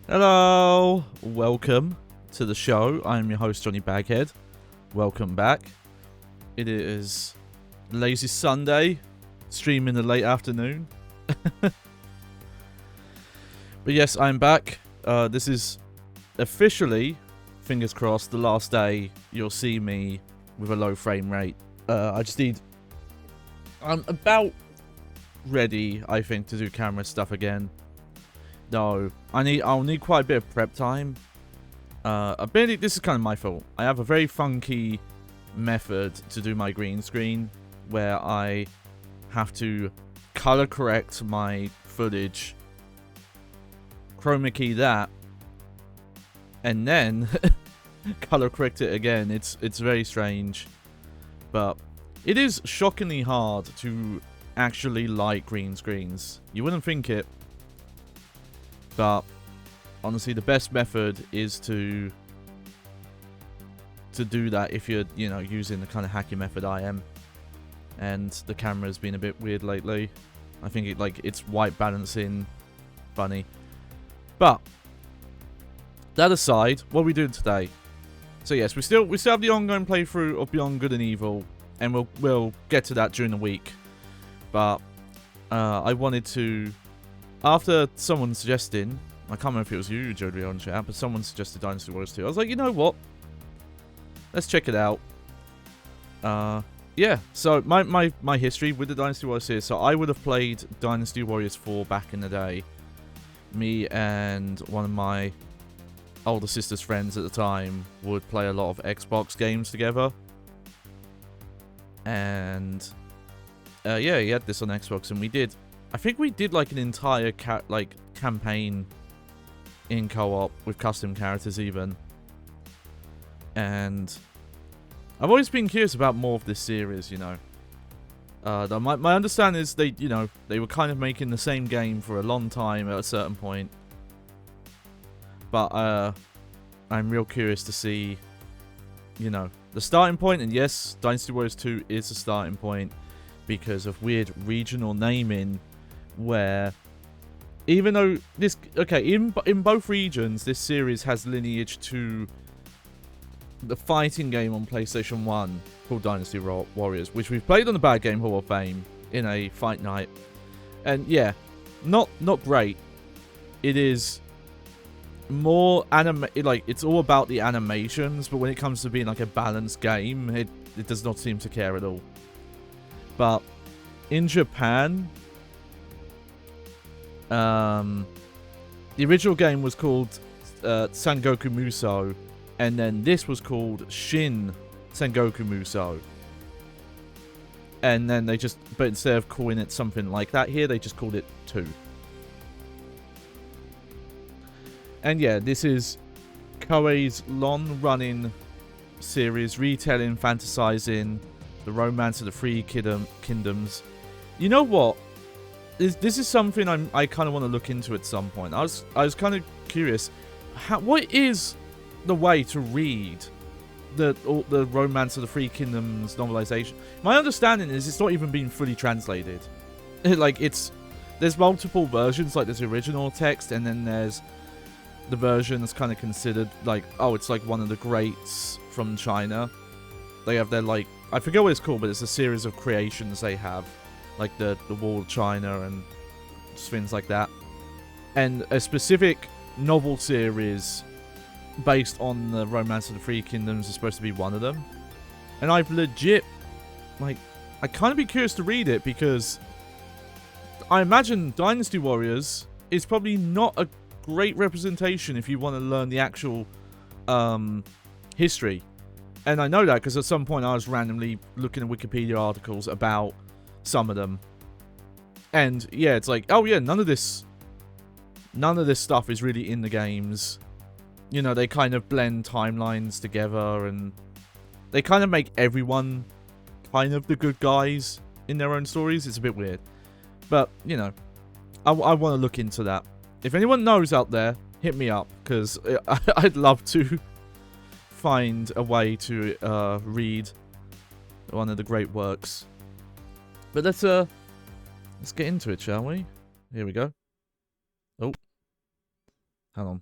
Hello, welcome to the show. I'm your host, Johnny Baghead. Welcome back. It is Lazy Sunday, stream in the late afternoon. But yes, I'm back. This is officially, fingers crossed, the last day you'll see me with a low frame rate. I'm about ready, I think, to do camera stuff again. No, I'll need quite a bit of prep time. This is kind of my fault. I have a very funky method to do my green screen where I have to color correct my footage, chroma key that, and then color correct it again. It's very strange, but it is shockingly hard to actually light green screens. You wouldn't think it. But honestly, the best method is to do that if you're, using the kind of hacky method I am. And the camera's been a bit weird lately. I think it's white balancing funny. But that aside, what are we doing today? So yes, we still have the ongoing playthrough of Beyond Good and Evil, and we'll get to that during the week. But I wanted to, after someone suggesting, I can't remember if it was you, Jody, on chat, but someone suggested Dynasty Warriors 2. I was like, you know what? Let's check it out. Yeah, so my history with the Dynasty Warriors here. So I would have played Dynasty Warriors 4 back in the day. Me and one of my older sister's friends at the time would play a lot of Xbox games together. And yeah, he had this on Xbox, and I think we did like an entire campaign in co-op with custom characters even. And I've always been curious about more of this series, my understanding is they were kind of making the same game for a long time at a certain point. But I'm real curious to see, the starting point. And yes, Dynasty Warriors 2 is the starting point because of weird regional naming, where even though in both regions this series has lineage to the fighting game on PlayStation 1 called Dynasty Warriors, which we've played on the Bad Game Hall of Fame in a fight night. And yeah, not great. It is more it's all about the animations, but when it comes to being like a balanced game, it does not seem to care at all. But in Japan, the original game was called Sengoku Musou, and then this was called Shin Sengoku Musou. And then but instead of calling it something like that here, they just called it 2. And yeah, this is Koei's long-running series, retelling, fantasizing the romance of the three kingdoms. You know what? This is something I kind of want to look into at some point. I was kind of curious. What is the way to read the romance of the three kingdoms novelization? My understanding is it's not even been fully translated. There's multiple versions. Like there's the original text, and then there's the version that's kind of considered it's like one of the greats from China. They have their I forget what it's called, but it's a series of creations they have, like the Wall of China and just things like that. And a specific novel series based on the Romance of the Three Kingdoms is supposed to be one of them. And I've legit, I kind of be curious to read it, because I imagine Dynasty Warriors is probably not a great representation if you want to learn the actual history. And I know that because at some point I was randomly looking at Wikipedia articles about some of them. And yeah, it's like, oh yeah, none of this stuff is really in the games. They kind of blend timelines together, and they kind of make everyone kind of the good guys in their own stories. It's a bit weird. But, I want to look into that. If anyone knows out there, hit me up, because I'd love to find a way to read one of the great works. But let's get into it, shall we? Here we go. Oh. Hang on.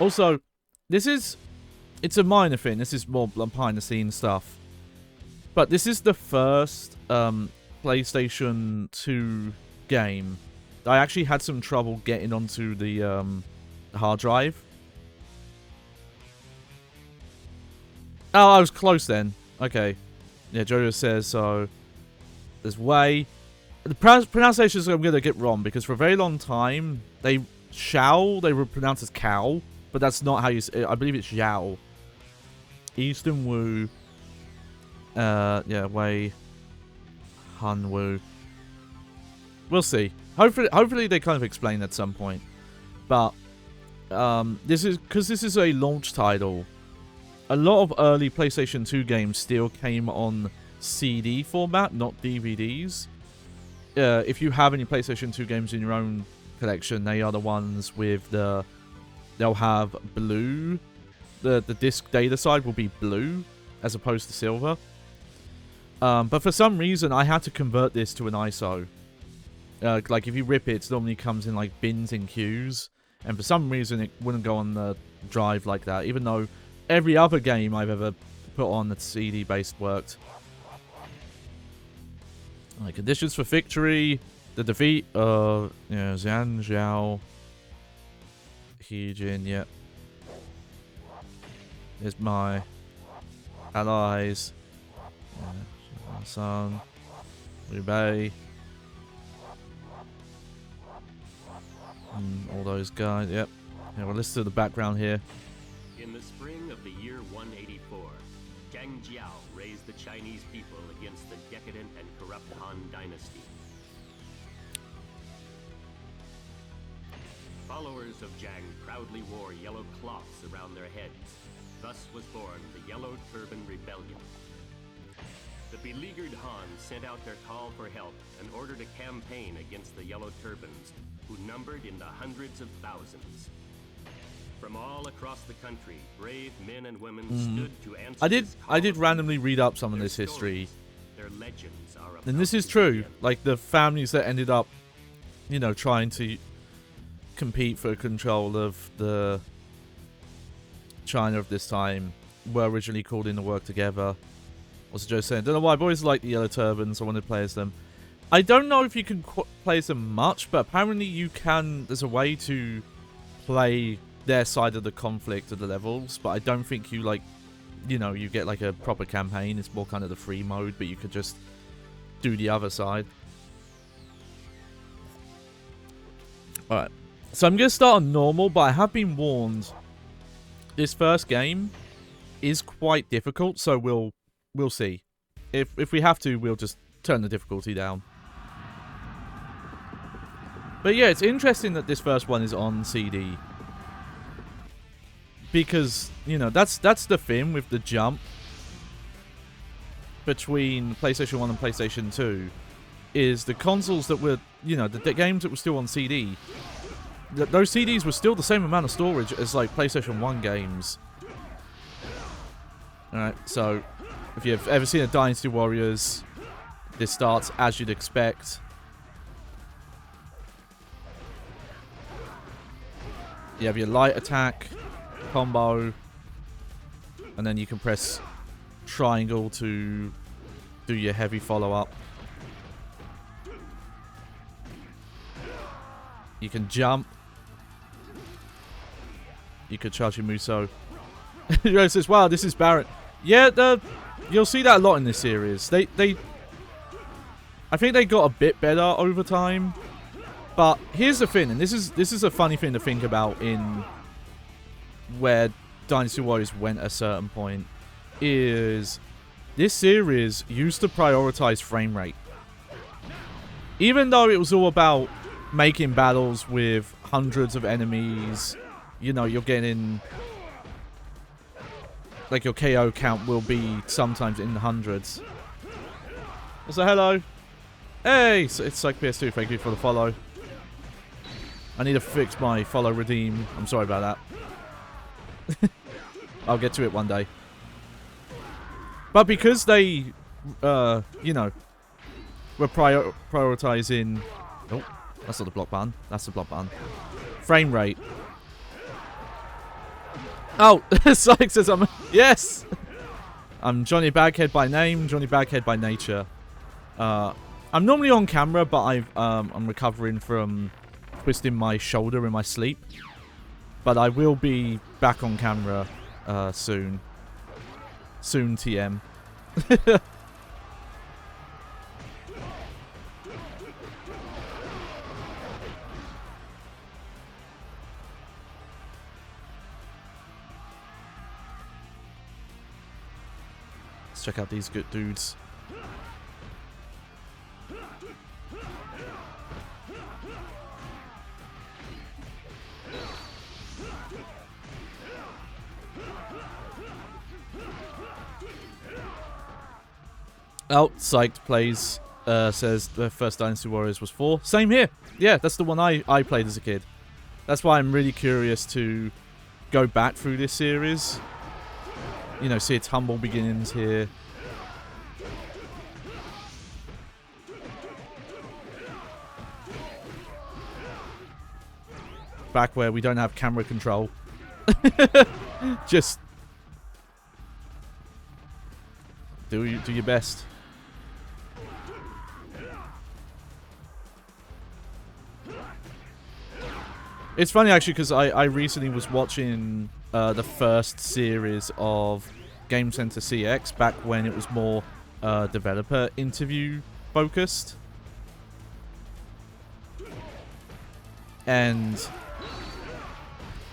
Also, it's a minor thing. This is more behind the scenes stuff. But this is the first PlayStation 2 game that I actually had some trouble getting onto the hard drive. Oh, I was close then. Okay. Yeah, Jojo says so. There's way. The pronunciations I'm going to get wrong because for a very long time, they were pronounced as cow, but that's not how you say it. I believe it's Xiao. Eastern Wu. Yeah, Wei. Han Wu. We'll see. Hopefully they kind of explain at some point. But, this is a launch title. A lot of early PlayStation 2 games still came on CD format, not DVDs. If you have any PlayStation 2 games in your own collection, they are the ones with they'll have blue. The disc data side will be blue as opposed to silver. But for some reason, I had to convert this to an ISO. Like if you rip it, it normally comes in like bins and queues. And for some reason, it wouldn't go on the drive like that, even though every other game I've ever put on that's CD-based worked. Like, conditions for victory. The defeat of, Zhan Zhao. Heejin, yeah. Here's my allies. Son. Liu Bei. All those guys, yep. Yeah, we'll listen to the background here. In the spring of the year 184, Zhang Jiao raised the Chinese people against the decadent and corrupt Han Dynasty. Followers of Zhang proudly wore yellow cloths around their heads. Thus was born the Yellow Turban Rebellion. The beleaguered Han sent out their call for help and ordered a campaign against the Yellow Turbans, who numbered in the hundreds of thousands. From all across the country, brave men and women stood to answer. I did randomly read up some of this history. Their legends are, and this is true. Like the families that ended up, trying to compete for control of the China of this time were originally called in to work together. Also, Joe saying, don't know why boys like the Yellow Turbans. I want to play as them. I don't know if you can play as them much, but apparently you can. There's a way to play their side of the conflict of the levels, but I don't think you you get like a proper campaign. It's more kind of the free mode, but you could just do the other side. Alright, so I'm going to start on normal, but I have been warned this first game is quite difficult, so we'll see. If we have to, we'll just turn the difficulty down. But yeah, it's interesting that this first one is on CD. Because, that's the thing with the jump between PlayStation 1 and PlayStation 2 is the consoles that were, the games that were still on CD. Those CDs were still the same amount of storage as like PlayStation 1 games. Alright, so if you've ever seen a Dynasty Warriors, this starts as you'd expect. You have your light attack combo, and then you can press triangle to do your heavy follow-up. You can jump. You could charge your Muso. It says, wow, this is Barrett. Yeah, you'll see that a lot in this series. I think they got a bit better over time. But here's the thing, and this is a funny thing to think about in where Dynasty Warriors went at a certain point, is this series used to prioritize frame rate. Even though it was all about making battles with hundreds of enemies, you're getting, like, your KO count will be sometimes in the hundreds. So hello. Hey, it's like PS2, thank you for the follow. I need to fix my follow redeem. I'm sorry about that. I'll get to it one day. But because they, were prioritizing... Oh, that's not the block button. That's the block button. Frame rate. Oh, Sykes says I'm... Yes! I'm Johnny Baghead by name, Johnny Baghead by nature. I'm normally on camera, but I'm recovering from twisting my shoulder in my sleep. But I will be back on camera soon. Soon, TM. Let's check out these good dudes. Oh, Psyched plays, says the first Dynasty Warriors was 4. Same here. Yeah, that's the one I played as a kid. That's why I'm really curious to go back through this series. You know, see its humble beginnings here. Back where we don't have camera control. Just do your best. It's funny actually because I recently was watching the first series of Game Center CX back when it was more developer interview focused. And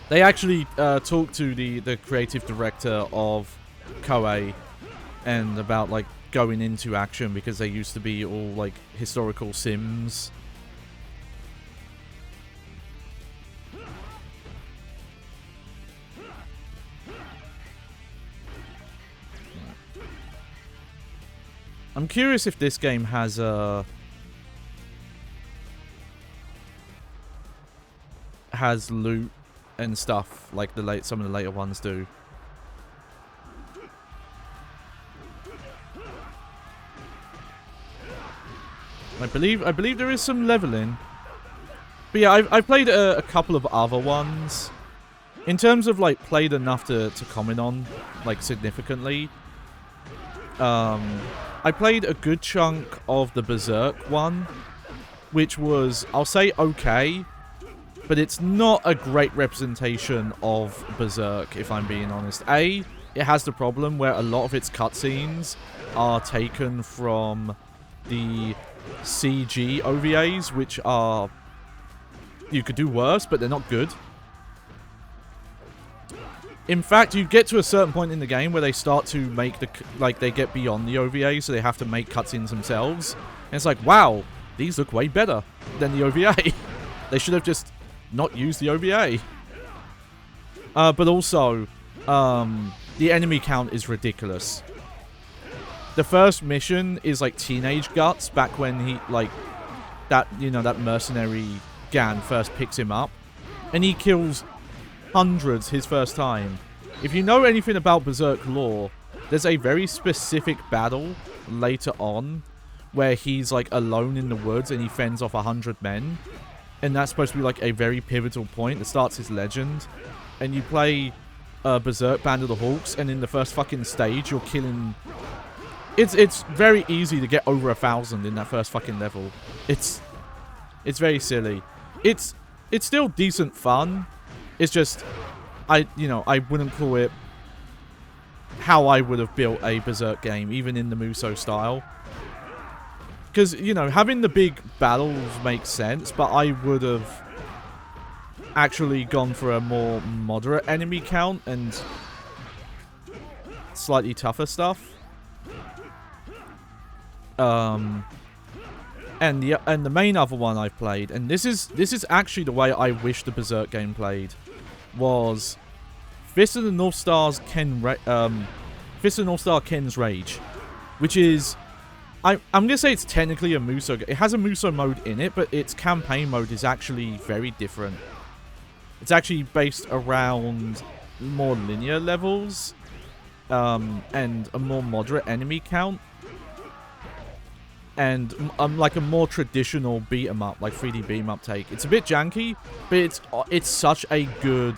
they actually talked to the creative director of Koei and about like going into action because they used to be all like historical sims. I'm curious if this game has loot and stuff like some of the later ones do. I believe there is some leveling. But yeah, I've played a couple of other ones. In terms of like played enough to comment on like significantly. I played a good chunk of the Berserk one, which was, I'll say, okay, but it's not a great representation of Berserk, if I'm being honest. It has the problem where a lot of its cutscenes are taken from the CG OVAs, which are, you could do worse, but they're not good. In fact, you get to a certain point in the game where they start to make they get beyond the OVA, so they have to make cutscenes themselves. And it's like, wow, these look way better than the OVA. They should have just not used the OVA. But also, the enemy count is ridiculous. The first mission is like Teenage Guts, back when he, like, that mercenary Gan first picks him up. And he kills hundreds his first time. If you know anything about Berserk lore, there's a very specific battle later on where he's like alone in the woods and he fends off 100 men, and that's supposed to be like a very pivotal point that starts his legend. And you play Berserk Band of the Hawks, and in the first fucking stage you're killing... It's very easy to get over 1,000 in that first fucking level. It's very silly. It's still decent fun. It's just, I wouldn't call it how I would have built a Berserk game, even in the Muso style. Because, having the big battles makes sense, but I would have actually gone for a more moderate enemy count and slightly tougher stuff. And the main other one I've played, and this is actually the way I wish the Berserk game played, was Fist of the North Star's Fist of the North Star Ken's Rage, which is, I'm gonna say it's technically a Muso. It has a Muso mode in it, but its campaign mode is actually very different. It's actually based around more linear levels, and a more moderate enemy count. And like a more traditional beat 'em up, like 3D beat 'em up take. It's a bit janky, but it's such a good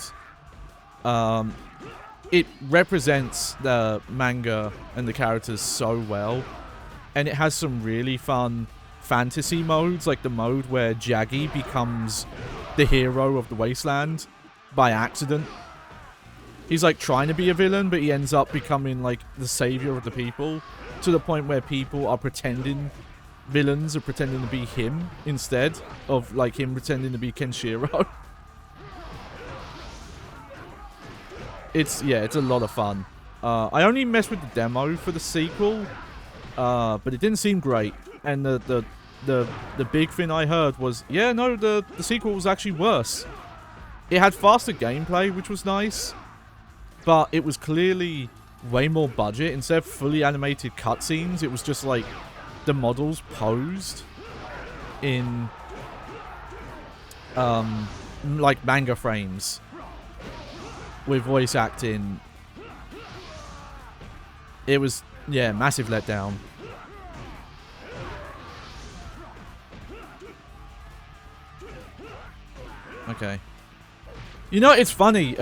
it represents the manga and the characters so well. And it has some really fun fantasy modes, like the mode where Jaggy becomes the hero of the wasteland by accident. He's like trying to be a villain, but he ends up becoming like the savior of the people, to the point where people are pretending, villains are pretending to be him instead of like him pretending to be Kenshiro. It's a lot of fun. I only messed with the demo for the sequel, but it didn't seem great. And the big thing I heard was, yeah, no, the sequel was actually worse. It had faster gameplay, which was nice, but it was clearly way more budget. Instead of fully animated cutscenes, it was just like the models posed in like manga frames with voice acting. It was, yeah, massive letdown. Okay. You know, it's funny.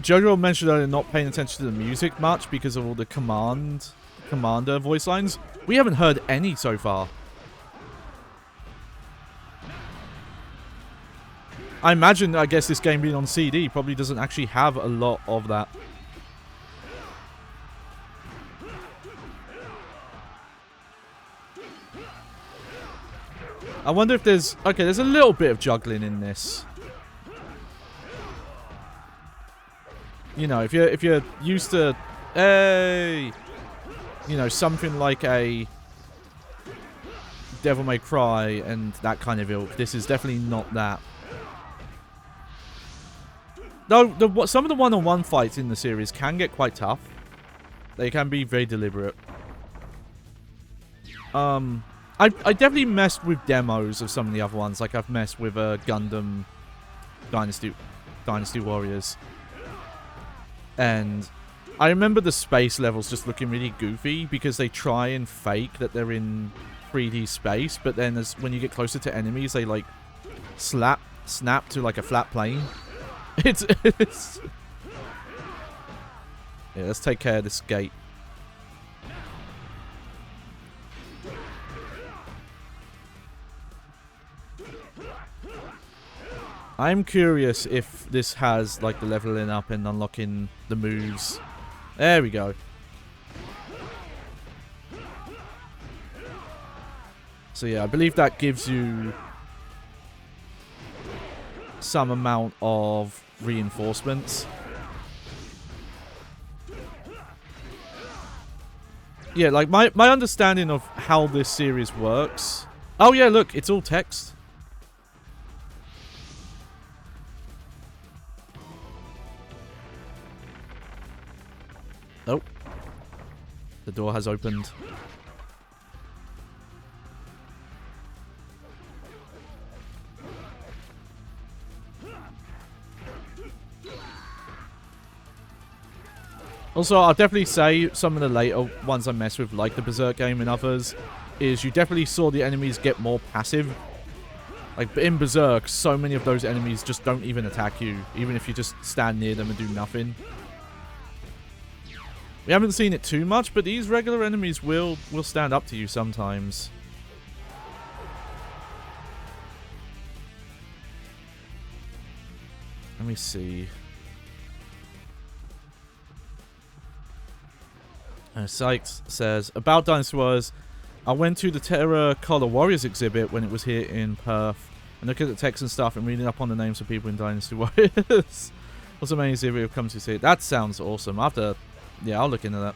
Jojo mentioned earlier not paying attention to the music much because of all the commander voice lines. We haven't heard any so far. I imagine, I guess this game being on CD probably doesn't actually have a lot of that. I wonder if there's... Okay, there's a little bit of juggling in this. You know, if you're used to... Hey! You know, something like a Devil May Cry and that kind of ilk. This is definitely not that. Though, some of the one-on-one fights in the series can get quite tough. They can be very deliberate. I definitely messed with demos of some of the other ones. Like, I've messed with Gundam Dynasty Warriors. And I remember the space levels just looking really goofy because they try and fake that they're in 3D space, but then when you get closer to enemies, they like snap to like a flat plane. It's yeah, let's take care of this gate. I'm curious if this has like the leveling up and unlocking the moves. There we go. So yeah, I believe that gives you some amount of reinforcements. Yeah, like my understanding of how this series works. Oh yeah, look, it's all text. Oh. The door has opened. Also, I'll definitely say some of the later ones I mess with, like the Berserk game and others, is you definitely saw the enemies get more passive. Like, in Berserk, so many of those enemies just don't even attack you, even if you just stand near them and do nothing. We haven't seen it too much, but these regular enemies will stand up to you sometimes. Let me see. Sykes says, about Dynasty Warriors, I went to the Terracotta Warriors exhibit when it was here in Perth, and looking at the text and stuff and reading up on the names of people in Dynasty Warriors. Also amazing if you'll come to see it. That sounds awesome. After, yeah, I'll look into that.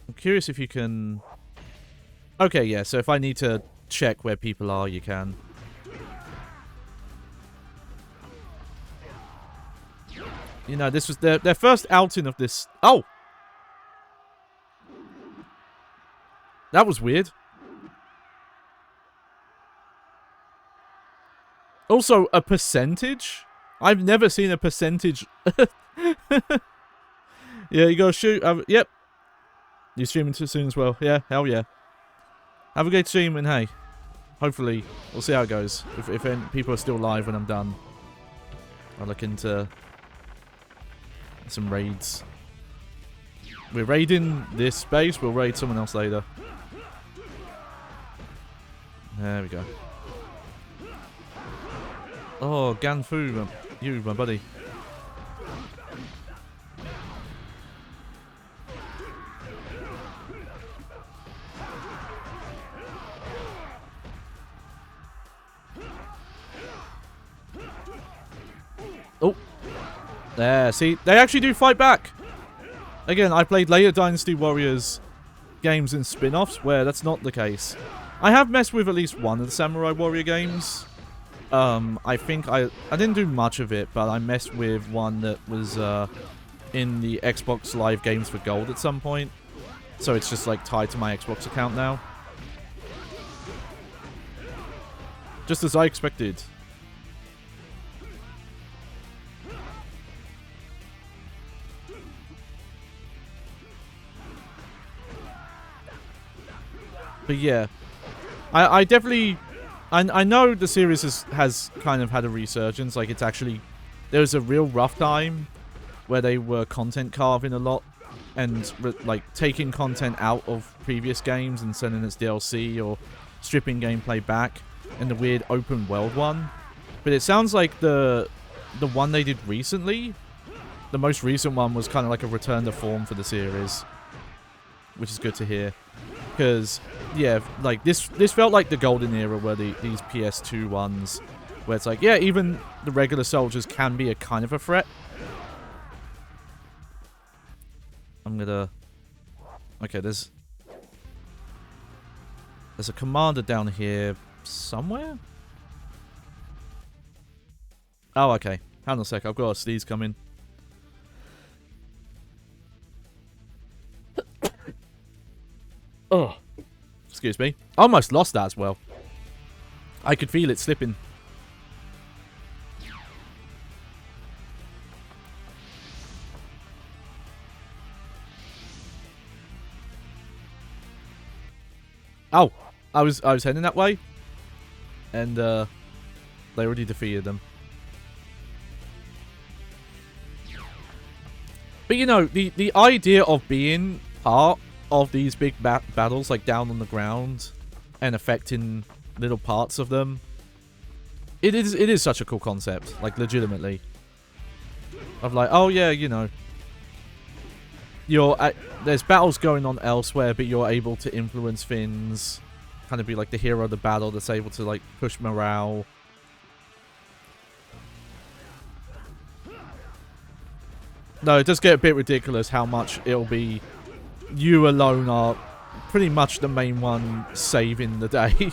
I'm curious if you can... Okay, yeah, so if I need to check where people are, you can. You know, this was their first outing of this... Oh! That was weird. Also, a percentage? I've never seen a percentage... Yeah, you gotta shoot... yep. You streaming too soon as well? Yeah, hell yeah. Have a great stream, and hey, hopefully, we'll see how it goes. If any people are still live when I'm done, I'll look into some raids. We're raiding this space, we'll raid someone else later. There we go. Oh, Ganfu, you, my buddy. Oh. There, see? They actually do fight back! Again, I played later Dynasty Warriors games and spin-offs where that's not the case. I have messed with at least one of the Samurai Warrior games. I think I didn't do much of it, but I messed with one that was in the Xbox Live Games for Gold at some point. So it's just like tied to my Xbox account now. Just as I expected. But yeah, I definitely, I know the series has kind of had a resurgence. Like it's actually, there was a real rough time where they were content carving a lot and like taking content out of previous games and sending it as DLC or stripping gameplay back, and the weird open world one. But it sounds like the one they did recently, the most recent one, was kind of like a return to form for the series, which is good to hear. Because, yeah, like, this felt like the golden era where these PS2 ones, where it's like, yeah, even the regular soldiers can be a kind of a threat. I'm gonna... Okay, there's a commander down here somewhere? Oh, okay. Hang on a sec, I've got a sneeze coming. Oh, excuse me. I almost lost that as well. I could feel it slipping. Oh, I was heading that way, and they already defeated them. But you know, the idea of being part of these big battles, like down on the ground, and affecting little parts of them, it is such a cool concept, like legitimately. Of like, oh yeah, you know, there's battles going on elsewhere, but you're able to influence things, kind of be like the hero of the battle that's able to like push morale. No, it does get a bit ridiculous how much it'll be you alone are pretty much the main one saving the day.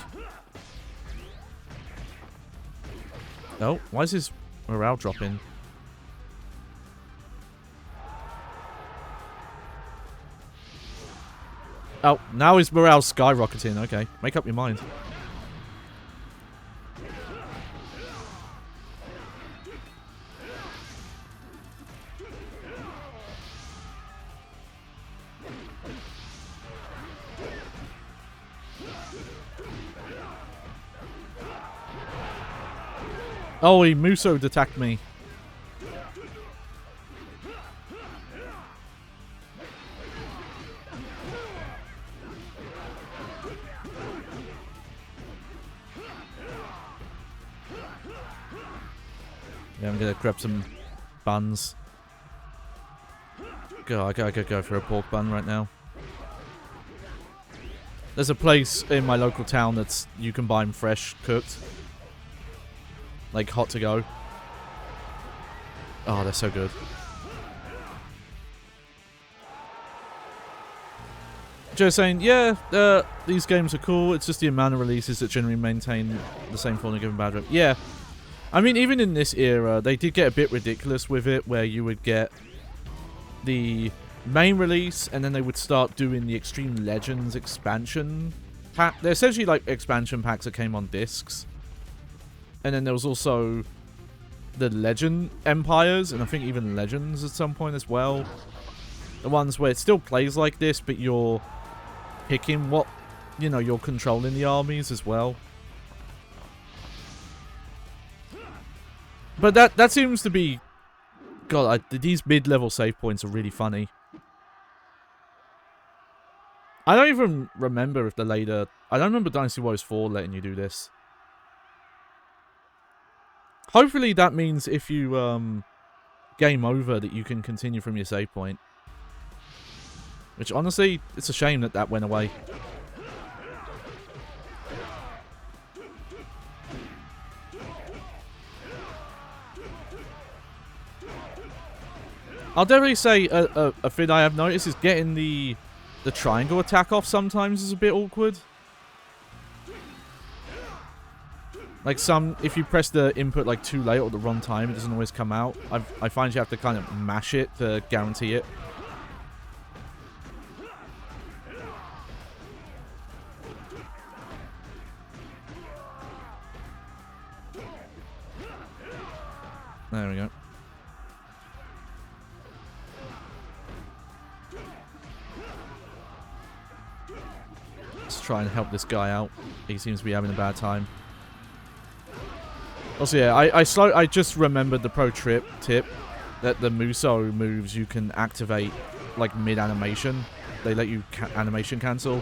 Oh, why is his morale dropping? Oh, now his morale's skyrocketing. Okay, make up your mind. Oh, he Muso'd attacked me. Yeah, I'm gonna grab some buns. I gotta go for a pork bun right now. There's a place in my local town that's you can buy them fresh, cooked. Like, hot to go. Oh, they're so good. Joe's saying, yeah, these games are cool. It's just the amount of releases that generally maintain the same formula given bad rep. Yeah. I mean, even in this era, they did get a bit ridiculous with it, where you would get the main release, and then they would start doing the Extreme Legends expansion pack. They're essentially like expansion packs that came on discs. And then there was also the Legend Empires, and I think even Legends at some point as well. The ones where it still plays like this, but you're picking what, you know, you're controlling the armies as well. But that seems to be... God, these mid-level save points are really funny. I don't even remember if the later... I don't remember Dynasty Warriors 4 letting you do this. Hopefully that means if you game over that you can continue from your save point. Which honestly, it's a shame that that went away. I'll definitely say a thing I have noticed is getting the triangle attack off sometimes is a bit awkward. Like if you press the input like too late or the wrong time, it doesn't always come out. I find you have to kind of mash it to guarantee it. There we go. Let's try and help this guy out. He seems to be having a bad time. Also, yeah, I just remembered the pro tip that the Muso moves you can activate like mid-animation. They let you animation cancel.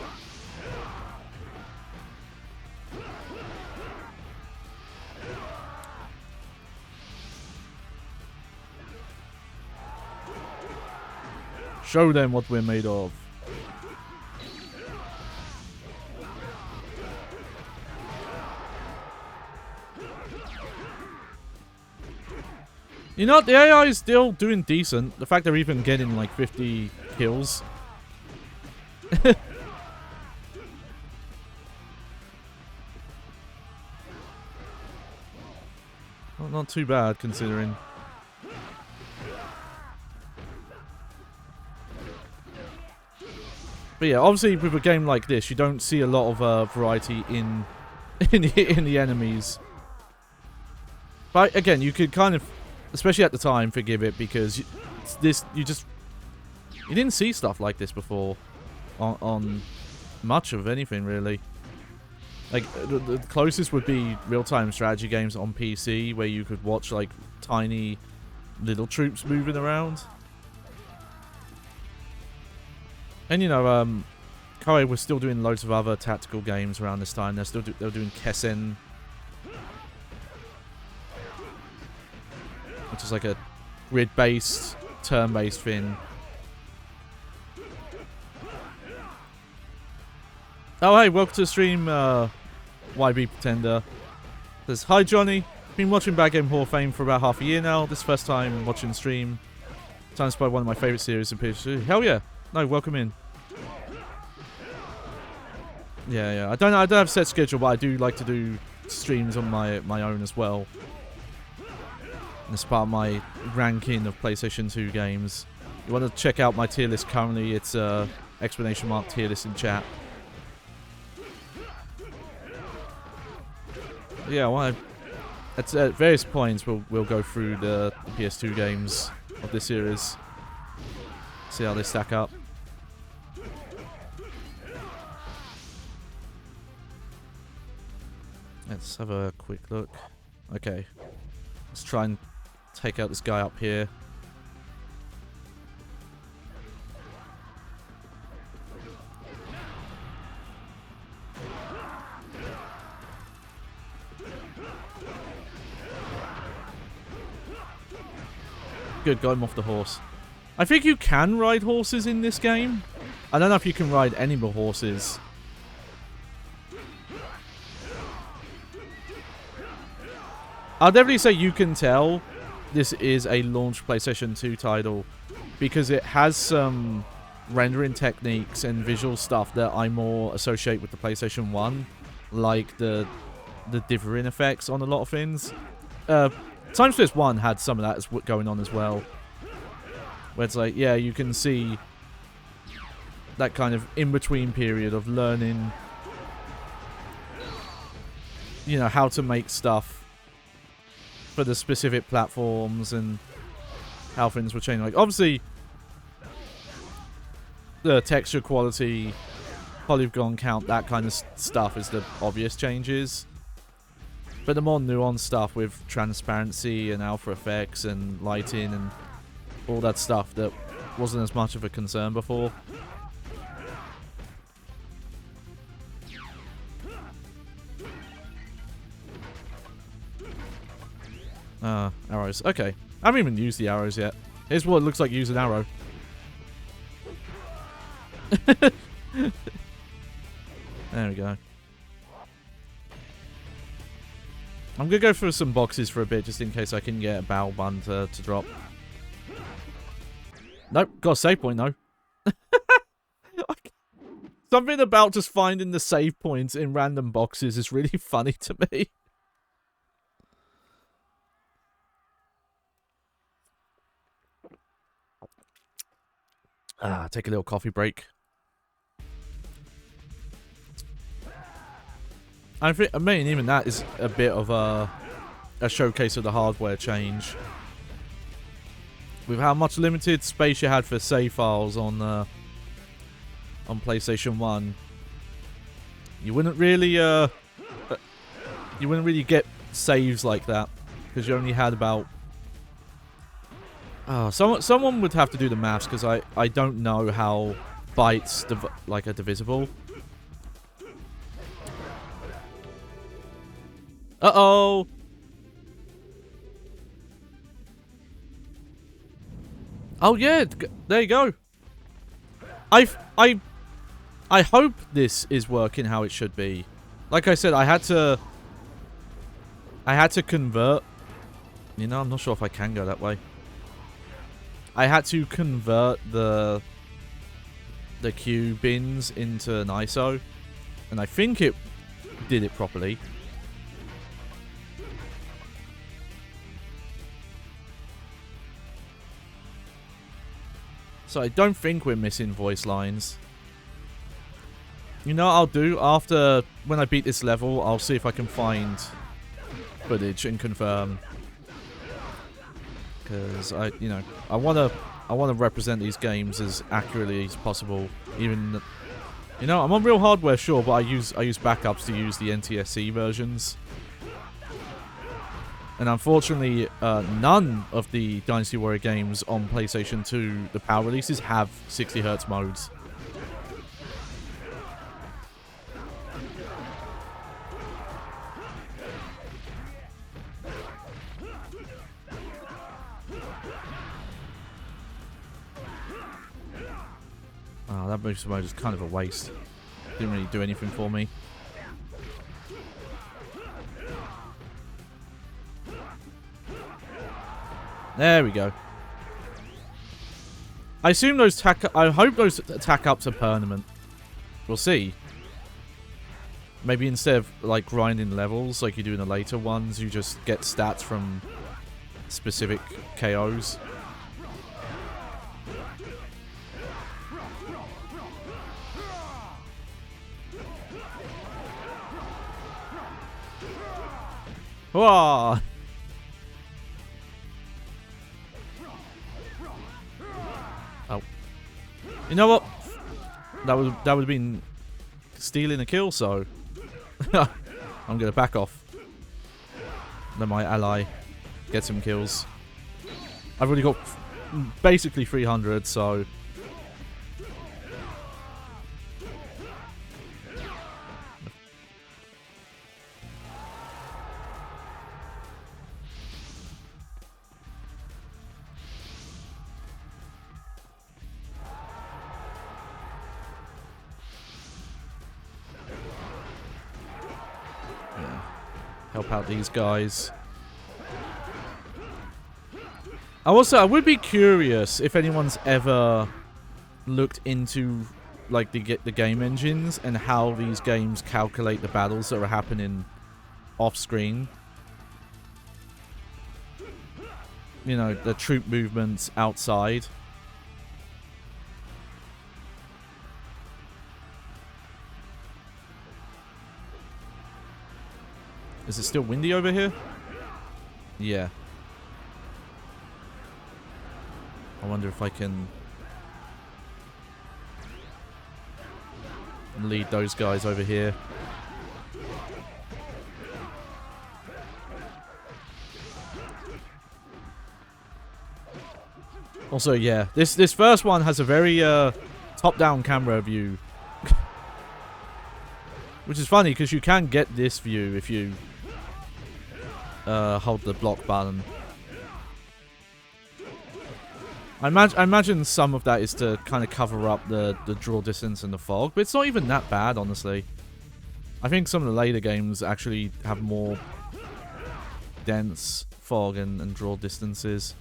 Show them what we're made of. You know, the AI is still doing decent. The fact they're even getting like 50 kills. Well, not too bad considering. But yeah, obviously with a game like this, you don't see a lot of variety in the enemies. But again, you could kind of, especially at the time, forgive it because you didn't see stuff like this before on much of anything really. Like the closest would be real-time strategy games on PC where you could watch like tiny little troops moving around. And you know, Koei was still doing loads of other tactical games around this time. They were doing Kessen, which is like a grid-based, turn-based thing. Oh hey, welcome to the stream, YB Pretender. Says, hi Johnny, been watching Bad Game Hall of Fame for about half a year now. This first time watching the stream. Time to play one of my favourite series in PS2. Hell yeah. No, welcome in. Yeah. I don't have a set schedule, but I do like to do streams on my own as well. And it's part of my ranking of PlayStation 2 games. You want to check out my tier list currently, it's exclamation mark tier list in chat. Yeah, well, at various points we'll go through the PS2 games of this series. See how they stack up. Let's have a quick look. Okay. Let's try and take out this guy up here. Good, got him off the horse. I think you can ride horses in this game. I don't know if you can ride any more horses. I'll definitely say you can tell this is a launch PlayStation 2 title because it has some rendering techniques and visual stuff that I more associate with the PlayStation 1, like the dithering effects on a lot of things. Time Splitters 1 had some of that going on as well. Where it's like, yeah, you can see that kind of in-between period of learning, you know, how to make stuff for the specific platforms and how things were changing. Like, obviously, the texture quality, polygon count, that kind of stuff is the obvious changes. But the more nuanced stuff with transparency and alpha effects and lighting and all that stuff that wasn't as much of a concern before. Arrows. Okay. I haven't even used the arrows yet. Here's what it looks like use an arrow. There we go. I'm gonna go for some boxes for a bit, just in case I can get a barrel bun to drop. Nope, got a save point though. Something about just finding the save points in random boxes is really funny to me. Take a little coffee break. I mean, even that is a bit of a showcase of the hardware change. With how much limited space you had for save files on PlayStation 1, you wouldn't really get saves like that because you only had about. Someone would have to do the maths because I don't know how bytes are divisible. Uh-oh! Oh yeah, there you go. I hope this is working how it should be. Like I said, I had to convert. You know, I'm not sure if I can go that way. I had to convert the Q bins into an ISO, and I think it did it properly. So I don't think we're missing voice lines. You know what I'll do? After, when I beat this level, I'll see if I can find footage and confirm. Because I want to represent these games as accurately as possible. Even, you know, I'm on real hardware, sure, but I use backups to use the NTSC versions. And unfortunately, none of the Dynasty Warrior games on PlayStation 2, the PAL releases, have 60Hz modes. Oh, that boost mode is kind of a waste. Didn't really do anything for me. There we go. I assume those I hope those attack ups are permanent. We'll see. Maybe instead of like grinding levels like you do in the later ones, you just get stats from specific KOs. Whoa! Oh. You know what? That would have been stealing a kill, so I'm gonna back off. Let my ally get some kills. I've already got basically 300, so help out these guys. I would be curious if anyone's ever looked into like the game engines and how these games calculate the battles that are happening off screen. You know, the troop movements outside. Is it still windy over here? Yeah. I wonder if I can and lead those guys over here. Also, yeah, this first one has a very top-down camera view. Which is funny, because you can get this view if you hold the block button. I imagine some of that is to kind of cover up the draw distance and the fog, but it's not even that bad, honestly. I think some of the later games actually have more dense fog and draw distances.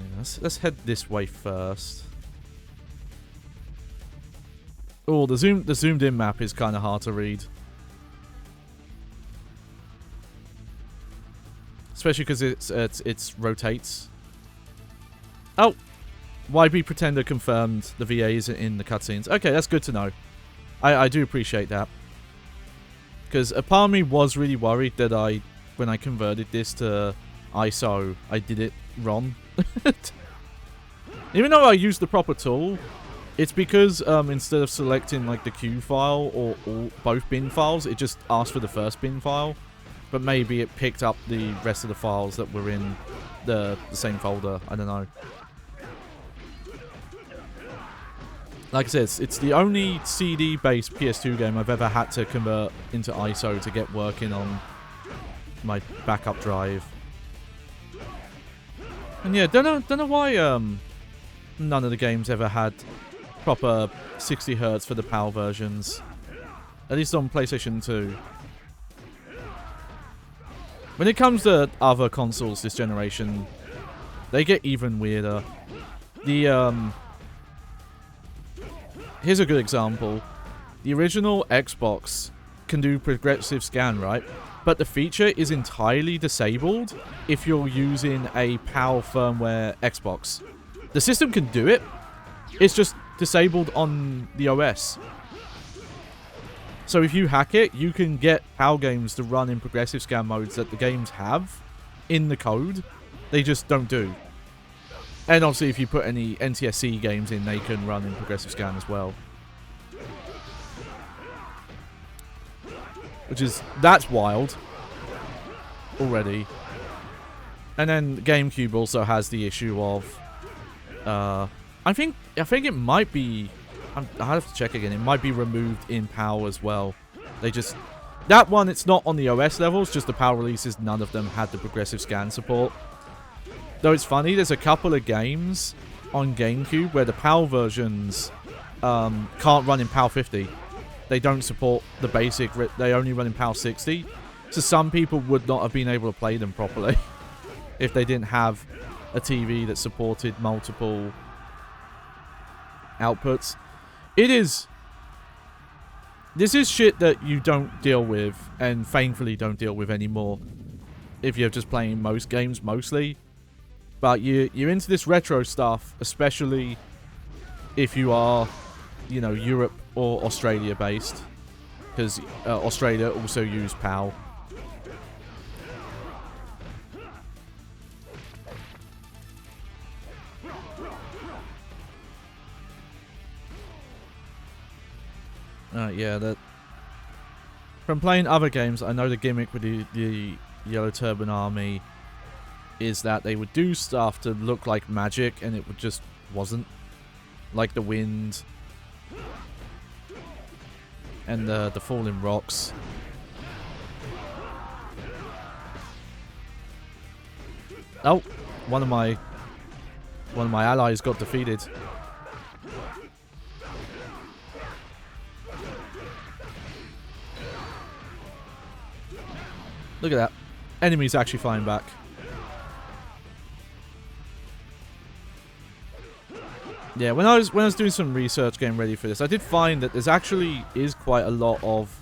Yeah, let's head this way first. Oh, the zoomed in map is kind of hard to read. Especially because it rotates. Oh! YB Pretender confirmed the VAs in the cutscenes. Okay, that's good to know. I do appreciate that. Because a part of me was really worried that when I converted this to ISO, I did it wrong. Even though I used the proper tool, it's because instead of selecting like the Q file or both bin files, it just asked for the first bin file. But maybe it picked up the rest of the files that were in the same folder. I don't know. Like I said, it's the only CD-based PS2 game I've ever had to convert into ISO to get working on my backup drive. And yeah, don't know why none of the games ever had proper 60 Hz for the PAL versions. At least on PlayStation 2. When it comes to other consoles this generation, they get even weirder. Here's a good example. The original Xbox can do progressive scan, right? But the feature is entirely disabled if you're using a PAL firmware Xbox. The system can do it, it's just disabled on the OS. So if you hack it, you can get PAL games to run in progressive scan modes that the games have in the code. They just don't do. And obviously if you put any NTSC games in, they can run in progressive scan as well. That's wild. Already. And then GameCube also has the issue of... I think it might be... I have to check again. It might be removed in PAL as well. That one, it's not on the OS levels, just the PAL releases, none of them had the progressive scan support. Though it's funny, there's a couple of games on GameCube where the PAL versions can't run in PAL 50. They don't support the basic, they only run in PAL 60. So some people would not have been able to play them properly if they didn't have a TV that supported multiple outputs. This is shit that you don't deal with, and thankfully don't deal with anymore if you're just playing most games mostly. But you're into this retro stuff, especially if you are, you know, Europe or Australia based, because Australia also use PAL. Yeah, from playing other games, I know the gimmick with the Yellow Turban Army is that they would do stuff to look like magic, and it just wasn't. Like the wind and the falling rocks. Oh, one of my allies got defeated. Look at that. Enemies actually fighting back. Yeah, when I was doing some research getting ready for this, I did find that there's actually is quite a lot of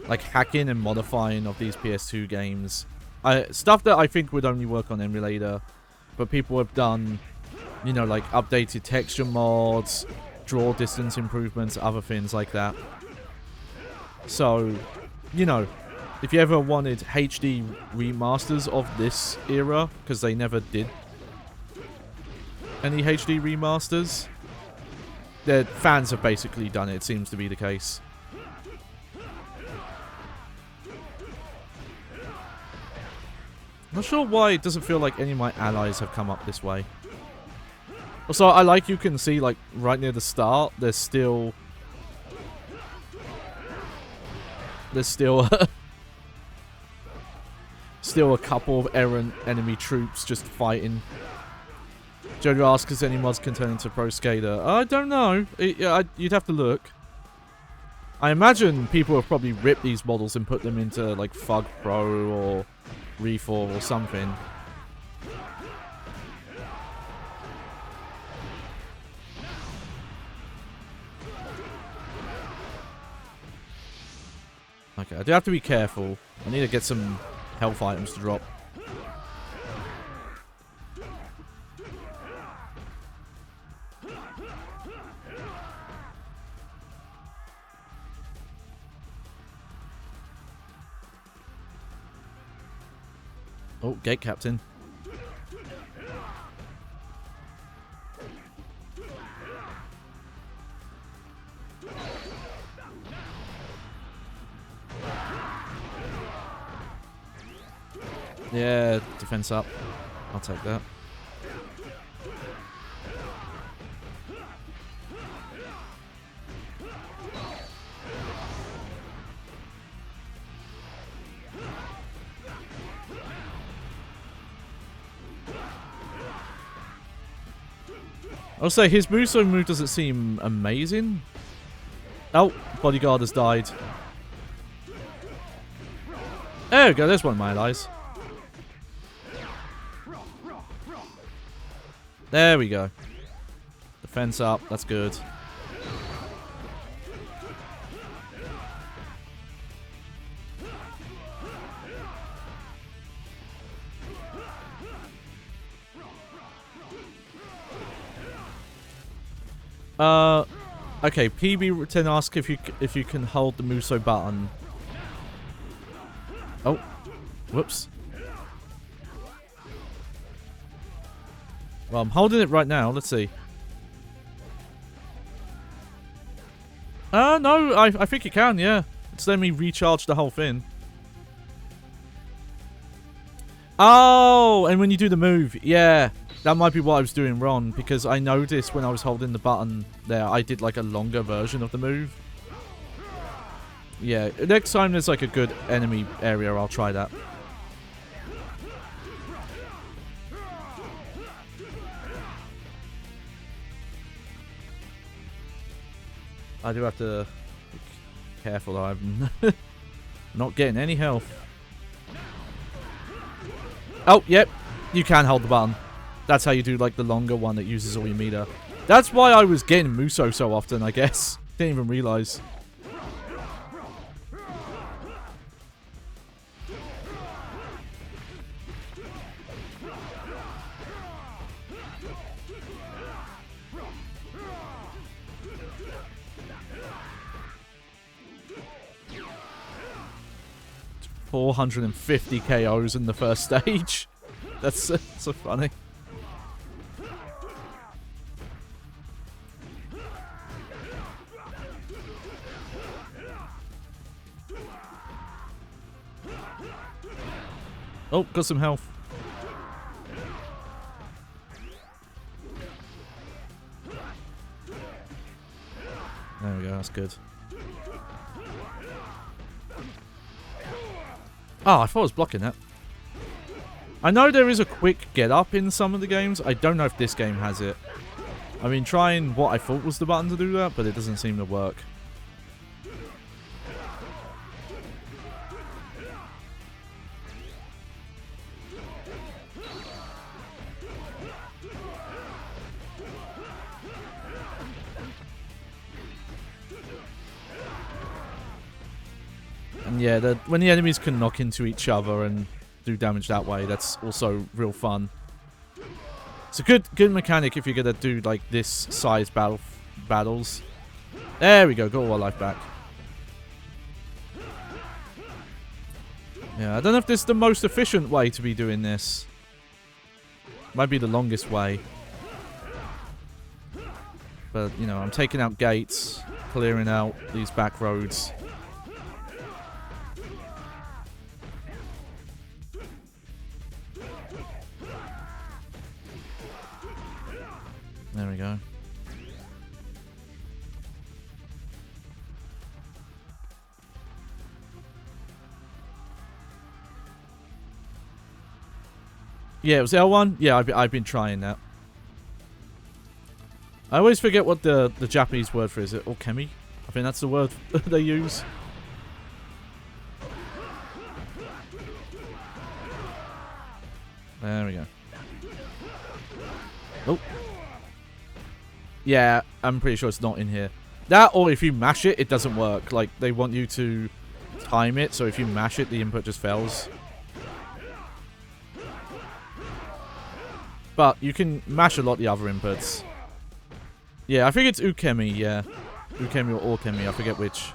like hacking and modifying of these PS2 games. Stuff that I think would only work on emulator, but people have done, you know, like updated texture mods, draw distance improvements, other things like that. So, you know, if you ever wanted HD remasters of this era, because they never did, any HD remasters. The fans have basically done it. It seems to be the case. Not sure why it doesn't feel like any of my allies have come up this way. Also, I like you can see, like, right near the start, there's still still a couple of errant enemy troops just fighting. Jojo asks, if any mods can turn into Pro Skater. I don't know. You'd have to look. I imagine people have probably ripped these models and put them into, like, Fug Pro or Reform or something. Okay, I do have to be careful. I need to get some health items to drop. Oh, gate captain. Yeah, defense up. I'll take that. I'll say his Muso move doesn't seem amazing. Oh, bodyguard has died. There we go, there's one of my allies. There we go. Defense up, that's good. Okay, PB10 asks if you can hold the Muso button. Oh, whoops. Well, I'm holding it right now. Let's see. No, I think you can, yeah. It's letting me recharge the whole thing. Oh, and when you do the move, yeah. That might be what I was doing wrong, because I noticed when I was holding the button there, I did like a longer version of the move. Yeah, next time there's like a good enemy area, I'll try that. I do have to be careful that I'm not getting any health. Oh, yep. You can hold the button. That's how you do, like, the longer one that uses all your meter. That's why I was getting Muso so often, I guess. Didn't even realize. $450 KOs in the first stage. That's so funny. Oh, got some health. There we go, that's good. Oh, I thought I was blocking that. I know there is a quick get up in some of the games. I don't know if this game has it. I mean, trying what I thought was the button to do that, but it doesn't seem to work. And yeah, when the enemies can knock into each other and do damage that way, that's also real fun. It's a good mechanic if you're gonna do like this size battles. There we go, got all our life back. Yeah, I don't know if this is the most efficient way to be doing this. Might be the longest way. But, you know, I'm taking out gates, clearing out these back roads. There we go. Yeah, it was L1? Yeah, I've been trying that. I always forget what the Japanese word for it is. Is it okemi? I think that's the word they use. There we go. Oh. Yeah, I'm pretty sure it's not in here. That, or if you mash it, it doesn't work. Like, they want you to time it, so if you mash it, the input just fails. But you can mash a lot of the other inputs. Yeah, I think it's ukemi, yeah. Ukemi or okemi, I forget which.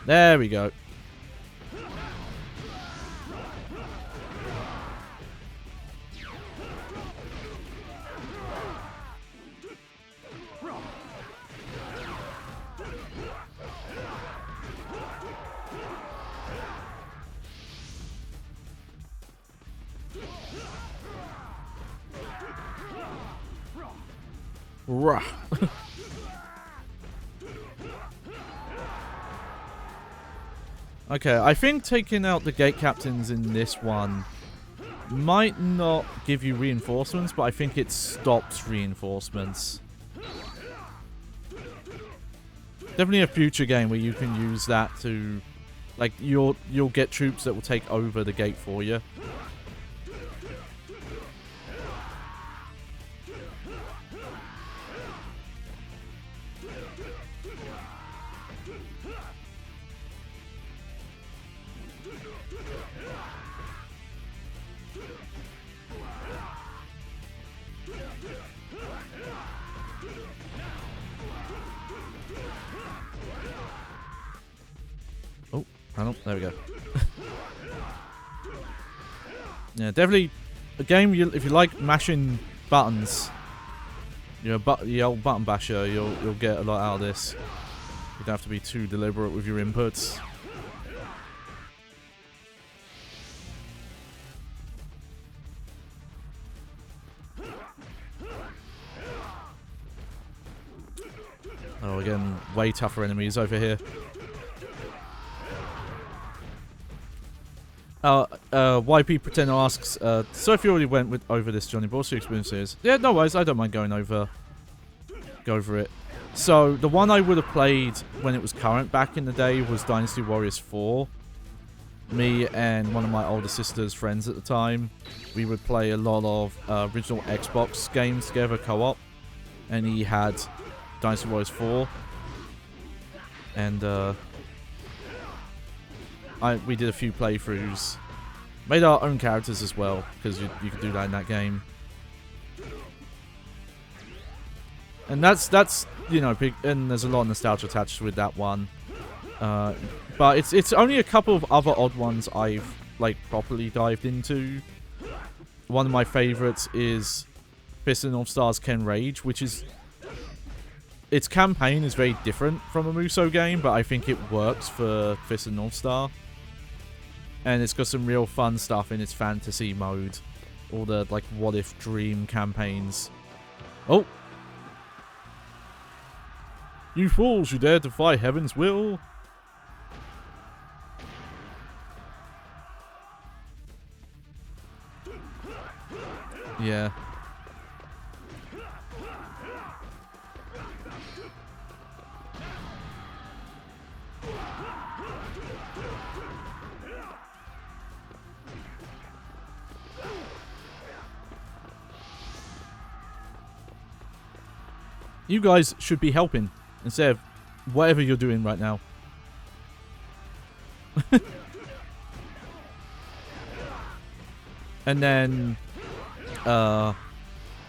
There we go. Rah. Okay, I think taking out the gate captains in this one might not give you reinforcements, but I think it stops reinforcements. Definitely a future game where you can use that to, like, you'll get troops that will take over the gate for you. Oh, there we go. Yeah, definitely a game if you like mashing buttons, you're the old button basher, you'll get a lot out of this. You don't have to be too deliberate with your inputs. Oh, again, way tougher enemies over here. YP Pretender asks, so if you already went over this, Johnny, but what's your experience is? Yeah, no worries, I don't mind going over it. So, the one I would have played when it was current back in the day was Dynasty Warriors 4. Me and one of my older sister's friends at the time, we would play a lot of original Xbox games together, co-op. And he had Dynasty Warriors 4. And, we did a few playthroughs. Made our own characters as well, because you could do that in that game. And that's you know, big, and there's a lot of nostalgia attached with that one. But it's only a couple of other odd ones I've, like, properly dived into. One of my favorites is Fist of the North Star's Ken Rage, which is... Its campaign is very different from a Muso game, but I think it works for Fist of the North Star. And it's got some real fun stuff in its fantasy mode. All the, like, what-if dream campaigns. Oh! You fools, you dare defy heaven's will? Yeah. You guys should be helping instead of whatever you're doing right now. And then, I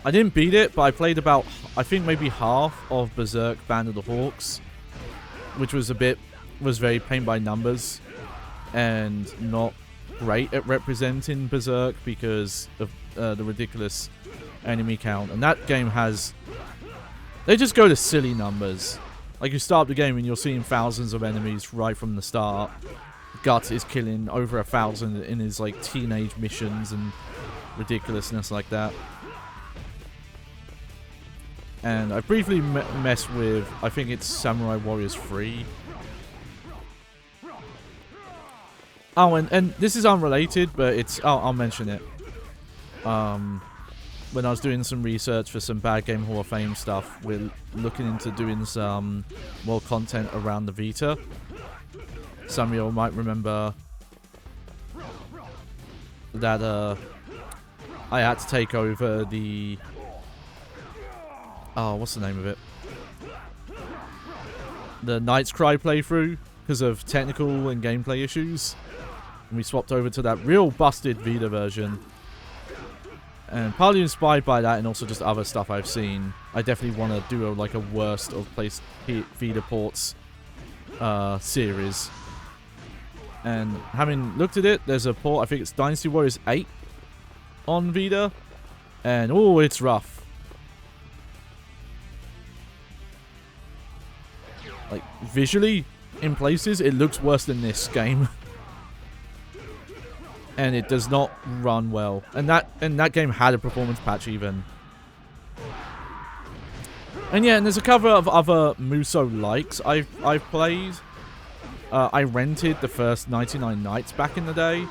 didn't beat it, but I played about, I think maybe half of Berserk Band of the Hawks, which was very paint by numbers and not great at representing Berserk because of the ridiculous enemy count. And that game has... They just go to silly numbers. Like, you start the game and you're seeing thousands of enemies right from the start. Guts is killing over 1,000 in his, like, teenage missions and ridiculousness like that. And I briefly messed with, I think it's Samurai Warriors 3. Oh, and this is unrelated, but it's... I'll mention it. When I was doing some research for some Bad Game Hall of Fame stuff, we're looking into doing some more content around the Vita. Some of you might remember that I had to take over the... Oh, what's the name of it? The Knight's Cry playthrough because of technical and gameplay issues. And we swapped over to that real busted Vita version. And partly inspired by that and also just other stuff I've seen, I definitely want to do a worst of Vita ports series. And having looked at it, there's a port, I think it's Dynasty Warriors 8 on Vita. And oh, it's rough. Like, visually, in places, it looks worse than this game. And it does not run well. And that game had a performance patch even. And yeah, and there's a couple of other Muso likes I've played. I rented the first 99 Nights back in the day.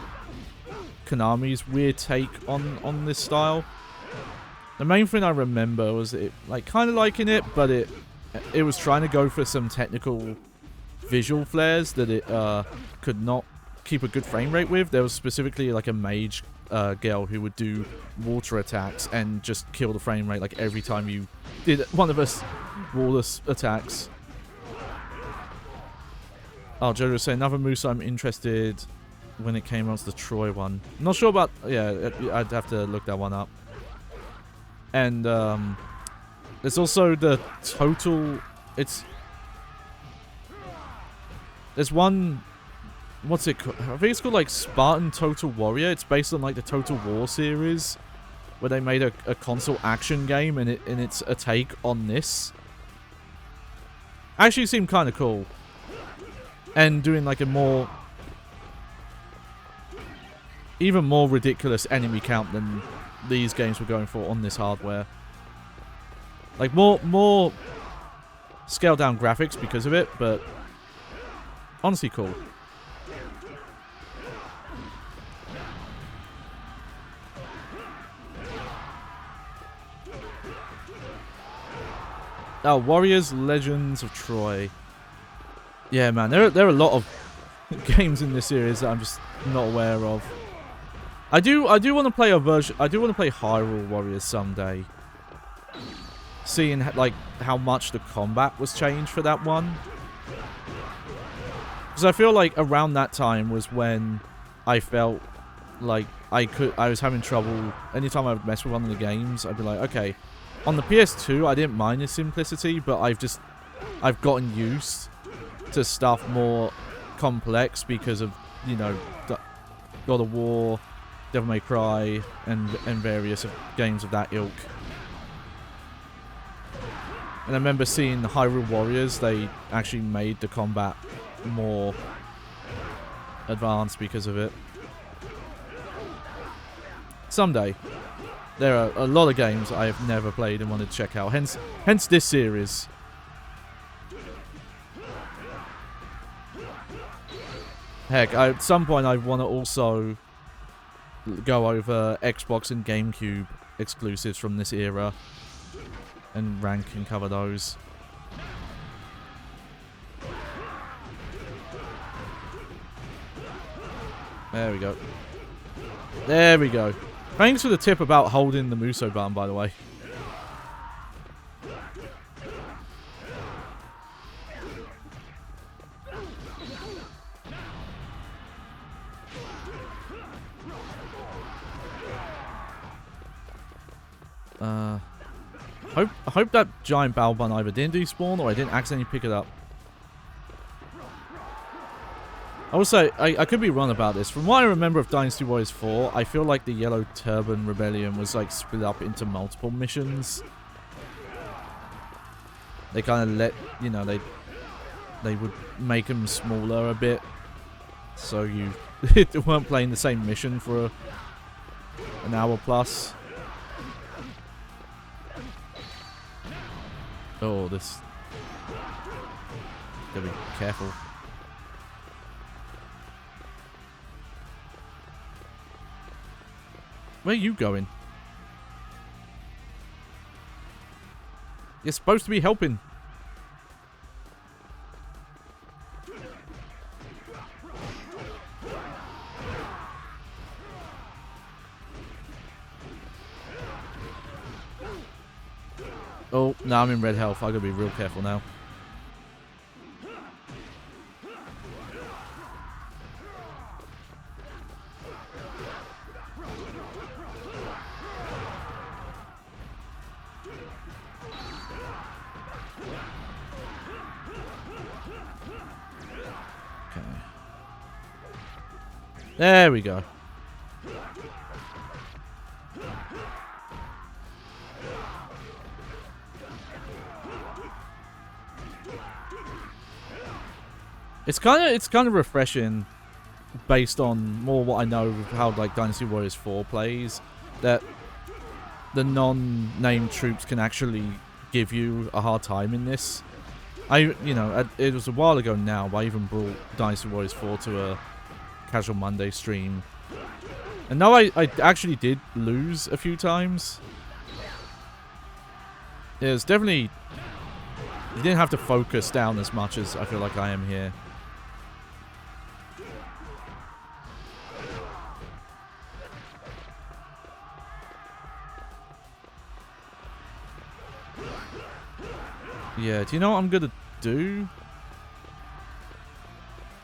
Konami's weird take on this style. The main thing I remember was it kind of liking it, but it was trying to go for some technical visual flares that it could not keep a good frame rate with. There was specifically like a mage girl who would do water attacks and just kill the frame rate like every time you did one of us waterless attacks. Oh, Jojo was saying another moose I'm interested when it came on to the Troy one. I'm not sure about... Yeah, I'd have to look that one up. And there's also the total... There's one... What's it called? I think it's called like Spartan Total Warrior. It's based on like the Total War series, where they made a console action game, and it's a take on this. Actually seemed kind of cool. And doing like a more... even more ridiculous enemy count than these games were going for on this hardware. Like more scaled down graphics because of it, but honestly cool. Oh, Warriors Legends of Troy. Yeah, man, there are a lot of games in this series that I'm just not aware of. I do want to play a version. I do want to play Hyrule Warriors someday. Seeing like how much the combat was changed for that one. Because I feel like around that time was when I felt like I was having trouble. Anytime I would mess with one of the games, I'd be like, okay. On the PS2, I didn't mind the simplicity, but I've gotten used to stuff more complex because of, you know, God of War, Devil May Cry, and various games of that ilk. And I remember seeing the Hyrule Warriors, they actually made the combat more advanced because of it. Someday. There are a lot of games I have never played and wanted to check out. Hence this series. Heck, at some point I want to also go over Xbox and GameCube exclusives from this era and rank and cover those. There we go. There we go. Thanks for the tip about holding the Muso button, by the way. I hope that giant battle bun either didn't despawn or I didn't accidentally pick it up. Also, I could be wrong about this. From what I remember of Dynasty Warriors 4, I feel like the Yellow Turban Rebellion was like split up into multiple missions. They kind of let, you know, they would make them smaller a bit. So you weren't playing the same mission for an hour plus. Oh, this... Gotta be careful. Where are you going? You're supposed to be helping. Oh, now I'm in red health. I gotta be real careful now. Okay. There we go. It's kind of refreshing, based on more what I know of how like Dynasty Warriors 4 plays, that the non-named troops can actually give you a hard time in this. It was a while ago now, but I even brought Dynasty Warriors 4 to a Casual Monday stream, and now I actually did lose a few times. Yeah, it's definitely, you didn't have to focus down as much as I feel like I am here. Yeah, do you know what I'm gonna do?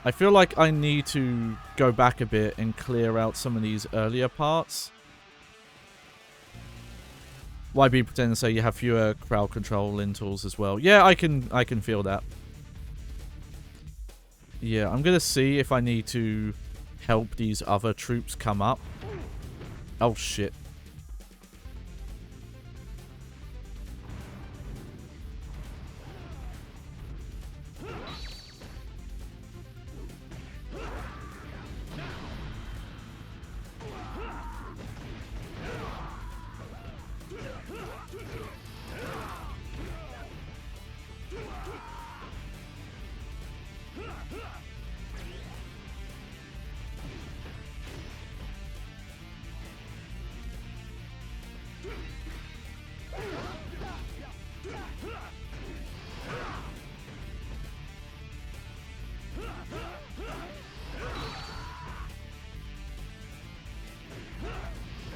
I feel like I need to go back a bit and clear out some of these earlier parts. YB pretend to say you have fewer crowd control lintels as well. Yeah, I can feel that. Yeah, I'm gonna see if I need to help these other troops come up. Oh shit.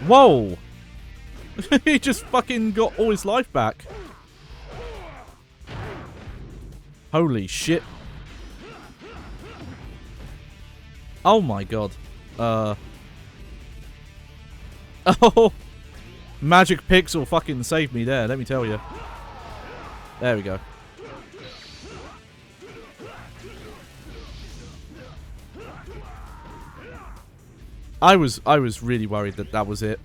Whoa! He just fucking got all his life back. Holy shit. Oh my god. Oh! Magic Pixel fucking saved me there, let me tell you. There we go. I was really worried that that was it.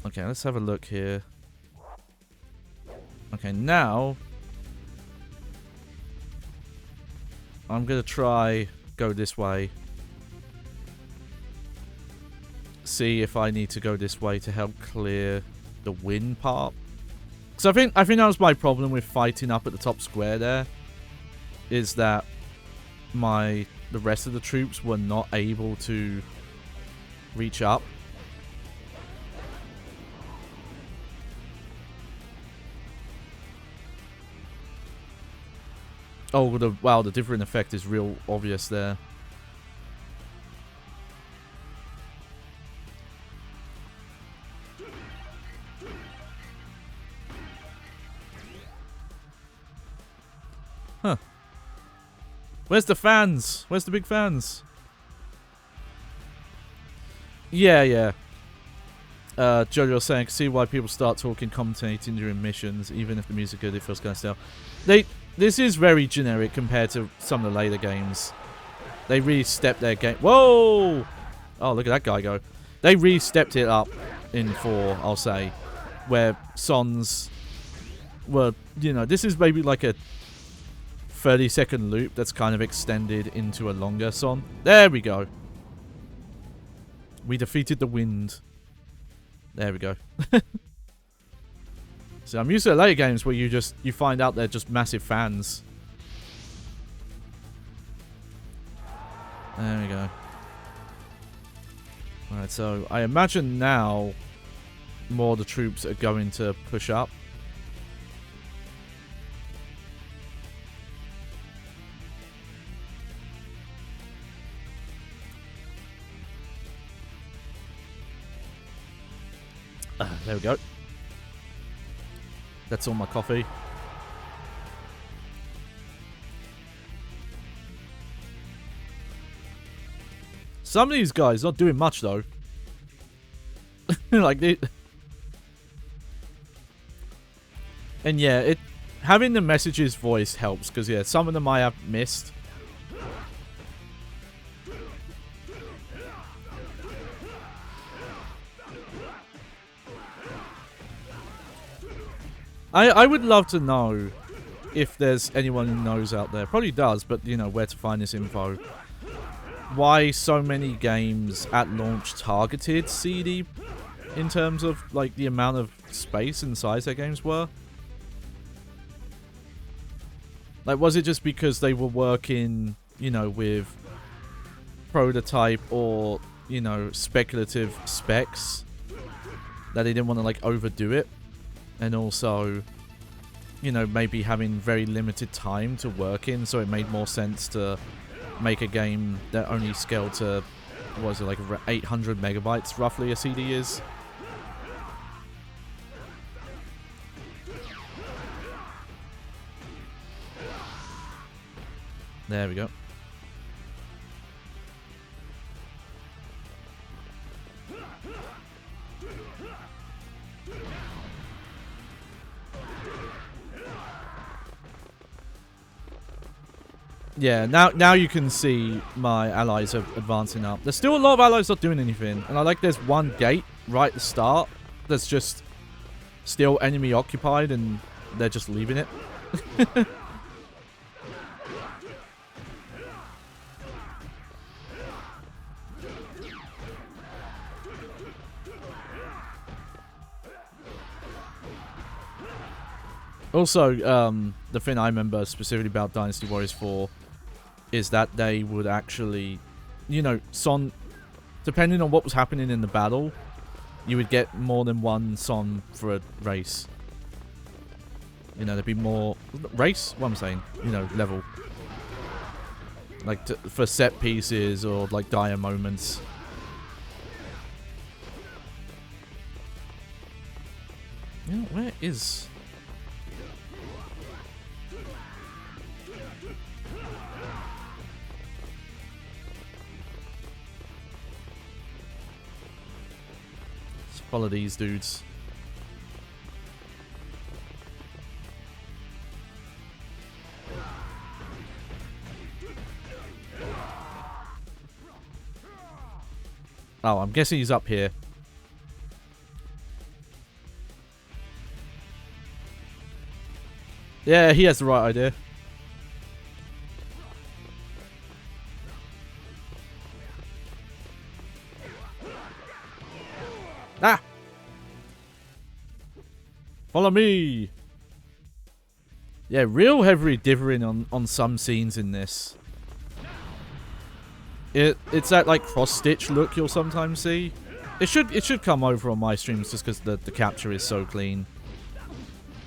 Okay, let's have a look here. Okay, now I'm gonna try go this way. See if I need to go this way to help clear the wind part. So I think that was my problem with fighting up at the top square there. Is that the rest of the troops were not able to reach up. Oh, wow, the different effect is real obvious there. Huh. Where's the fans? Where's the big fans? Yeah, yeah. Jojo saying, I can see why people start talking, commentating during missions, even if the music good, it feels kind of stale. This is very generic compared to some of the later games. They really stepped their game. Whoa! Oh, look at that guy go. They really stepped it up in 4, I'll say, where Sons were, you know, this is maybe like a 30-second loop that's kind of extended into a longer Son. There we go. We defeated the wind. There we go. So I'm used to the later games where you find out they're just massive fans. There we go. Alright, so I imagine now more of the troops are going to push up. There we go. That's all my coffee. Some of these guys not doing much though. Like they, and yeah, having the messages voice helps because yeah, some of them I have missed. I would love to know if there's anyone who knows out there. Probably does, but you know where to find this info. Why so many games at launch targeted CD in terms of like the amount of space and size their games were? Like, was it just because they were working, you know, with prototype or, you know, speculative specs that they didn't want to like overdo it? And also, you know, maybe having very limited time to work in, so it made more sense to make a game that only scaled to, what was it, like 800 megabytes roughly a CD is? There we go. Yeah, now you can see my allies are advancing up. There's still a lot of allies not doing anything. And I like there's one gate right at the start that's just still enemy occupied and they're just leaving it. Also, the thing I remember specifically about Dynasty Warriors 4 is that they would actually, you know, depending on what was happening in the battle, you would get more than one Son for a race. You know, there'd be more... Race? What am I saying? You know, level. Like, for set pieces or, like, dire moments. You know, where is... Follow these dudes. Oh, I'm guessing he's up here. Yeah, he has the right idea. Ah! Follow me! Yeah, real heavy differing on some scenes in this. It's that like cross-stitch look you'll sometimes see. It should come over on my streams just because the capture is so clean.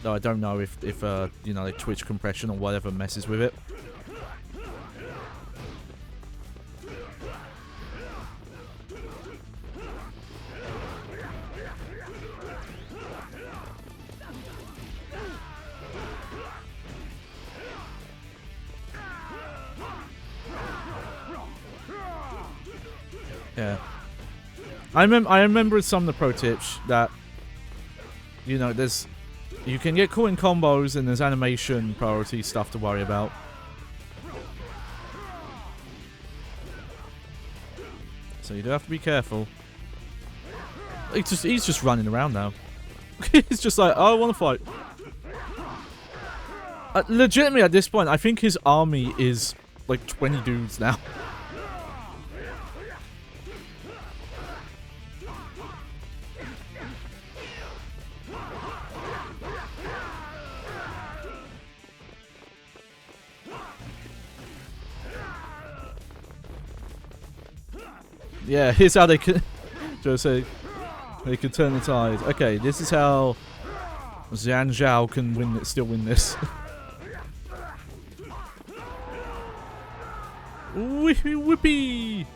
Though I don't know if you know, like Twitch compression or whatever messes with it. Yeah. I remember some of the pro tips that, you know, you can get caught in combos and there's animation priority stuff to worry about. So you do have to be careful. He's just running around now. He's just like, oh, I want to fight. Legitimately, at this point, I think his army is like 20 dudes now. Yeah, here's how they can. Just say they can turn the tide. Okay, this is how Xian Zhao can still win this. Whippy!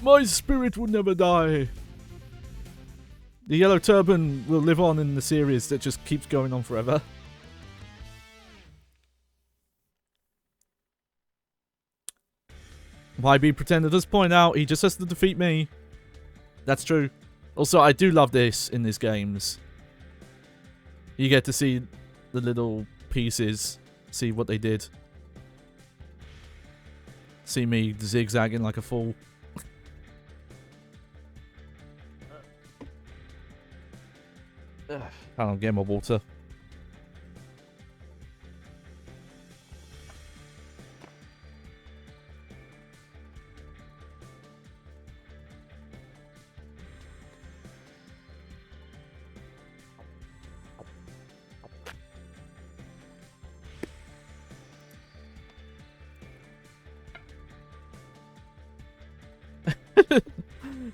My spirit will never die. The yellow turban will live on in the series that just keeps going on forever. YB Pretender does point out he just has to defeat me. That's true. Also, I do love this in these games. You get to see the little pieces, see what they did. See me zigzagging like a fool. Hold on, get my water.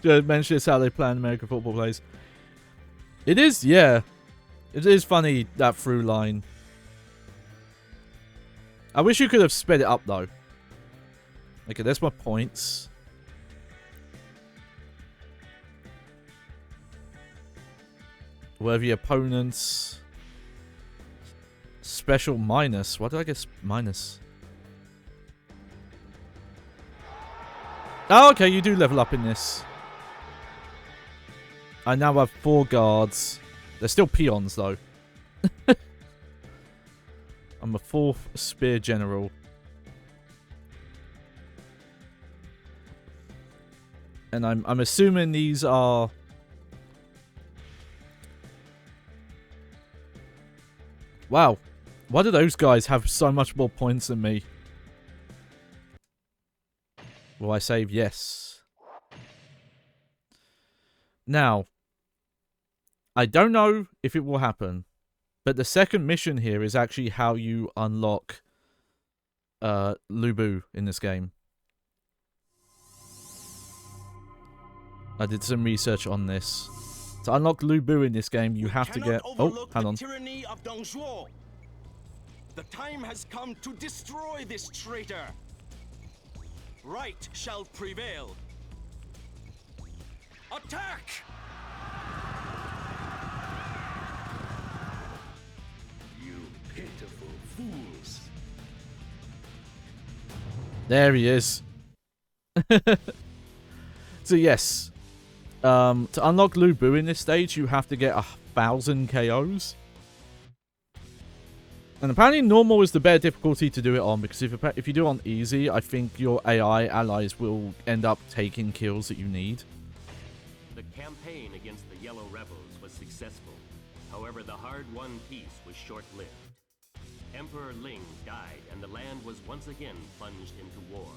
Just mention how they plan American football plays. It is, yeah. It is funny, that through line. I wish you could have sped it up, though. Okay, there's my points. Whatever your opponents. Special minus. Why did I get minus? Oh, okay, you do level up in this. I now have 4 guards. They're still peons, though. I'm a 4th spear general. And I'm assuming these are... Wow. Why do those guys have so much more points than me? Will I save? Yes. Now, I don't know if it will happen, but the second mission here is actually how you unlock Lu Bu in this game. I did some research on this. To unlock Lu Bu in this game, you have to get... Oh, hang on. Tyranny of Dong Zhuo. The time has come to destroy this traitor. Right shall prevail. Attack! You pitiful fools. There he is. So yes, to unlock Lu Bu in this stage, you have to get 1,000 KOs. And apparently normal is the better difficulty to do it on, because if you do it on easy, I think your AI allies will end up taking kills that you need. The campaign against the Yellow Rebels was successful. However, the hard-won peace was short-lived. Emperor Ling died, and the land was once again plunged into war.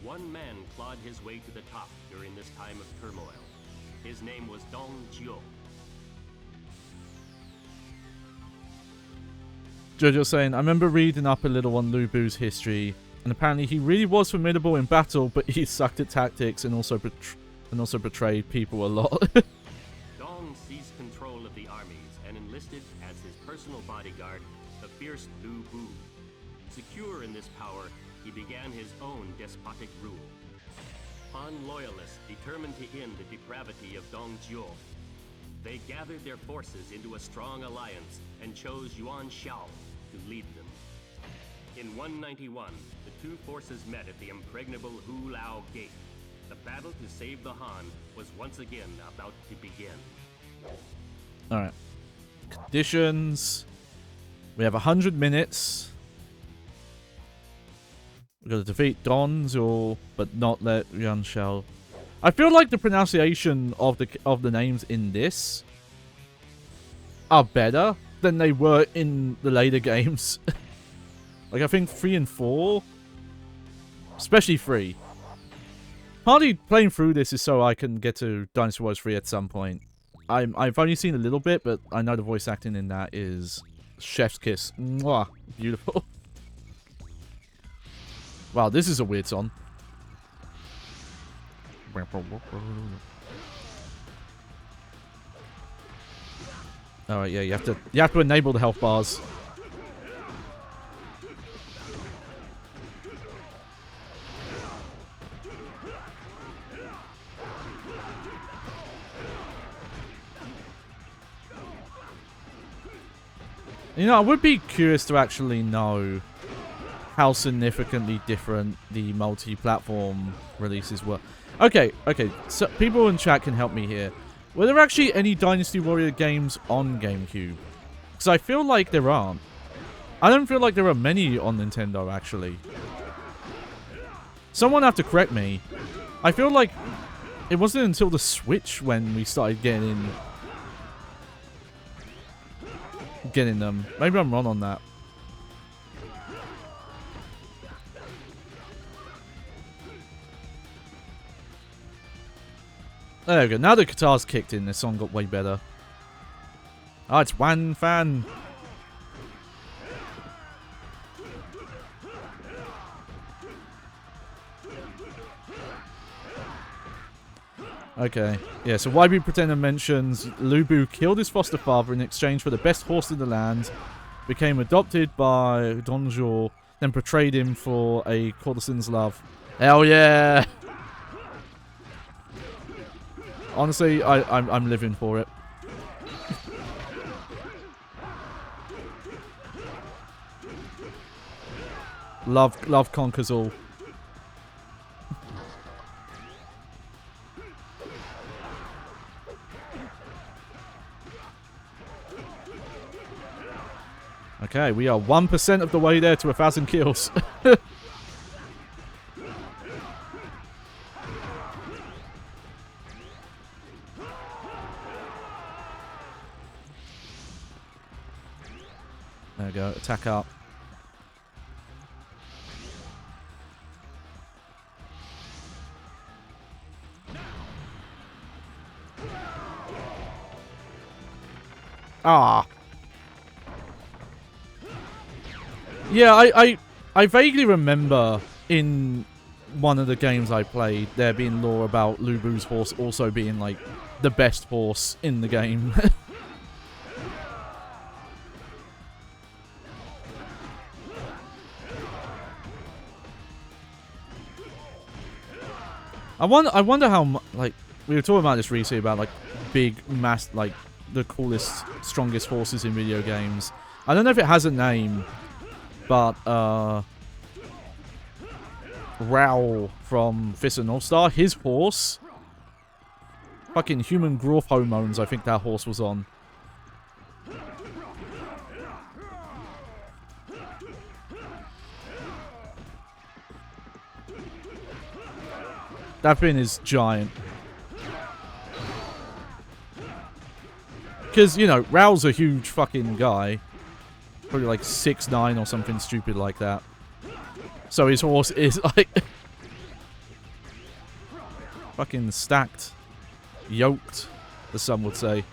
One man clawed his way to the top during this time of turmoil. His name was Dong Zhuo. Jojo's saying, I remember reading up a little on Lu Bu's history, and apparently he really was formidable in battle, but he sucked at tactics and also betrayed people a lot. Dong seized control of the armies and enlisted as his personal bodyguard the fierce Lu Bu. Secure in this power, he began his own despotic rule. Han loyalists determined to end the depravity of Dong Zhuo. They gathered their forces into a strong alliance and chose Yuan Shao to lead them. In 191, the two forces met at the impregnable Hu Lao Gate. The battle to save the Han was once again about to begin. Alright. Conditions. We have 100 minutes. We've got to defeat Dons, but not let Yuan Shao. I feel like the pronunciation of the names in this are better than they were in the later games. Like, I think 3 and 4. Especially 3. Partly playing through this is so I can get to Dynasty Warriors 3 at some point. I've only seen a little bit, but I know the voice acting in that is chef's kiss. Mwah. Beautiful. Wow, this is a weird song. Alright, yeah, you have to enable the health bars. You know, I would be curious to actually know how significantly different the multi-platform releases were. Okay, so people in chat can help me here. Were there actually any Dynasty Warrior games on GameCube? Because I feel like there aren't. I don't feel like there are many on Nintendo, actually. Someone have to correct me. I feel like it wasn't until the Switch when we started getting them. Maybe I'm wrong on that. There we go. Now the guitar's kicked in, this song got way better. Oh, it's Wan Fan. Okay. Yeah, so YB Pretender mentions Lu Bu killed his foster father in exchange for the best horse in the land, became adopted by Don Zhou, then portrayed him for a courtesan's love. Hell yeah! Honestly, I'm living for it. Love conquers all. Okay, we are 1% of the way there to 1,000 kills. There we go, attack up. Ah. Yeah, I vaguely remember in one of the games I played there being lore about Lu Bu's horse also being like the best horse in the game. I wonder how like we were talking about this recently about like big mass like the coolest strongest horses in video games. I don't know if it has a name. But, Raoul from Fist of North Star, his horse, fucking human growth hormones, I think that horse was on. That thing is giant. Because, you know, Raoul's a huge fucking guy. Probably like 6'9" or something stupid like that. So his horse is like fucking stacked, yoked, as some would say.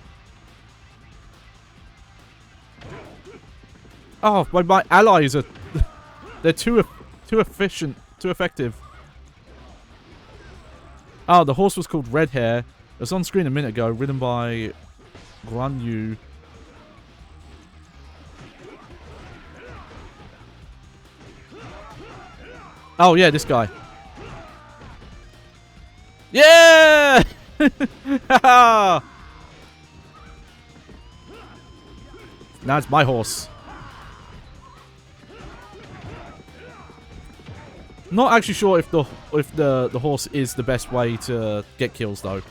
Oh, my allies are they're too efficient, too effective. Oh, the horse was called Red Hair. It was on screen a minute ago, ridden by Guan Yu. Oh, yeah, this guy. Yeah! Now it's my horse. Not actually sure if the horse is the best way to get kills though.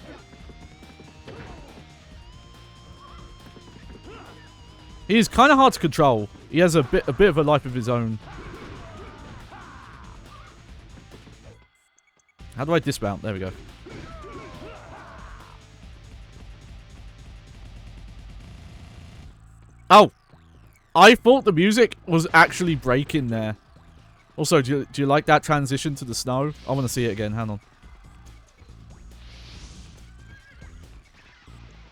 He is kind of hard to control. He has a bit of a life of his own. How do I dismount? There we go. Oh! I thought the music was actually breaking there. Also, do you like that transition to the snow? I want to see it again. Hang on.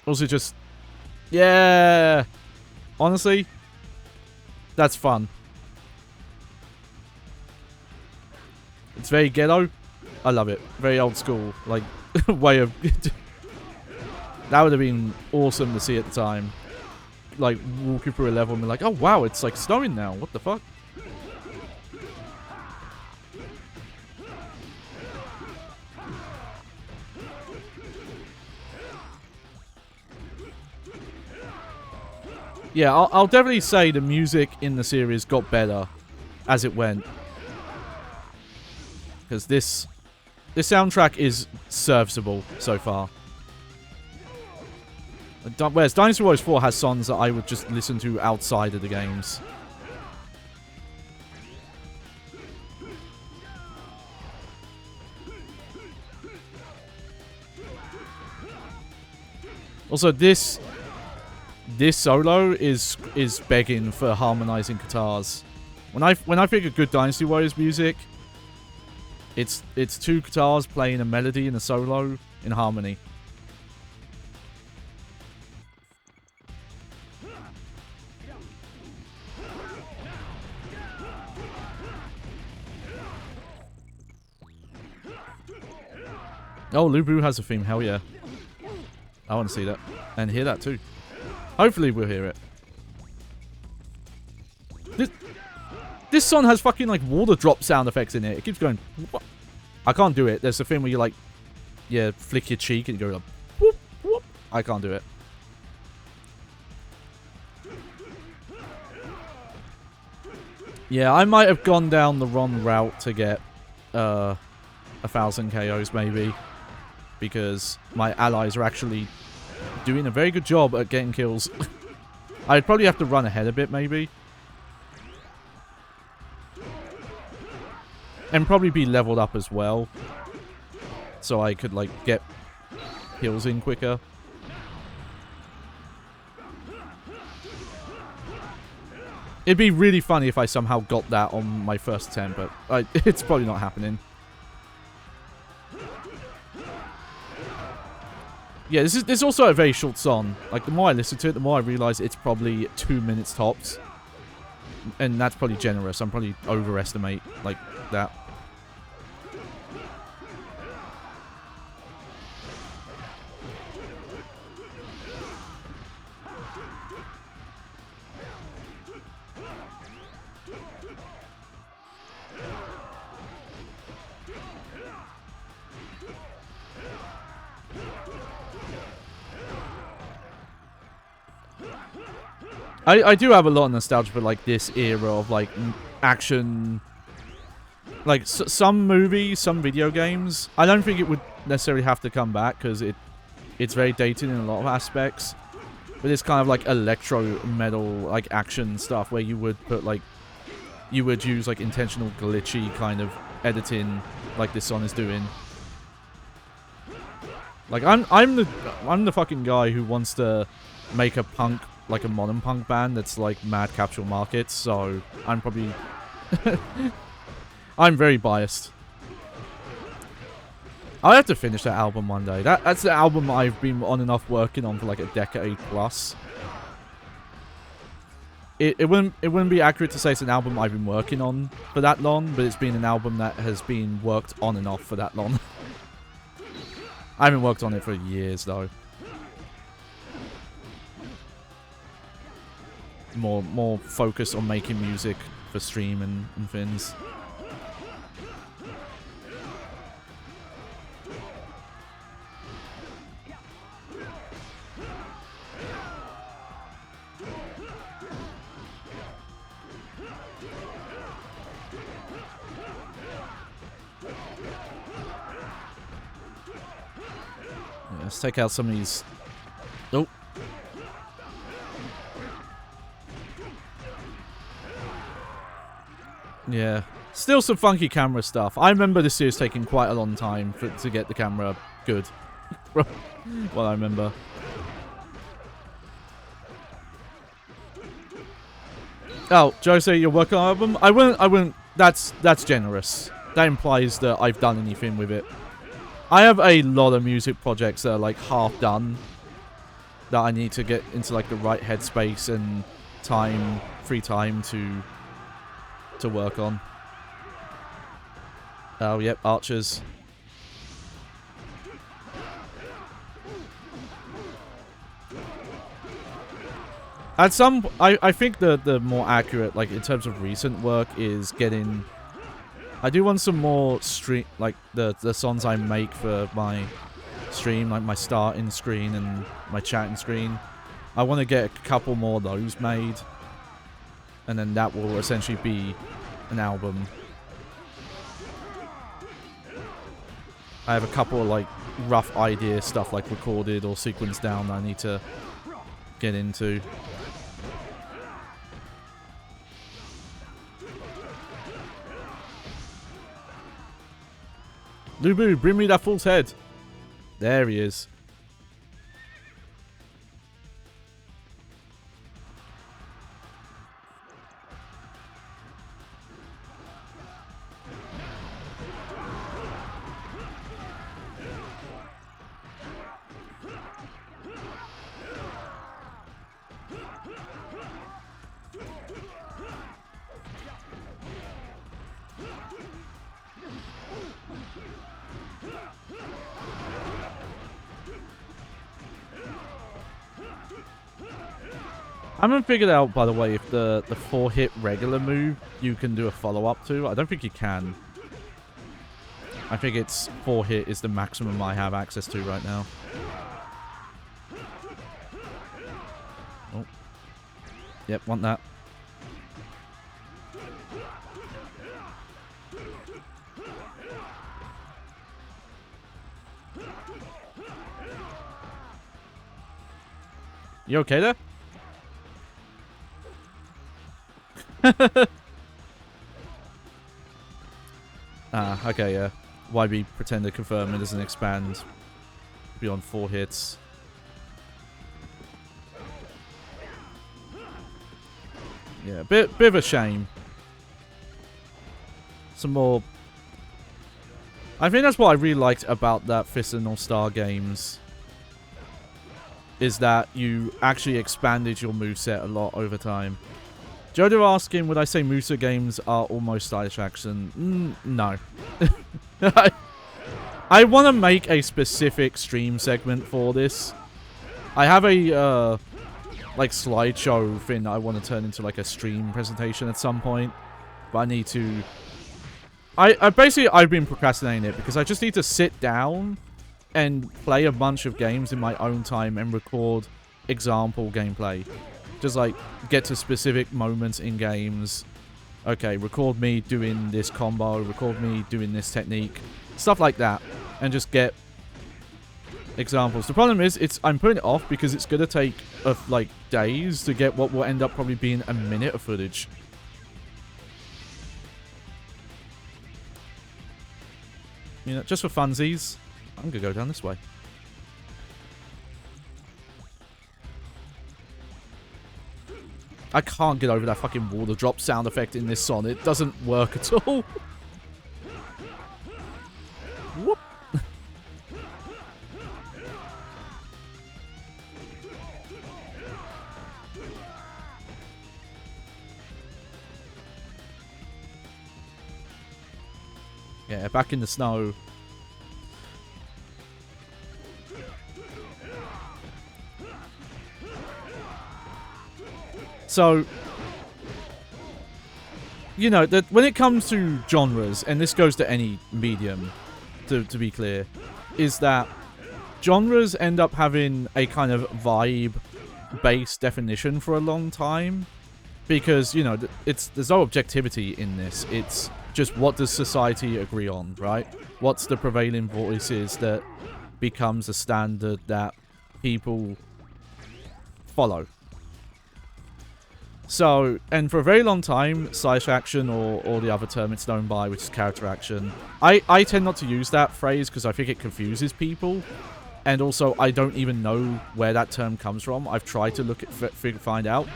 Also, just... Yeah! Honestly, that's fun. It's very ghetto. I love it. Very old school, like, way of... That would have been awesome to see at the time. Like, walking through a level and be like, oh wow, it's like snowing now. What the fuck? Yeah, I'll definitely say the music in the series got better as it went. Because this soundtrack is serviceable so far. Whereas Dynasty Warriors 4 has songs that I would just listen to outside of the games. Also, this solo is begging for harmonizing guitars. When I think of good Dynasty Warriors music, it's two guitars playing a melody and a solo in harmony. Oh, Lubu has a theme. Hell yeah. I want to see that. And hear that too. Hopefully we'll hear it. This song has fucking like water drop sound effects in it. It keeps going. What? I can't do it. There's a thing where you like, yeah, flick your cheek and you go like, whoop, whoop. I can't do it. Yeah, I might have gone down the wrong route to get 1,000 KOs maybe. Because my allies are actually doing a very good job at getting kills. I'd probably have to run ahead a bit, maybe. And probably be leveled up as well. So I could, like, get kills in quicker. It'd be really funny if I somehow got that on my first attempt, but it's probably not happening. Yeah, this is also a very short song. Like, the more I listen to it, the more I realize it's probably 2 minutes tops. And that's probably generous. I'm probably overestimate, like, that. I do have a lot of nostalgia for, like, this era of, like, action. Like, some movies, some video games. I don't think it would necessarily have to come back, because it's very dated in a lot of aspects. But it's kind of, like, electro metal, like, action stuff, where you would put, like, you would use, like, intentional glitchy kind of editing, like this song is doing. Like, I'm the fucking guy who wants to make a punk, like a modern punk band that's like mad capsule markets, so I'm probably I'm very biased. I'll have to finish that album one day. That's the album I've been on and off working on for like a decade plus. It wouldn't be accurate to say it's an album I've been working on for that long, but it's been an album that has been worked on and off for that long. I haven't worked on it for years though. More focus on making music for stream and things. Let's take out some of these. Oh. Yeah. Still some funky camera stuff. I remember this series taking quite a long time to get the camera good. Well, I remember. Oh, Jose, you're working on an album? I wouldn't. That's generous. That implies that I've done anything with it. I have a lot of music projects that are like half done. That I need to get into like the right headspace and free time to work on. Oh, yep, archers. At some, I think the more accurate, like in terms of recent work, is getting. I do want some more stream, like the songs I make for my stream, like my starting screen and my chatting screen. I want to get a couple more of those made, and then that will essentially be an album. I have a couple of like rough idea stuff like recorded or sequenced down that I need to get into. Lubu, bring me that fool's head. There he is. I haven't figured out, by the way, if the 4-hit regular move you can do a follow-up to. I don't think you can. I think it's 4-hit is the maximum I have access to right now. Oh. Yep, want that. You okay there? Okay, yeah. YB pretend to confirm it doesn't expand beyond 4 hits. Yeah, bit of a shame. Some more. I think that's what I really liked about that Fist of North Star games. Is that you actually expanded your moveset a lot over time. Jodo asking, would I say Musa games are almost stylish action? No. I want to make a specific stream segment for this. I have a like slideshow thing that I want to turn into like a stream presentation at some point. But I need to... I've been procrastinating it because I just need to sit down and play a bunch of games in my own time and record example gameplay. Just like get to specific moments in games. Okay, record me doing this combo, record me doing this technique, stuff like that, and just get examples. The problem is, I'm putting it off because it's gonna take like days to get what will end up probably being a minute of footage. You know, just for funsies, I'm gonna go down this way. I can't get over that fucking water drop sound effect in this song. It doesn't work at all. Whoop. Yeah, back in the snow. So, you know, that when it comes to genres, and this goes to any medium, to be clear, is that genres end up having a kind of vibe-based definition for a long time. Because, you know, there's no objectivity in this. It's just what does society agree on, right? What's the prevailing voices that becomes a standard that people follow. So, and for a very long time, slash action, or the other term it's known by, which is character action, I tend not to use that phrase because I think it confuses people. And also, I don't even know where that term comes from. I've tried to look at, find out.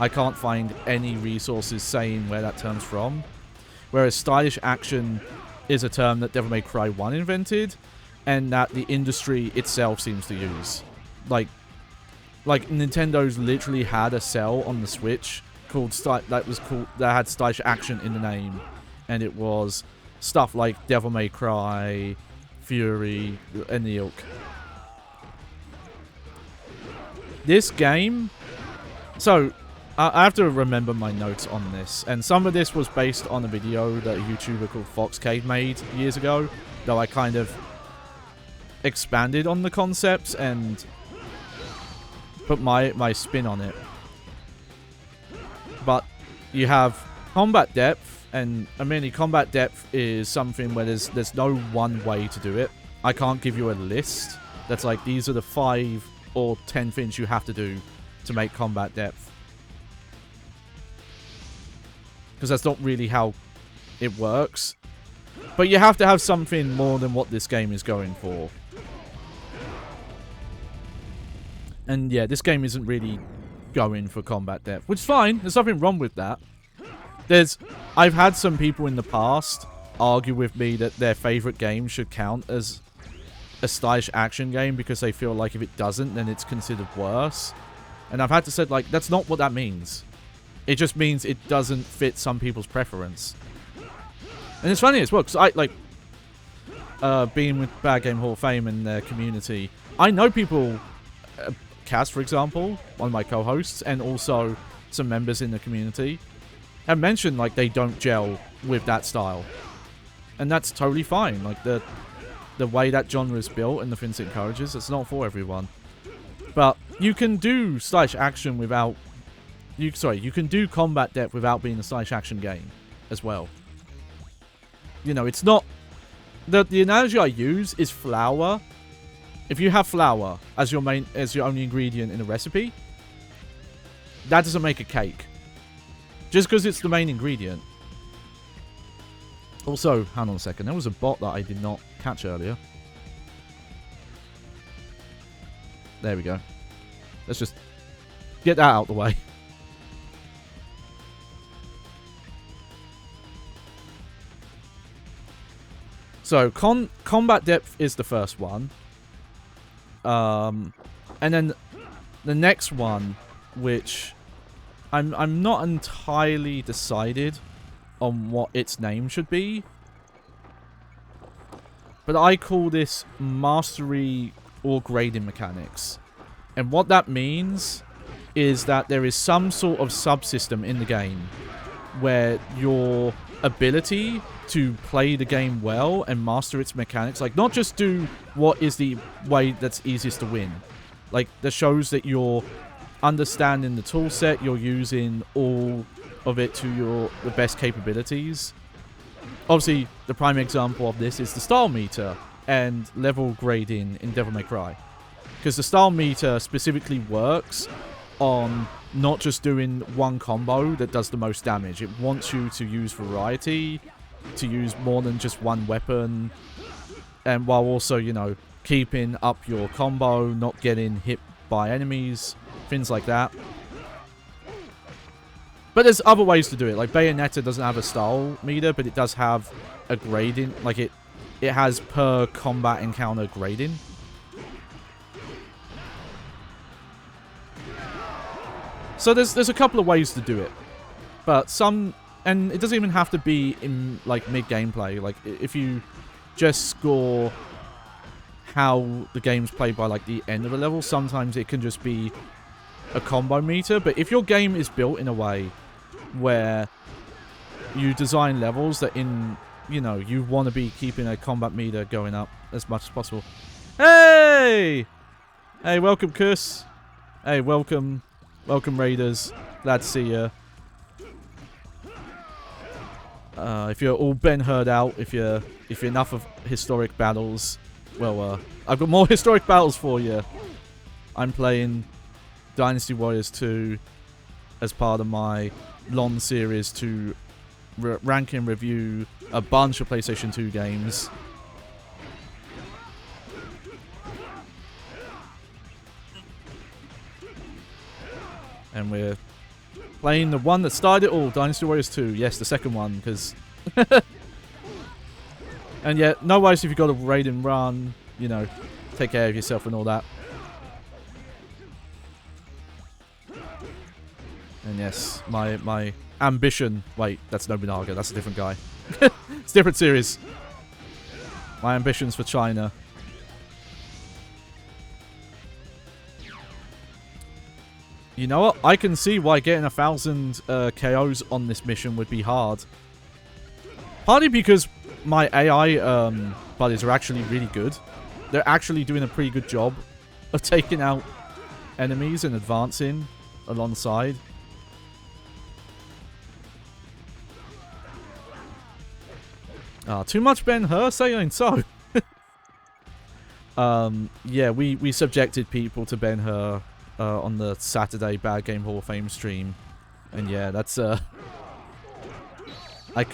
I can't find any resources saying where that term's from. Whereas stylish action is a term that Devil May Cry 1 invented, and that the industry itself seems to use. Like Nintendo's literally had a cell on the Switch called that had stylish action in the name, and it was stuff like Devil May Cry, Fury, and the ilk. This game, so I have to remember my notes on this, and some of this was based on a video that a YouTuber called Foxcade made years ago, though I kind of expanded on the concepts and put my spin on it. But you have combat depth, and I mean, combat depth is something where there's no one way to do it. I can't give you a list that's like, these are the 5 or 10 things you have to do to make combat depth. Because that's not really how it works. But you have to have something more than what this game is going for. And yeah, this game isn't really going for combat depth, which is fine. There's nothing wrong with that. I've had some people in the past argue with me that their favorite game should count as a stylish action game because they feel like if it doesn't, then it's considered worse. And I've had to say, like, that's not what that means. It just means it doesn't fit some people's preference. And it's funny as well, because I, like, being with Bad Game Hall of Fame and their community, I know people, Cass, for example, one of my co-hosts, and also some members in the community, have mentioned, like, they don't gel with that style. And that's totally fine. Like, the way that genre is built and the things it encourages, it's not for everyone. But you can do stylish action without... you can do combat depth without being a stylish action game as well. You know, it's not... The analogy I use is flour. If you have flour as your only ingredient in a recipe, that doesn't make a cake. Just because it's the main ingredient. Also, hang on a second. There was a bot that I did not catch earlier. There we go. Let's just get that out of the way. So, combat depth is the first one. And then the next one, which I'm not entirely decided on what its name should be. But I call this mastery or grading mechanics. And what that means is that there is some sort of subsystem in the game where your ability to play the game well and master its mechanics, like, not just do what is the way that's easiest to win, like, that shows that you're understanding the tool set, you're using all of it to the best capabilities. Obviously, the prime example of this is the style meter and level grading in Devil May Cry, because the style meter specifically works on not just doing one combo that does the most damage. It wants you to use variety, to use more than just one weapon, and while also, you know, keeping up your combo, not getting hit by enemies, things like that. But there's other ways to do it. Like, Bayonetta doesn't have a style meter, but it does have a grading. Like, it has per combat encounter grading. So there's a couple of ways to do it. But some... and it doesn't even have to be in, like, mid-gameplay. Like, if you just score how the game's played by, like, the end of a level, sometimes it can just be a combo meter. But if your game is built in a way where you design levels that you know, you want to be keeping a combat meter going up as much as possible. Hey! Hey, welcome, Kuss. Hey, welcome. Welcome, Raiders. Glad to see you. If you're all Ben-Hur'd out, if you're enough of historic battles, Well, I've got more historic battles for you. I'm playing Dynasty Warriors 2 as part of my LON series to rank and review a bunch of PlayStation 2 games. And we're playing the one that started it all, Dynasty Warriors 2. Yes, the second one, because... And yeah, no worries if you've got a raid and run, you know, take care of yourself and all that. And yes, my ambition... Wait, that's Nobunaga, that's a different guy. It's a different series. My ambitions for China. You know what? I can see why getting 1,000 KOs on this mission would be hard. Partly because my AI buddies are actually really good. They're actually doing a pretty good job of taking out enemies and advancing alongside. Too much Ben-Hur saying so. Yeah, we subjected people to Ben-Hur on the Saturday Bad Game Hall of Fame stream. And yeah, that's like,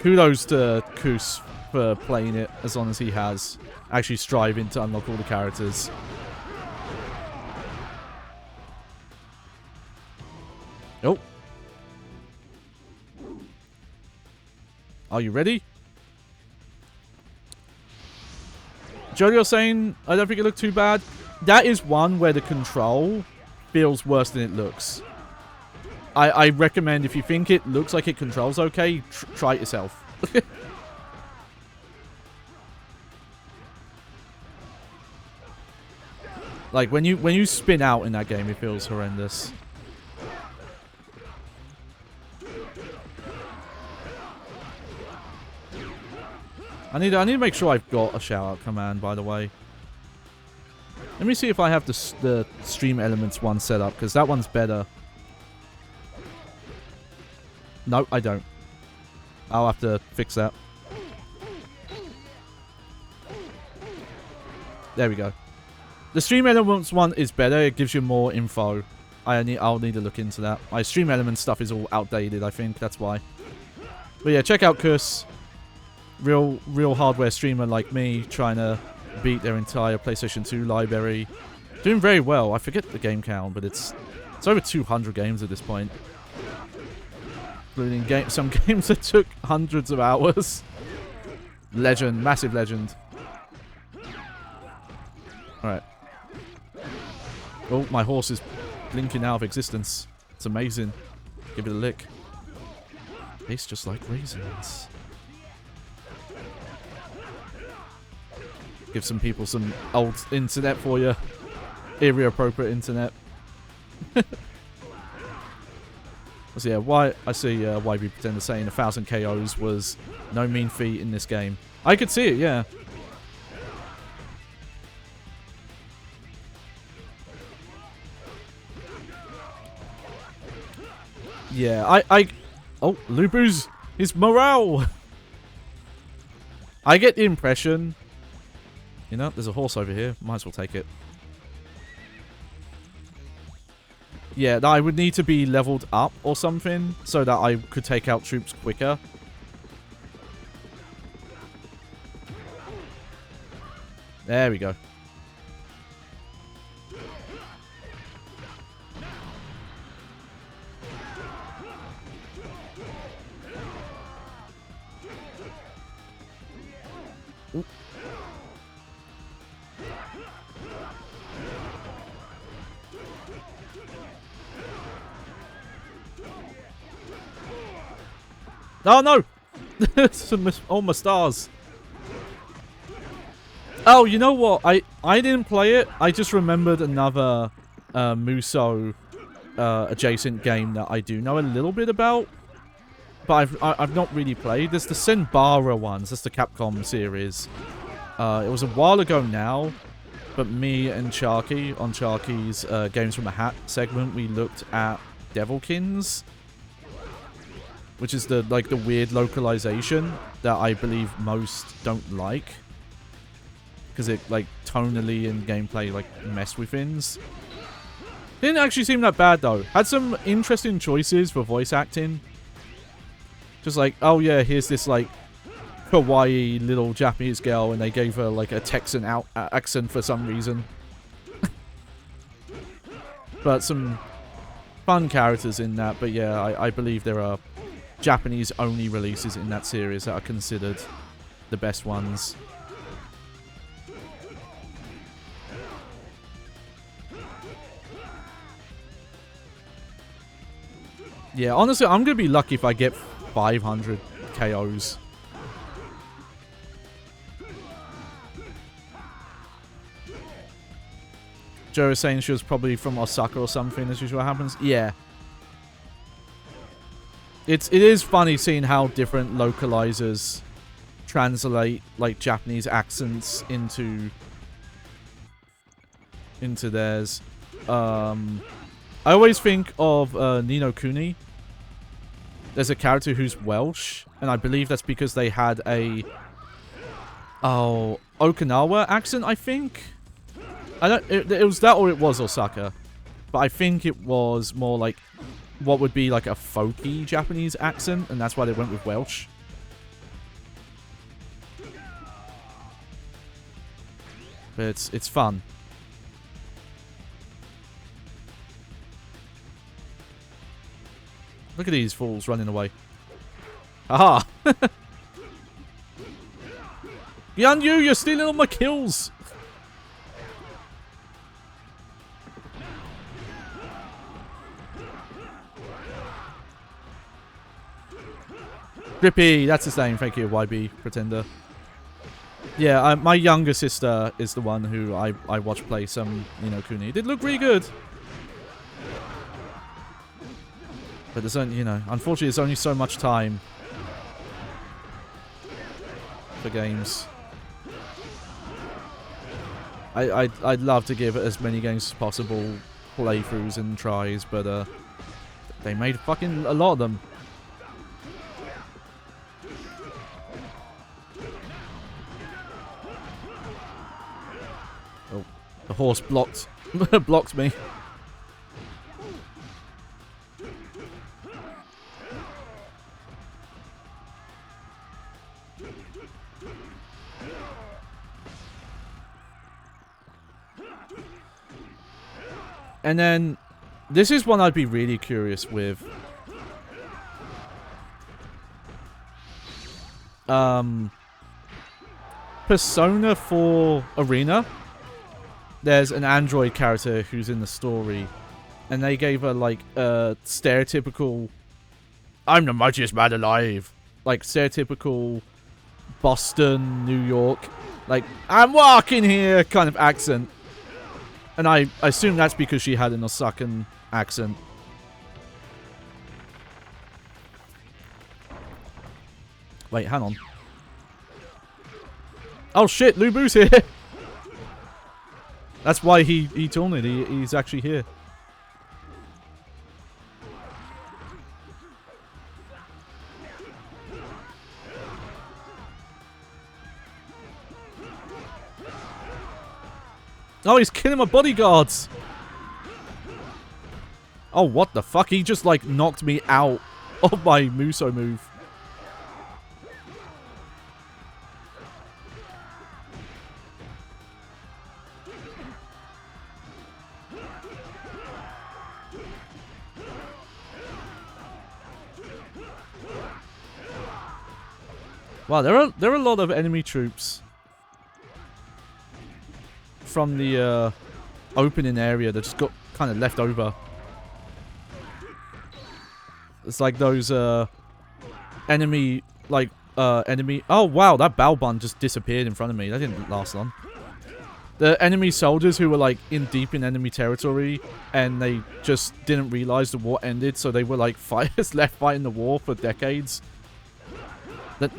kudos to Koos for playing it as long as he has. Actually striving to unlock all the characters. Oh. Are you ready? Jojo saying, I don't think it looked too bad. That is one where the control feels worse than it looks. I recommend if you think it looks like it controls okay, try it yourself. Like when you spin out in that game, it feels horrendous. I need to make sure I've got a shout-out command, by the way. Let me see if I have the Stream Elements one set up, because that one's better. No, I don't. I'll have to fix that. There we go. The Stream Elements one is better. It gives you more info. I'll need to look into that. My Stream Elements stuff is all outdated, I think. That's why. But yeah, check out Kuss. Real hardware streamer like me, trying to beat their entire PlayStation 2 library. Doing very well. I forget the game count, but it's over 200 games at this point. Including some games that took hundreds of hours. Legend. Massive legend. Alright. Oh, my horse is blinking out of existence. It's amazing. Give it a lick. Tastes just like raisins. Give some people some old internet for you. Area appropriate internet. So yeah, why I see YB Pretender saying 1,000 KOs was no mean feat in this game. I could see it, yeah. Yeah, oh, Lubu's his morale. I get the impression, you know, there's a horse over here. Might as well take it. Yeah, that I would need to be leveled up or something so that I could take out troops quicker. There we go. Ooh. Oh no! All my stars. Oh, you know what? I didn't play it. I just remembered another Muso adjacent game that I do know a little bit about, but I've not really played. There's the Senbara ones. That's the Capcom series. It was a while ago now, but me and Sharky on Sharky's Games from a Hat segment, we looked at Devilkins, which is the weird localization that I believe most don't like. because it like tonally and gameplay like messed with things. Didn't actually seem that bad though. Had some interesting choices for voice acting. Just like, oh yeah, here's this like kawaii little Japanese girl, and they gave her like a Texan accent for some reason. But some fun characters in that. But yeah, I believe there are Japanese only releases in that series that are considered the best ones. Yeah, honestly, I'm going to be lucky if I get 500 KOs. Joe is saying she was probably from Osaka or something, as usual happens. Yeah. It is funny seeing how different localizers translate, like, Japanese accents into theirs. I always think of Ni no Kuni. There's a character who's Welsh, and I believe that's because they had a Okinawa accent, I think. It was that, or it was Osaka, but I think it was more like what would be like a folky Japanese accent, and that's why they went with Welsh. But it's fun. Look at these fools running away. Aha! Yanyu, you're stealing all my kills! Grippy, that's his name. Thank you, YB Pretender. Yeah, my younger sister is the one who I watched play some Ni no Kuni. It did look really good. But there's only, unfortunately there's only so much time for games. I'd love to give as many games as possible playthroughs and tries, but they made fucking a lot of them. Oh, the horse blocked me. And then, this is one I'd be really curious with. Persona 4 Arena. There's an android character who's in the story. And they gave her, like, a stereotypical... I'm the mightiest man alive. Like, stereotypical Boston, New York. Like, I'm walking here kind of accent. And I assume that's because she had an Osakan accent. Wait, hang on. Oh shit, Lubu's here! That's why he told me he's actually here. Oh, he's killing my bodyguards! Oh, what the fuck? He just, like, knocked me out of my Muso move. Wow, there are a lot of enemy troops from the opening area that just got kind of left over. It's like those enemy, like enemy. Oh wow, that Balbun just disappeared in front of me. That didn't last long. The enemy soldiers who were like deep in enemy territory, and they just didn't realize the war ended, so they were like fighters left fighting the war for decades. That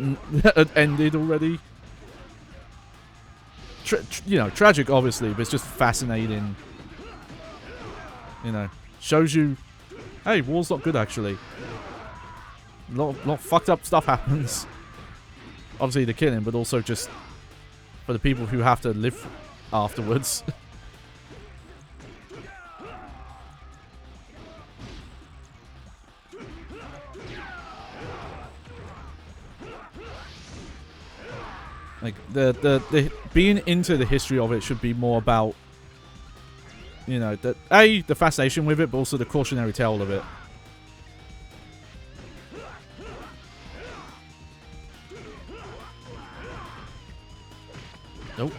had ended already. Tragic, obviously, but it's just fascinating. Shows you, hey, war's not good, actually. A lot of fucked up stuff happens. Obviously the killing, but also just for the people who have to live afterwards. Like the being into the history of it should be more about, you know, the fascination with it, but also the cautionary tale of it. Nope.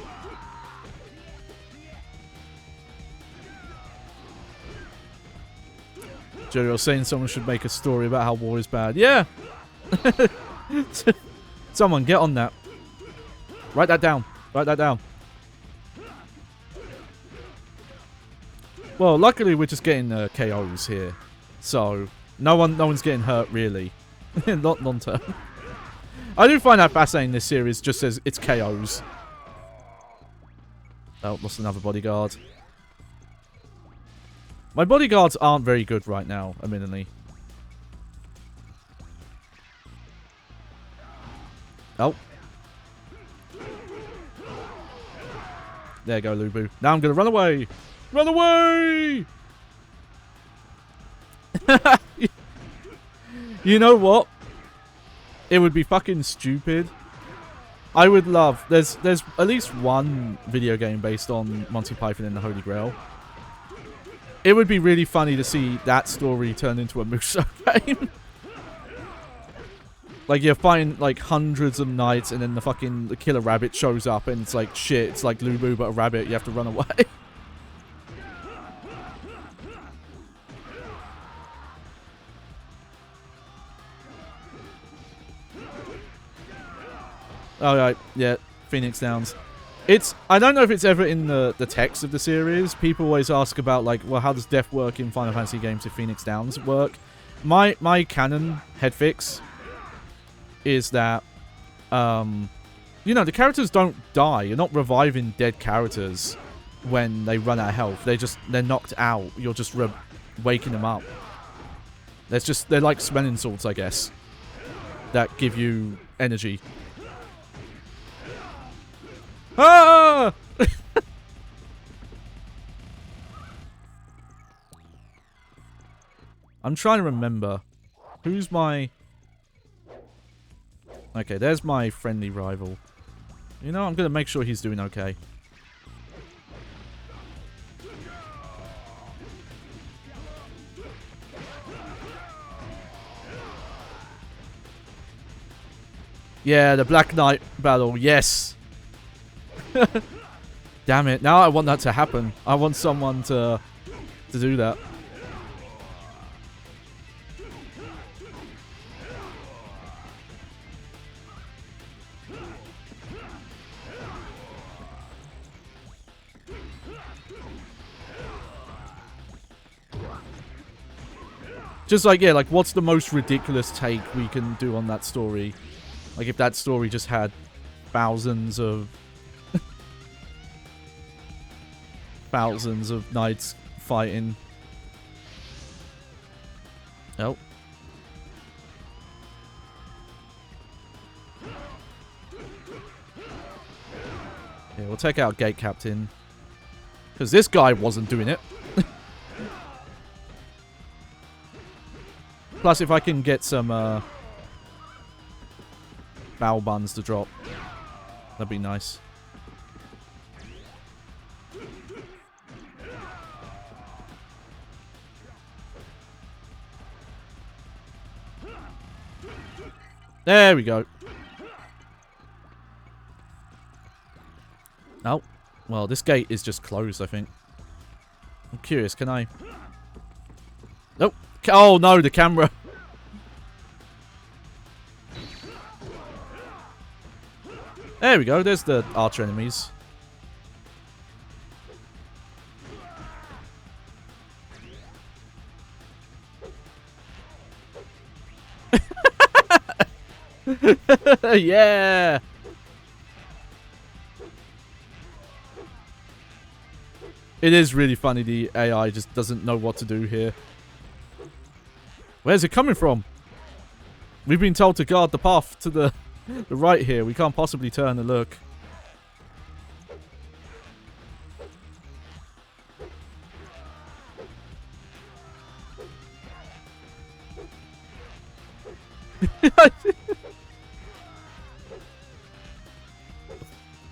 Jerry was saying someone should make a story about how war is bad. Yeah! Someone get on that. Write that down. Write that down. Well, luckily we're just getting KOs here. So, no one's getting hurt, really. Not long-term. I do find that fascinating, this series just says it's KOs. Oh, lost another bodyguard. My bodyguards aren't very good right now, admittedly. Oh. There you go, Lubu. Now I'm going to run away. Run away! You know what? It would be fucking stupid. I would love... There's at least one video game based on Monty Python and the Holy Grail. It would be really funny to see that story turned into a Musou game. Like, you're fighting, like, hundreds of knights, and then the killer rabbit shows up, and it's like, shit, it's like Lubu, but a rabbit, you have to run away. Alright, yeah, Phoenix Downs. I don't know if it's ever in the text of the series. People always ask about, like, well, how does death work in Final Fantasy games if Phoenix Downs work? My canon headfix is that, you know, the characters don't die. You're not reviving dead characters when they run out of health. They're knocked out. You're just waking them up. They're like smelling salts, I guess, that give you energy. Ah! I'm trying to remember. Who's my... Okay, there's my friendly rival. You know, I'm going to make sure he's doing okay. Yeah, the Black Knight battle, yes! Damn it, now I want that to happen. I want someone to do that. Just like, yeah, like, what's the most ridiculous take we can do on that story? Like, if that story just had thousands of... thousands of knights fighting. Oh. Yeah, we'll take out Gate Captain. Because this guy wasn't doing it. Plus, if I can get some bow buns to drop, that'd be nice. There we go. Oh. Well, this gate is just closed, I think. I'm curious, can I... Nope. Oh, no, the camera. There we go. There's the archer enemies. Yeah. It is really funny the AI just doesn't know what to do here. Where's it coming from? We've been told to guard the path to the right here. We can't possibly turn and look.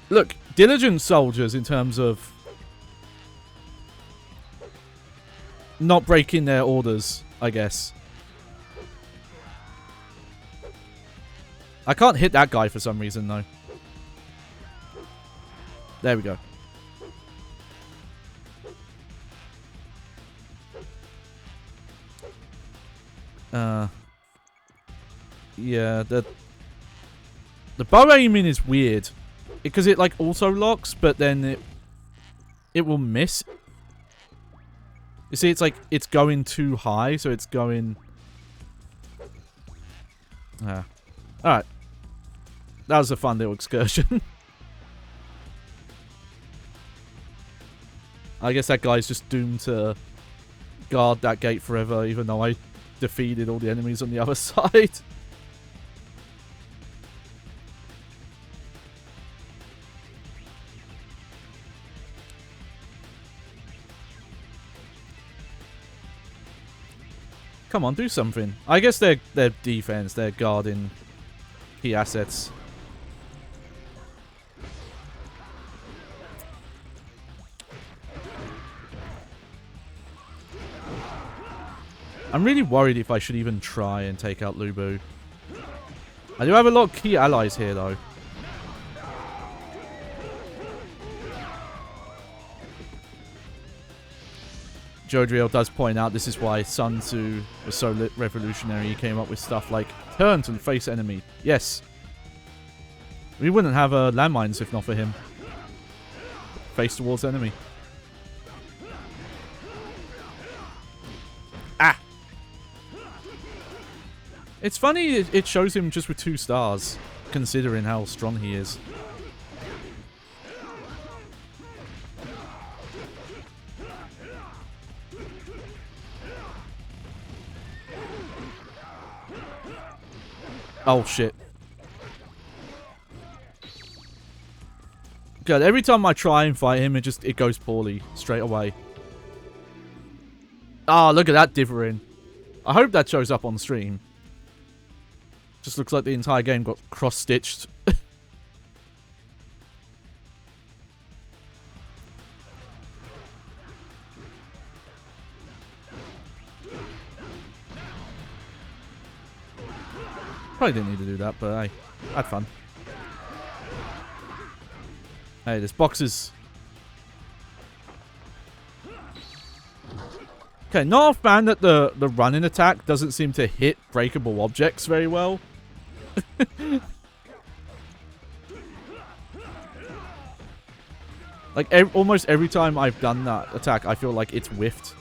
Look, diligent soldiers in terms of not breaking their orders, I guess. I can't hit that guy for some reason, though. There we go. Yeah, the bow aiming is weird. Because it, like, auto-locks, but then it will miss. You see, it's like, it's going too high, so it's going... Alright. That was a fun little excursion. I guess that guy's just doomed to guard that gate forever, even though I defeated all the enemies on the other side. Come on, do something. I guess they're defense, they're guarding key assets. I'm really worried if I should even try and take out Lubu. I do have a lot of key allies here, though. Jodriel does point out this is why Sun Tzu was so revolutionary. He came up with stuff like turn to face enemy. Yes. We wouldn't have landmines if not for him. Face towards enemy. Ah! It's funny it shows him just with 2 stars, considering how strong he is. Oh, shit. God, every time I try and fight him, it goes poorly straight away. Ah, look at that differing. I hope that shows up on stream. Just looks like the entire game got cross-stitched. Probably didn't need to do that, but hey, had fun. Hey, this box is... Okay, not a fan that the running attack doesn't seem to hit breakable objects very well. Like, almost every time I've done that attack, I feel like it's whiffed.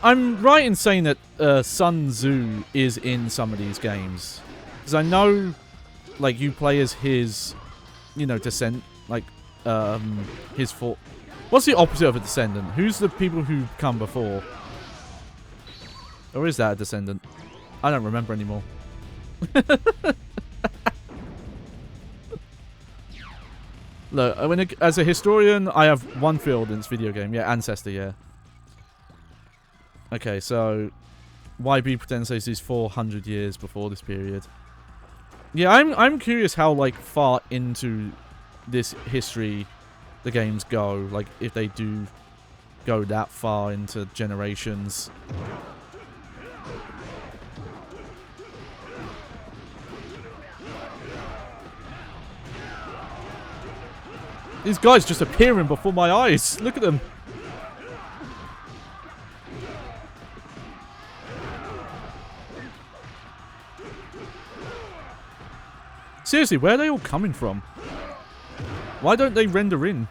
I'm right in saying that Sun Tzu is in some of these games. Because I know, like, you play as his, you know, descent, like, his fort. What's the opposite of a descendant? Who's the people who come before? Or is that a descendant? I don't remember anymore. Look, as a historian, I have one field in this video game. Yeah, Ancestor, yeah. Okay, so YB pretends this is 400 years before this period. Yeah, I'm curious how, like, far into this history the games go. Like, if they do go that far into generations. These guys just appearing before my eyes. Look at them. Seriously, where are they all coming from? Why don't they render in?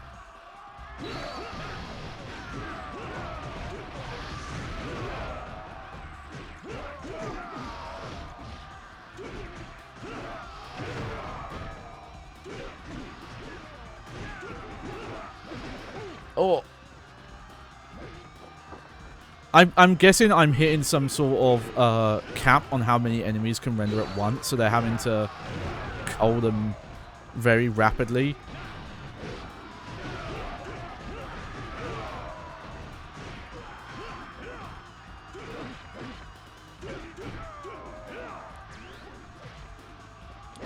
Oh. I'm guessing I'm hitting some sort of cap on how many enemies can render at once, so they're having to told them very rapidly.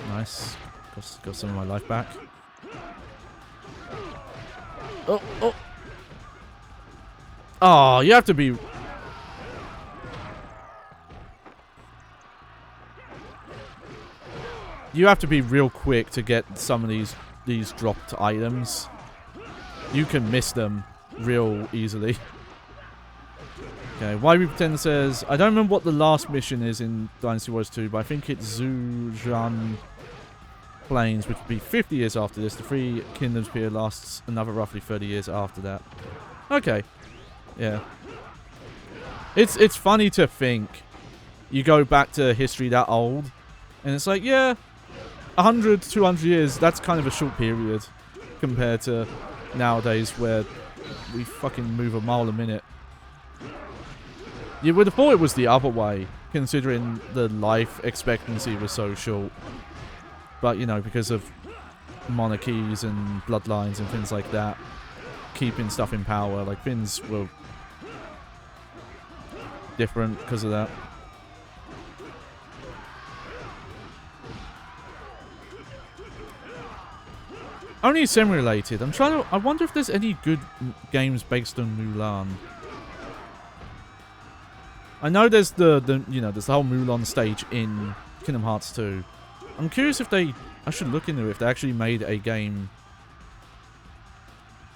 Nice. Got some of my life back. Oh, oh. Oh, you have to be... You have to be real quick to get some of these dropped items. You can miss them real easily. Okay, Why We Pretend says, I don't remember what the last mission is in Dynasty Warriors 2, but I think it's Zhujian Plains, which would be 50 years after this. The Three Kingdoms period lasts another roughly 30 years after that. Okay. Yeah. It's funny to think you go back to history that old, and it's like, yeah, 100, 200 years, that's kind of a short period compared to nowadays where we fucking move a mile a minute. You would have thought it was the other way, considering the life expectancy was so short. But, you know, because of monarchies and bloodlines and things like that, keeping stuff in power, like, things were different because of that. Only semi-related. I wonder if there's any good games based on Mulan. I know there's there's the whole Mulan stage in Kingdom Hearts 2. I'm curious if I should look into if they actually made a game.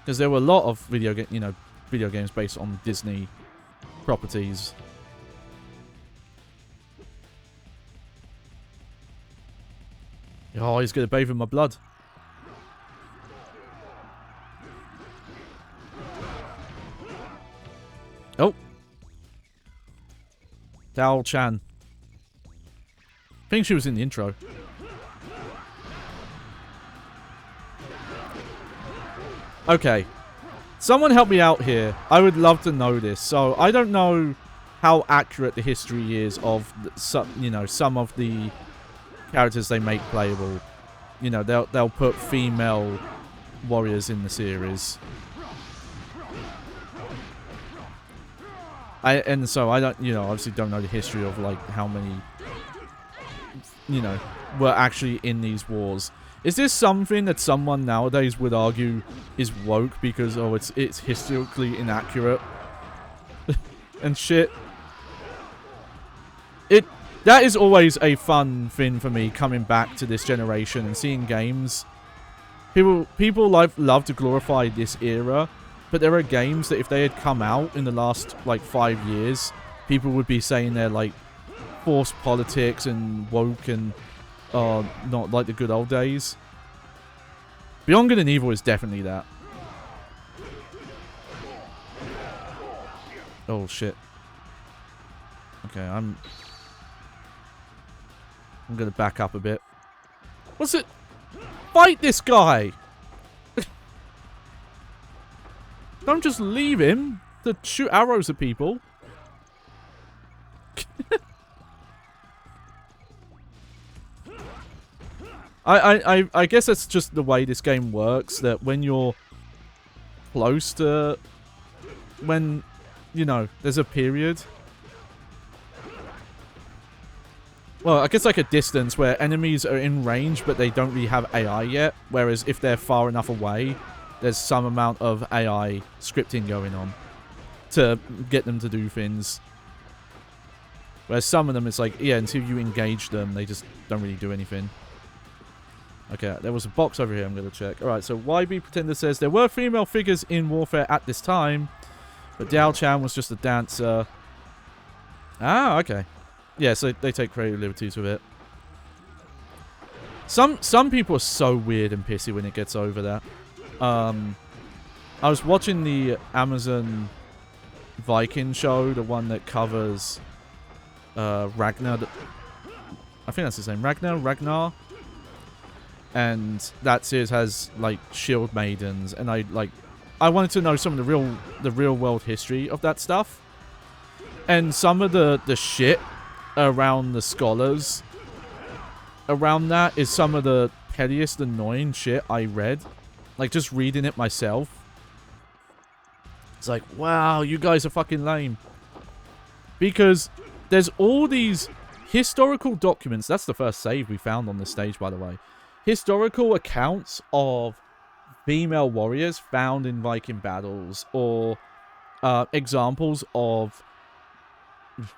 Because there were a lot of video games based on Disney properties. Oh, he's gonna bathe in my blood. Oh. Dao Chan. I think she was in the intro. Okay. Someone help me out here. I would love to know this. So, I don't know how accurate the history is of, some of the characters they make playable. You know, they'll put female warriors in the series. So I don't, obviously don't know the history of, like, how many, were actually in these wars. Is this something that someone nowadays would argue is woke because, oh, it's historically inaccurate and shit? That is always a fun thing for me coming back to this generation and seeing games. People love to glorify this era. But there are games that if they had come out in the last, like, 5 years, people would be saying they're, like, forced politics and woke and not like the good old days. Beyond Good and Evil is definitely that. Oh, shit. Okay, I'm gonna back up a bit. What's it? Fight this guy! Don't just leave him to shoot arrows at people. I guess that's just the way this game works, that when you're close to... When, there's a period. Well, I guess like a distance where enemies are in range, but they don't really have AI yet. Whereas if they're far enough away, there's some amount of AI scripting going on to get them to do things. Whereas some of them, it's like, yeah, until you engage them, they just don't really do anything. Okay, there was a box over here I'm going to check. Alright, so YB Pretender says, there were female figures in Warfare at this time, but Dao Chan was just a dancer. Ah, okay. Yeah, so they take creative liberties with it. Some people are so weird and pissy when it gets over that. I was watching the Amazon Viking show, the one that covers Ragnar. I think that's his name, Ragnar. And that series has like shield maidens, and I wanted to know some of the real world history of that stuff. And some of the shit around the scholars around that is some of the pettiest annoying shit I read. Like, just reading it myself. It's like, wow, you guys are fucking lame. Because there's all these historical documents. That's the first save we found on this stage, by the way. Historical accounts of female warriors found in Viking battles, or examples of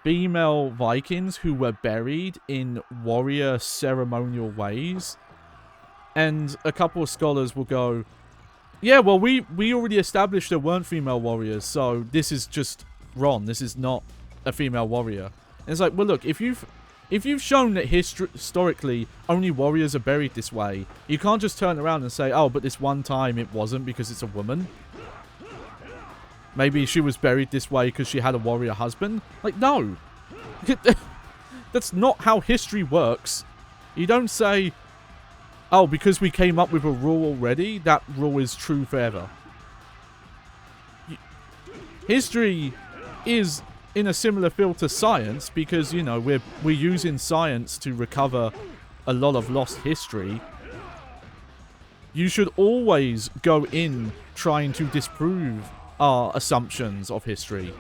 female Vikings who were buried in warrior ceremonial ways. And a couple of scholars will go, yeah, well, we already established there weren't female warriors, so this is just wrong. This is not a female warrior. And it's like, well, look, if you've shown that historically only warriors are buried this way, you can't just turn around and say, oh, but this one time it wasn't because it's a woman. Maybe she was buried this way because she had a warrior husband. Like, no. That's not how history works. You don't say, oh, because we came up with a rule already, that rule is true forever. History is in a similar field to science because, you know, we're using science to recover a lot of lost history. You should always go in trying to disprove our assumptions of history.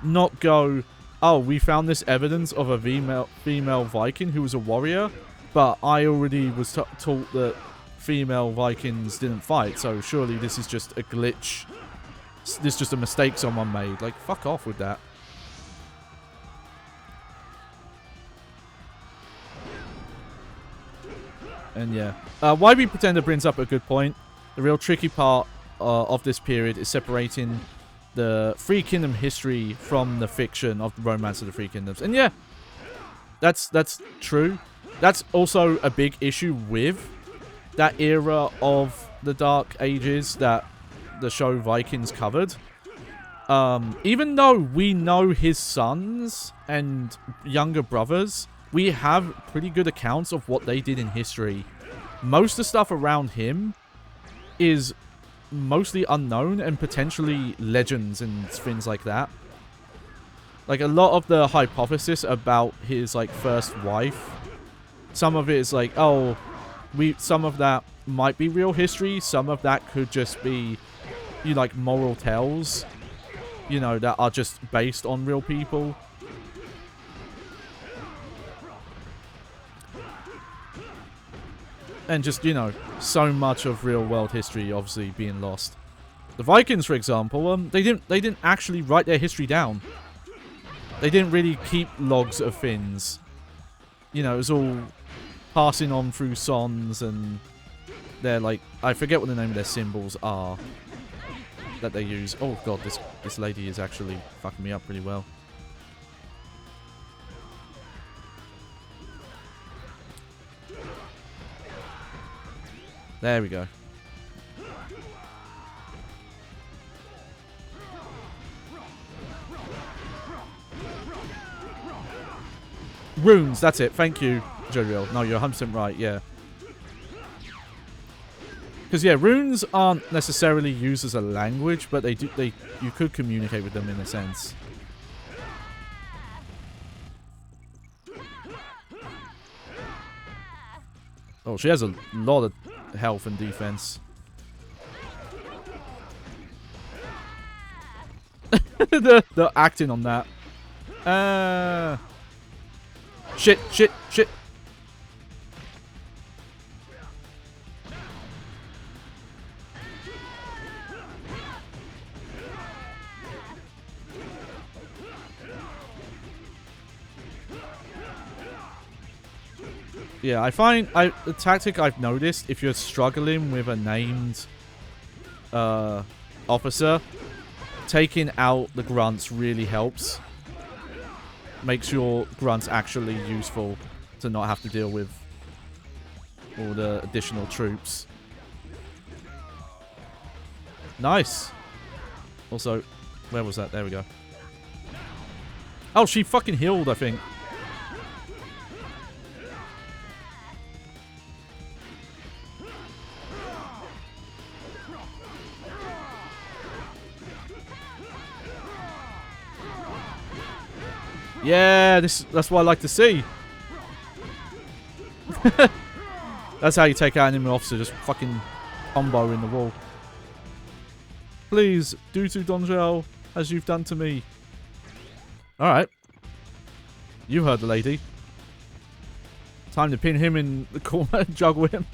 Not go, oh, we found this evidence of a female Viking who was a warrior, but I already was taught that female Vikings didn't fight, so surely this is just a glitch. This is just a mistake someone made. Like, fuck off with that. And yeah. YB Pretender brings up a good point. The real tricky part of this period is separating the Three Kingdom history from the fiction of the Romance of the Three Kingdoms. And yeah, that's true. That's also a big issue with that era of the Dark Ages that the show Vikings covered. Even though we know his sons and younger brothers, we have pretty good accounts of what they did in history. Most of the stuff around him is mostly unknown and potentially legends and things like that. Like, a lot of the hypothesis about his, like, first wife, some of it is like, oh, some of that might be real history, some of that could just be, you know, like, moral tales, you know, that are just based on real people. And just, you know, so much of real world history obviously being lost. The Vikings, for example, they didn't actually write their history down. They didn't really keep logs of things. You know, it was all passing on through songs, and they're like, I forget what the name of their symbols are that they use. Oh god, this lady is actually fucking me up pretty well. There we go. Runes, that's it. Thank you, Joriel. No, you're 100% right, yeah. Because, yeah, runes aren't necessarily used as a language, but you could communicate with them in a sense. Oh, she has a lot of health and defense. the acting on that. Shit. Yeah, I find the tactic I've noticed, if you're struggling with a named officer, taking out the grunts really helps. Makes your grunts actually useful to not have to deal with all the additional troops. Nice. Also, where was that? There we go. Oh, she fucking healed, I think. Yeah, that's what I like to see. That's how you take out an enemy officer, just fucking combo in the wall. Please, do to Donjel as you've done to me. Alright. You heard the lady. Time to pin him in the corner and juggle him.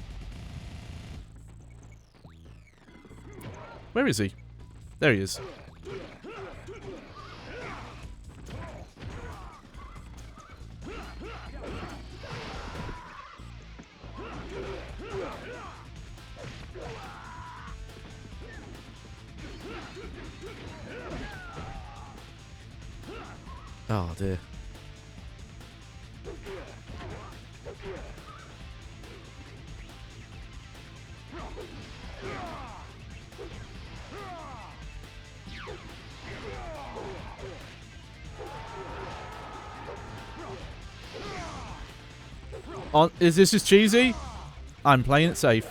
Where is he? There he is. Oh dear. Is this just cheesy? I'm playing it safe.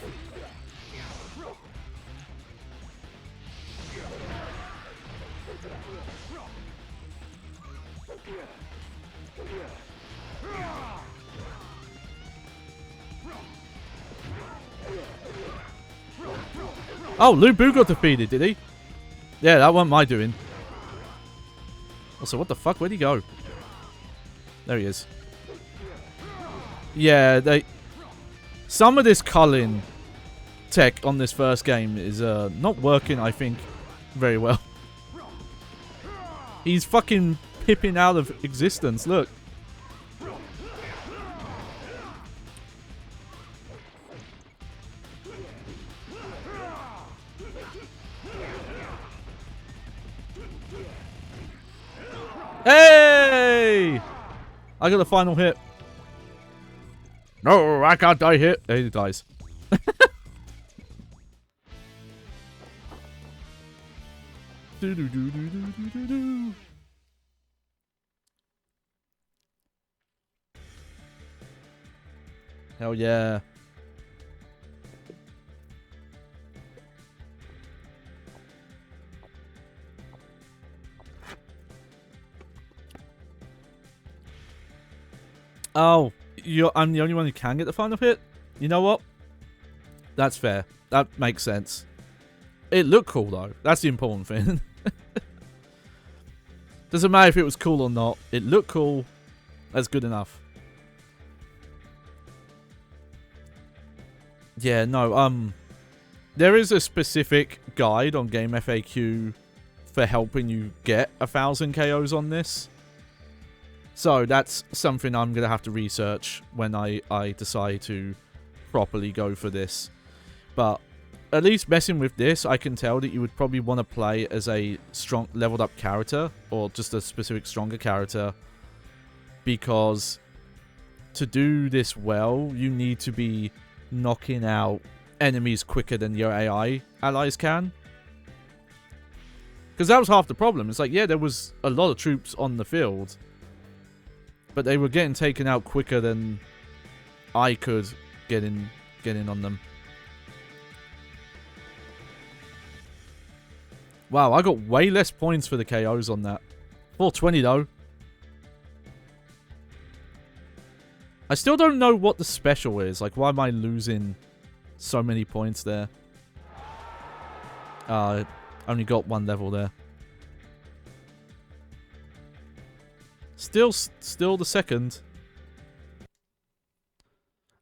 Oh, Lu Bu got defeated, did he? Yeah, that wasn't my doing. Also, what the fuck? Where'd he go? There he is. Yeah, some of this culling tech on this first game is not working, I think, very well. He's fucking pipping out of existence, look. Hey! I got the final hit. No, I can't die here. There he dies. Hell yeah. Oh, I'm the only one who can get the final hit? You know what? That's fair. That makes sense. It looked cool, though. That's the important thing. Doesn't matter if it was cool or not. It looked cool. That's good enough. Yeah, no, there is a specific guide on Game FAQ for helping you get 1,000 KOs on this. So that's something I'm going to have to research when I decide to properly go for this. But at least messing with this, I can tell that you would probably want to play as a strong leveled up character, or just a specific stronger character, because to do this well, you need to be knocking out enemies quicker than your AI allies can. Because that was half the problem. It's like, yeah, there was a lot of troops on the field, but they were getting taken out quicker than I could get in on them. Wow, I got way less points for the KOs on that. 420 though. I still don't know what the special is. Like, why am I losing so many points there? Only got one level there. Still the second.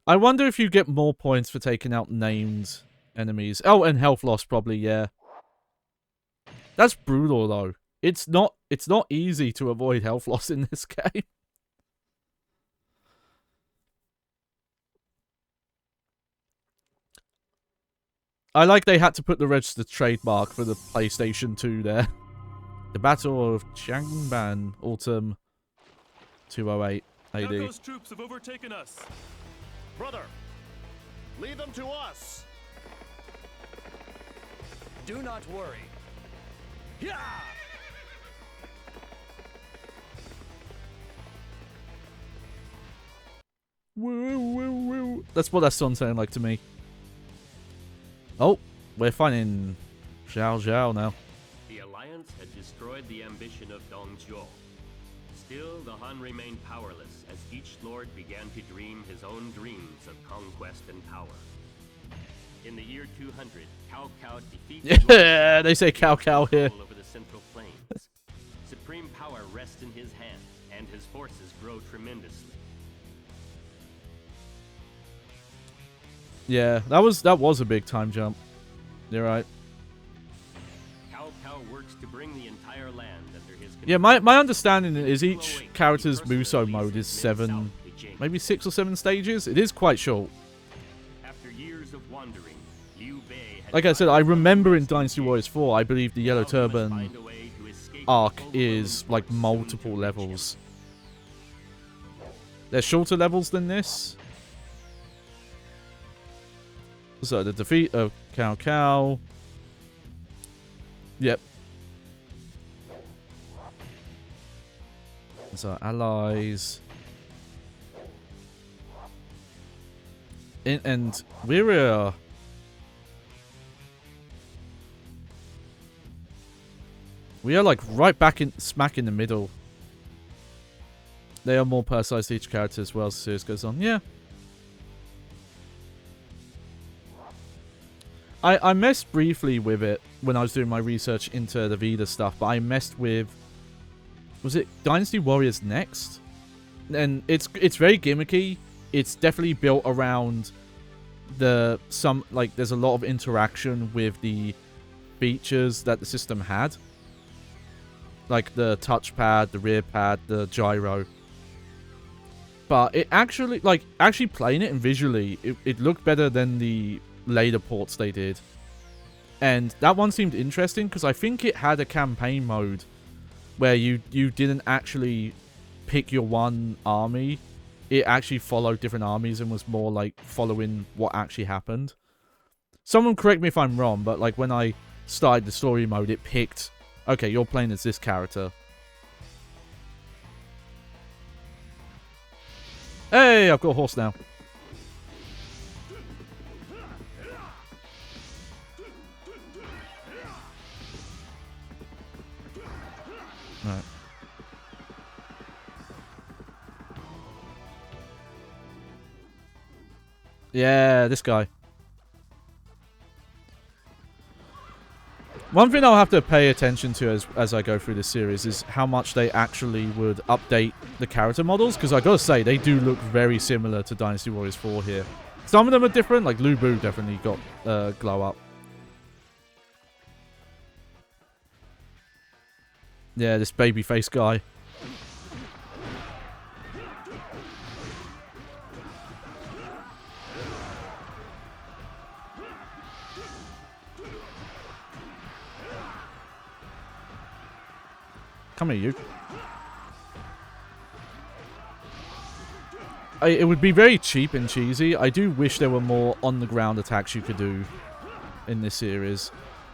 I wonder if you get more points for taking out named enemies. Oh, and health loss probably, yeah. That's brutal though. It's not easy to avoid health loss in this game. I like they had to put the registered trademark for the PlayStation 2 there. The Battle of Changban, Autumn 208 AD. Now those troops have overtaken us. Brother, lead them to us. Do not worry. Yeah! Woo, woo, woo. That's what that song sounded like to me. Oh, we're finding Zhao Zhao now. The Alliance had destroyed the ambition of Dong Zhuo. Still, the Han remained powerless as each lord began to dream his own dreams of conquest and power. In the year 200, Cao Cao defeated Yeah, they say Cao Cao here. over the central plains. Supreme power rests in his hands, and his forces grow tremendously. Yeah, that was a big time jump. You're right. Cao Cao works to bring the entire land under his control. Yeah, my understanding is each character's Muso mode is 7, maybe 6 or 7 stages. It is quite short. After years of wandering, Liu Bei had Like I said, I finally remember in reached Dynasty Warriors 4, I believe the Yellow Now he must Turban find a way to escape the arc overwhelming is like force soon multiple to reach him. levels. There's shorter levels than this. So the defeat of Cao Cao. Yep. So allies. And we're we are like right back in smack in the middle. They are more personalized to each character as well as the series goes on. Yeah. I messed briefly with it when I was doing my research into the Vita stuff, but I messed with, was it Dynasty Warriors Next? And it's very gimmicky. It's definitely built around there's a lot of interaction with the features that the system had. Like the touchpad, the rear pad, the gyro. But it actually playing it and visually, it looked better than the later ports they did. And that one seemed interesting because I think it had a campaign mode where you didn't actually pick your one army. It actually followed different armies and was more like following what actually happened. Someone correct me if I'm wrong, but like when I started the story mode, it picked, okay, you're playing as this character. Hey, I've got a horse now. Right. Yeah, this guy. One thing I'll have to pay attention to as I go through this series is how much they actually would update the character models, because I gotta say, they do look very similar to Dynasty Warriors 4 here. Some of them are different, like Lu Bu definitely got glow up. Yeah, this babyface guy. Come here, you. It would be very cheap and cheesy. I do wish there were more on-the-ground attacks you could do in this series.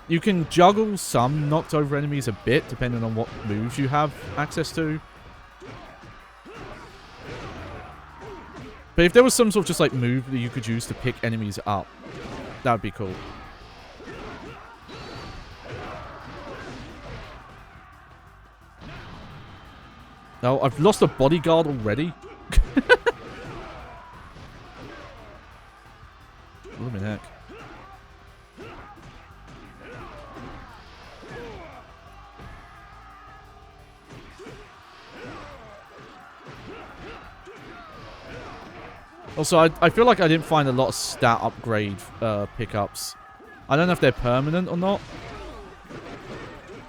You can juggle some knocked over enemies a bit, depending on what moves you have access to. But if there was some sort of just like move that you could use to pick enemies up, that would be cool. No, I've lost a bodyguard already. Blooming heck. Also, I feel like I didn't find a lot of stat upgrade pickups. I don't know if they're permanent or not.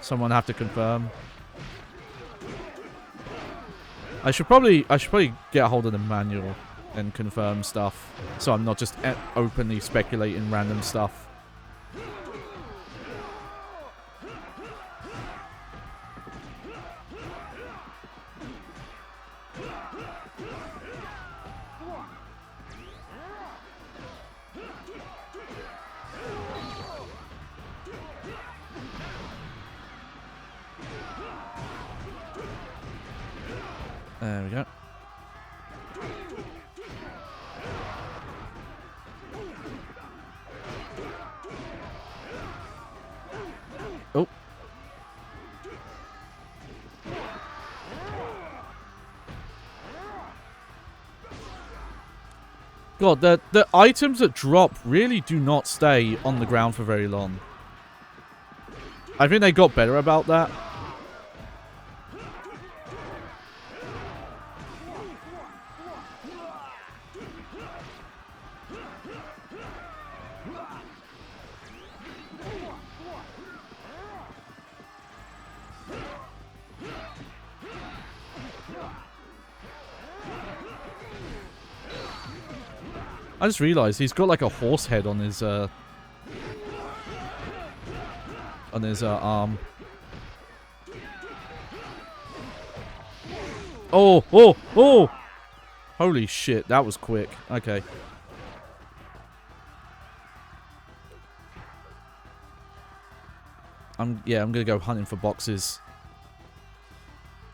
Someone have to confirm. I should probably get a hold of the manual and confirm stuff, so I'm not just openly speculating random stuff. There we go. Oh. God, the items that drop really do not stay on the ground for very long. I think they got better about that. I just realized he's got like a horse head on his arm. Oh, oh, oh! Holy shit, that was quick. Okay. I'm gonna go hunting for boxes.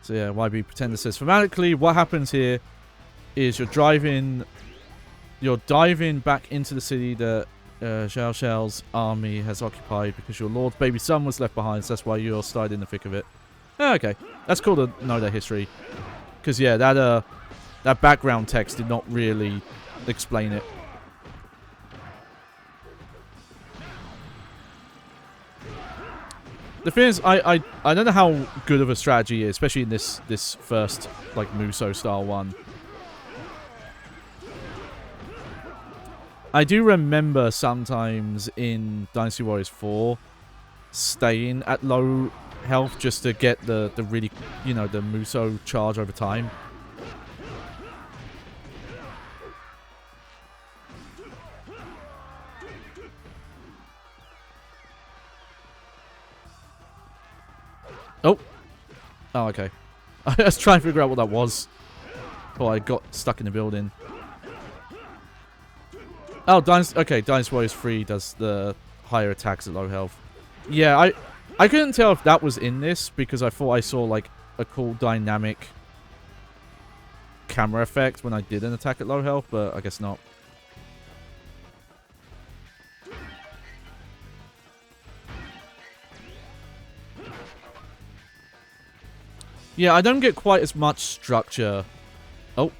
So yeah, YB Pretender says, thematically, what happens here is you're diving back into the city that Zhao Xiao's army has occupied because your lord's baby son was left behind, so that's why you're started in the thick of it. Okay, that's cool to know their history. Because yeah, that background text did not really explain it. The thing is, I don't know how good of a strategy it is, especially in this first like Muso style one. I do remember sometimes in Dynasty Warriors 4 staying at low health just to get the really, you know, the Muso charge over time. Oh. Oh, okay. I was trying to figure out what that was. Oh, I got stuck in the building. Oh, Dynasty Warriors 3 does the higher attacks at low health. Yeah, I couldn't tell if that was in this because I thought I saw like a cool dynamic camera effect when I did an attack at low health, but I guess not. Yeah, I don't get quite as much structure. Oh.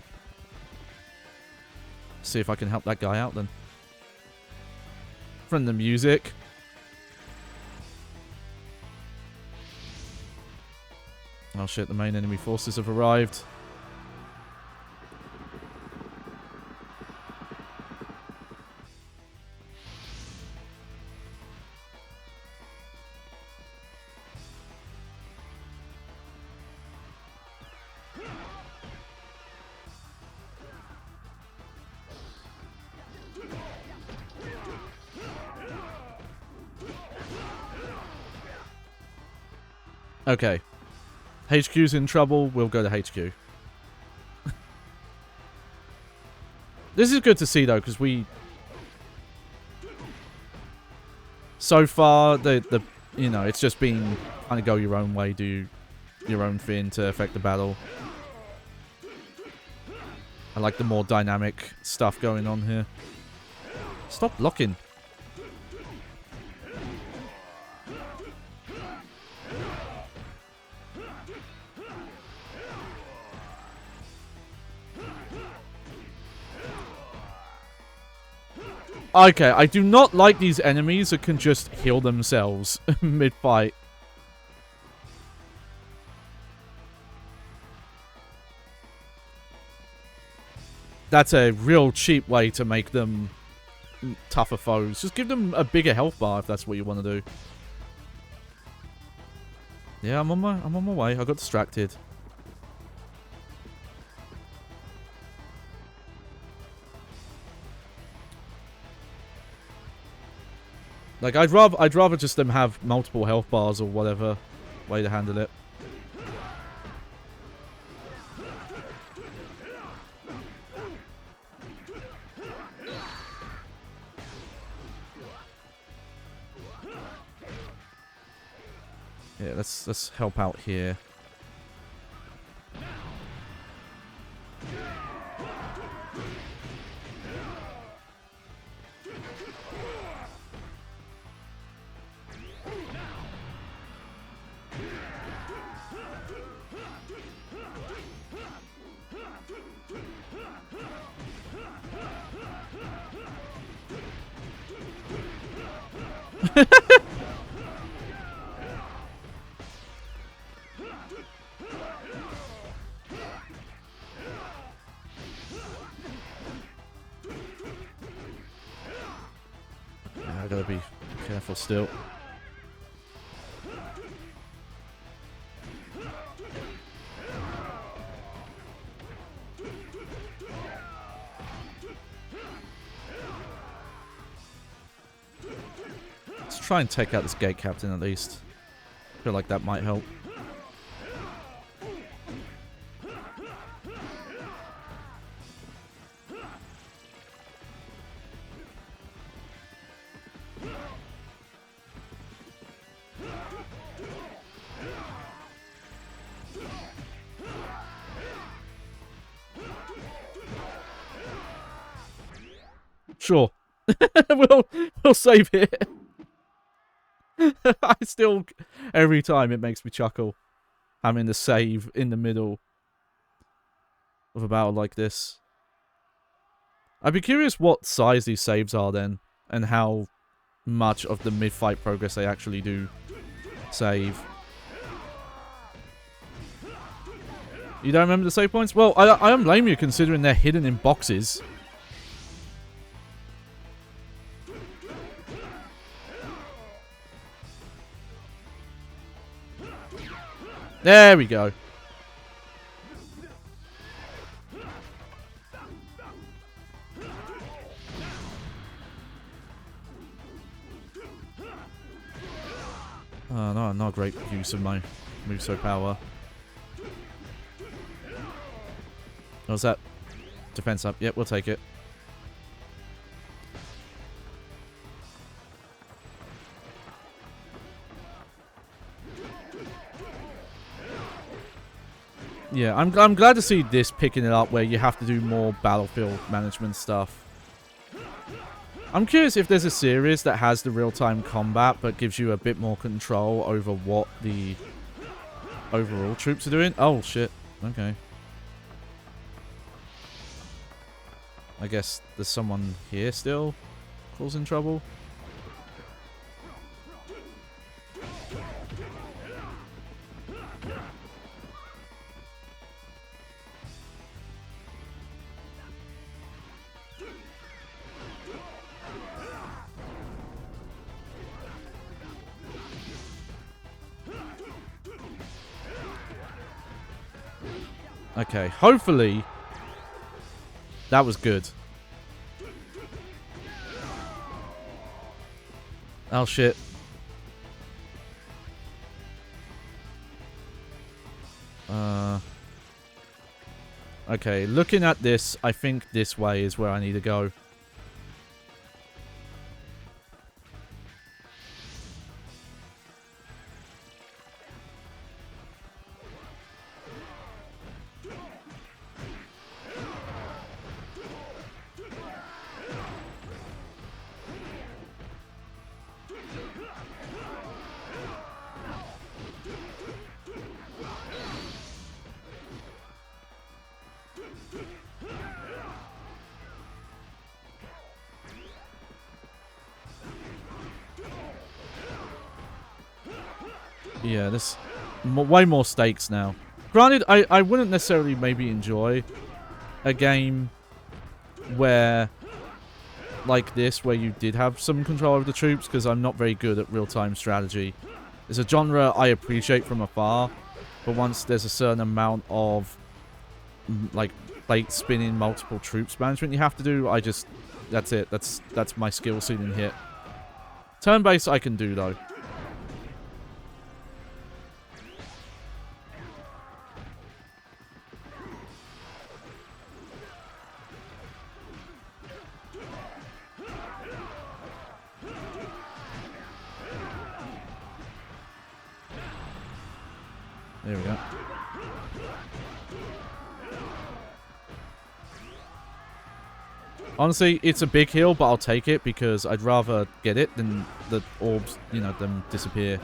See if I can help that guy out then. From the music. Oh shit, the main enemy forces have arrived. Okay. HQ's in trouble. We'll go to HQ. This is good to see, though, because we... So far, you know, it's just been kind of go your own way, do your own thing to affect the battle. I like the more dynamic stuff going on here. Stop blocking. Okay, I do not like these enemies that can just heal themselves mid-fight. That's a real cheap way to make them tougher foes. Just give them a bigger health bar if that's what you want to do. Yeah, I'm on my way. I got distracted. Like, I'd rather just them have multiple health bars or whatever way to handle it. Yeah, let's help out here. I gotta be careful still. Let's try and take out this gate captain at least. I feel like that might help. Sure. we'll save it. I still, every time it makes me chuckle having to save in the middle of a battle like this. I'd be curious what size these saves are then, and how much of the mid-fight progress they actually do save. You don't remember the save points? Well, I don't blame you considering they're hidden in boxes. There we go. No, not a great use of my moveset power. What's that? Defense up. Yep, we'll take it. Yeah, I'm glad to see this picking it up where you have to do more battlefield management stuff. I'm curious if there's a series that has the real-time combat but gives you a bit more control over what the overall troops are doing. Oh, shit. Okay. I guess there's someone here still causing trouble. Okay, hopefully that was good. Oh shit. Okay, looking at this, I think this way is where I need to go. Yeah, this way more stakes now. Granted, I wouldn't necessarily maybe enjoy a game where like this, where you did have some control over the troops, because I'm not very good at real-time strategy. It's a genre I appreciate from afar, but once there's a certain amount of like plate spinning, multiple troops management you have to do, that's it. That's my skill ceiling hit. Turn-based I can do though. There we go. Honestly, it's a big heal, but I'll take it because I'd rather get it than the orbs, you know, them disappear.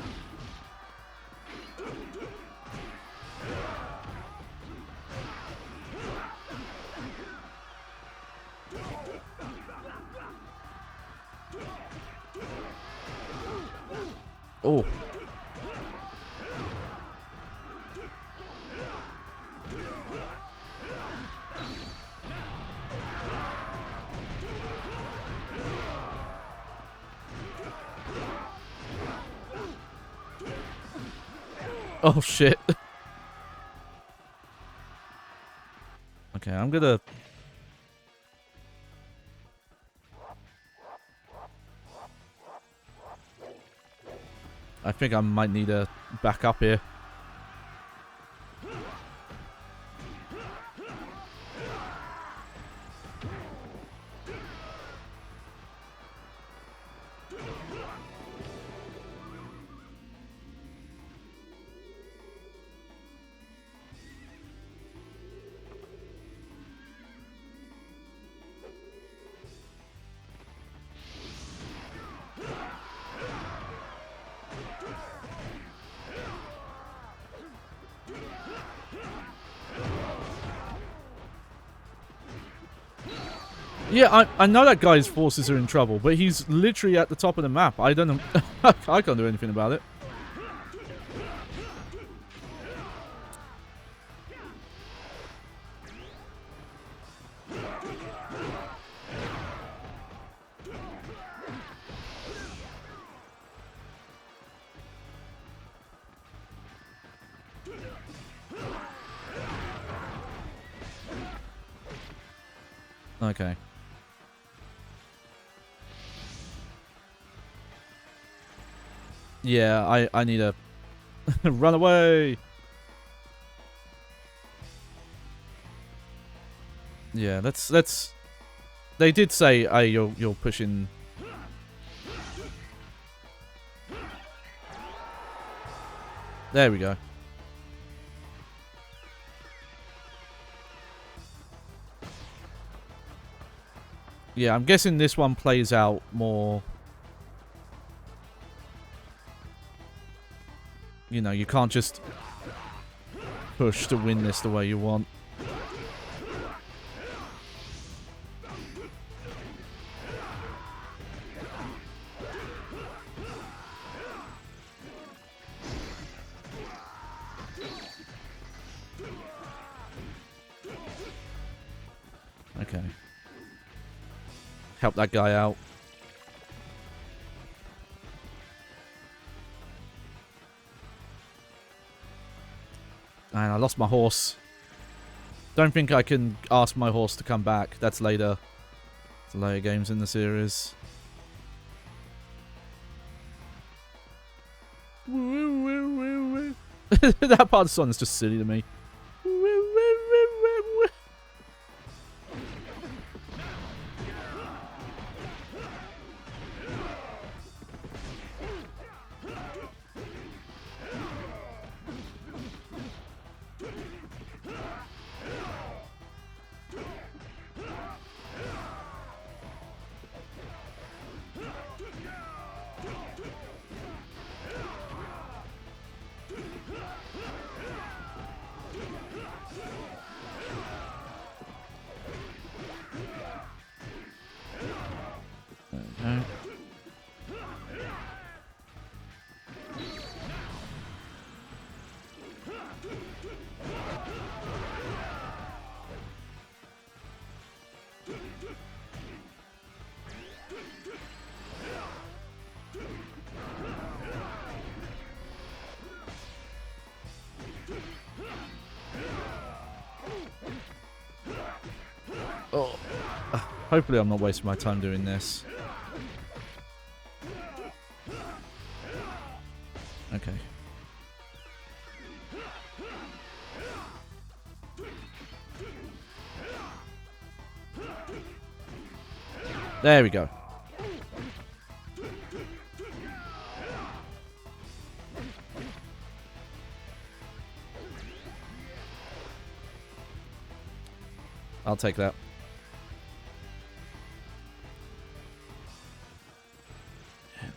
Oh. Oh, shit. Okay, I'm gonna... I think I might need to back up here. Yeah, I know that guy's forces are in trouble, but he's literally at the top of the map. I don't know. I can't do anything about it. Okay. Yeah, I need to run away. Yeah, let's. They did say, "Hey, you're pushing." There we go. Yeah, I'm guessing this one plays out more. You know, you can't just push to win this the way you want. Okay. Help that guy out. And I lost my horse. Don't think I can ask my horse to come back. That's later. It's later games in the series. That part of the song is just silly to me. Oh. Hopefully I'm not wasting my time doing this. Okay. There we go. I'll take that.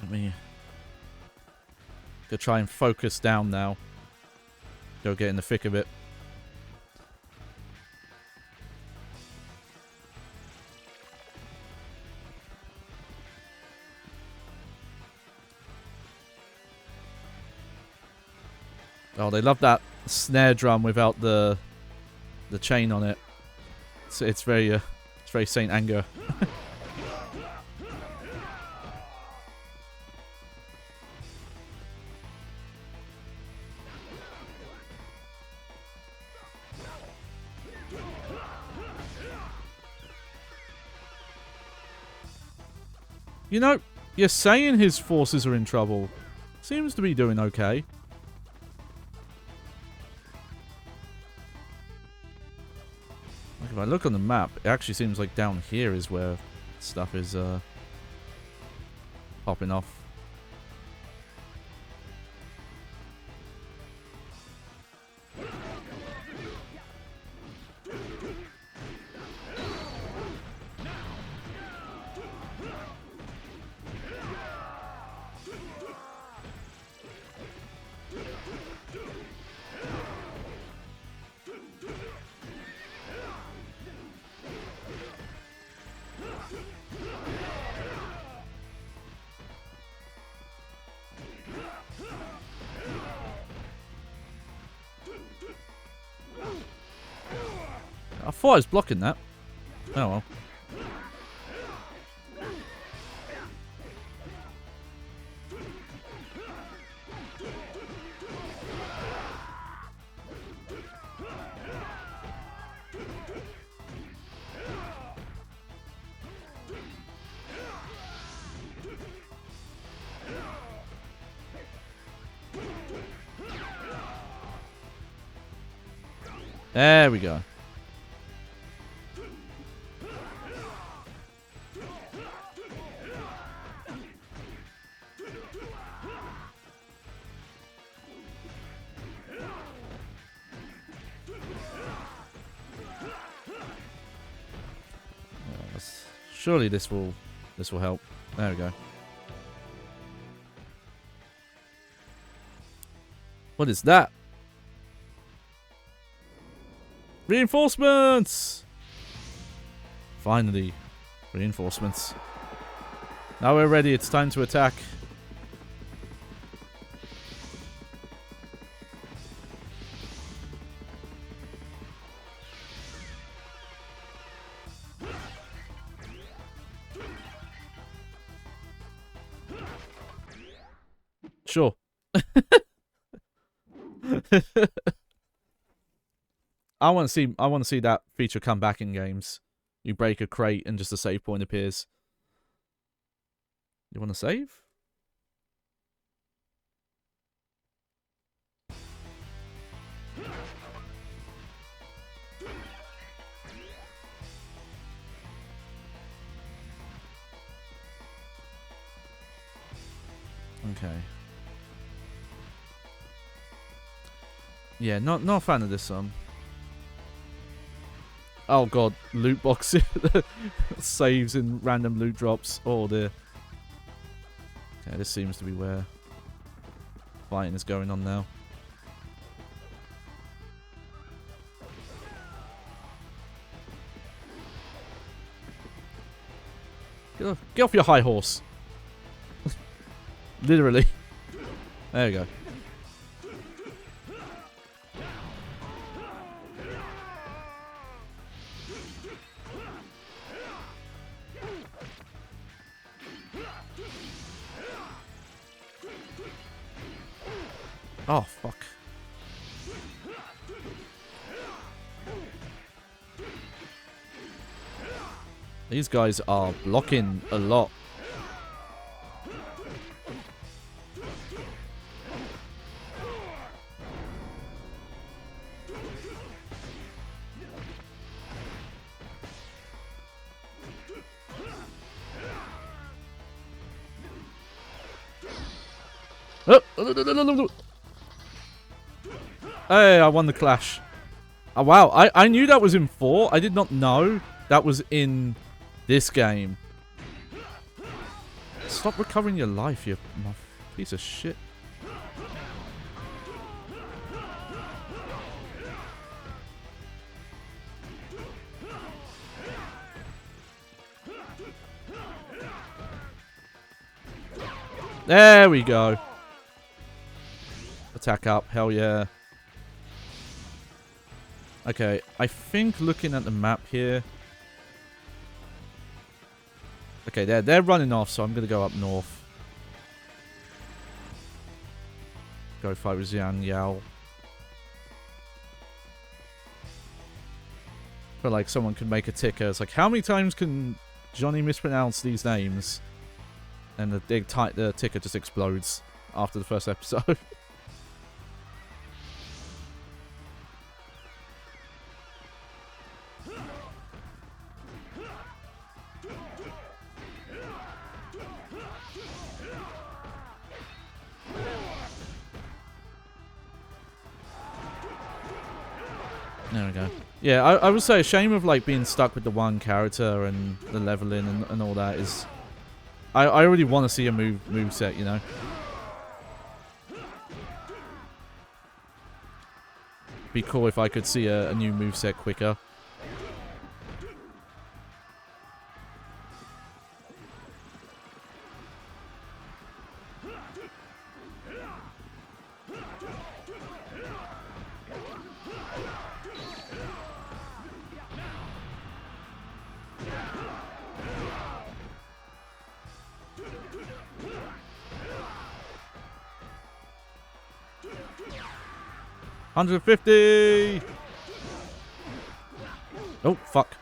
Let me go try and focus down now. Go get in the thick of it. Oh, they love that snare drum without the chain on it. It's very Saint Anger. You know, you're saying his forces are in trouble. Seems to be doing okay. Like if I look on the map, it actually seems like down here is where stuff is popping off. I thought I was blocking that. Oh well. There we go. Surely this will help. There we go. What is that? Reinforcements! Finally, reinforcements. Now we're ready. It's time to attack. Sure. I want to see that feature come back in games. You break a crate and just a save point appears. You want to save? Okay. Yeah, not a fan of this one. Oh god, loot boxes. Saves in random loot drops. Oh dear. Okay, this seems to be where fighting is going on now. Get off your high horse. Literally. There you go. Oh, fuck. These guys are blocking a lot. Oh. Hey, I won the clash. Oh, wow, I knew that was in 4. I did not know that was in this game. Stop recovering your life, you piece of shit. There we go. Attack up. Hell yeah. Okay, I think looking at the map here... Okay, they're running off, so I'm going to go up north. Go fight with Xian Yao. But like someone could make a ticker. It's like, how many times can Johnny mispronounce these names? And the ticker just explodes after the first episode. There we go. Yeah, I would say a shame of like being stuck with the one character and the leveling and all that is... I really want to see a move set, you know? Be cool if I could see a new move set quicker. $150! Oh, fuck.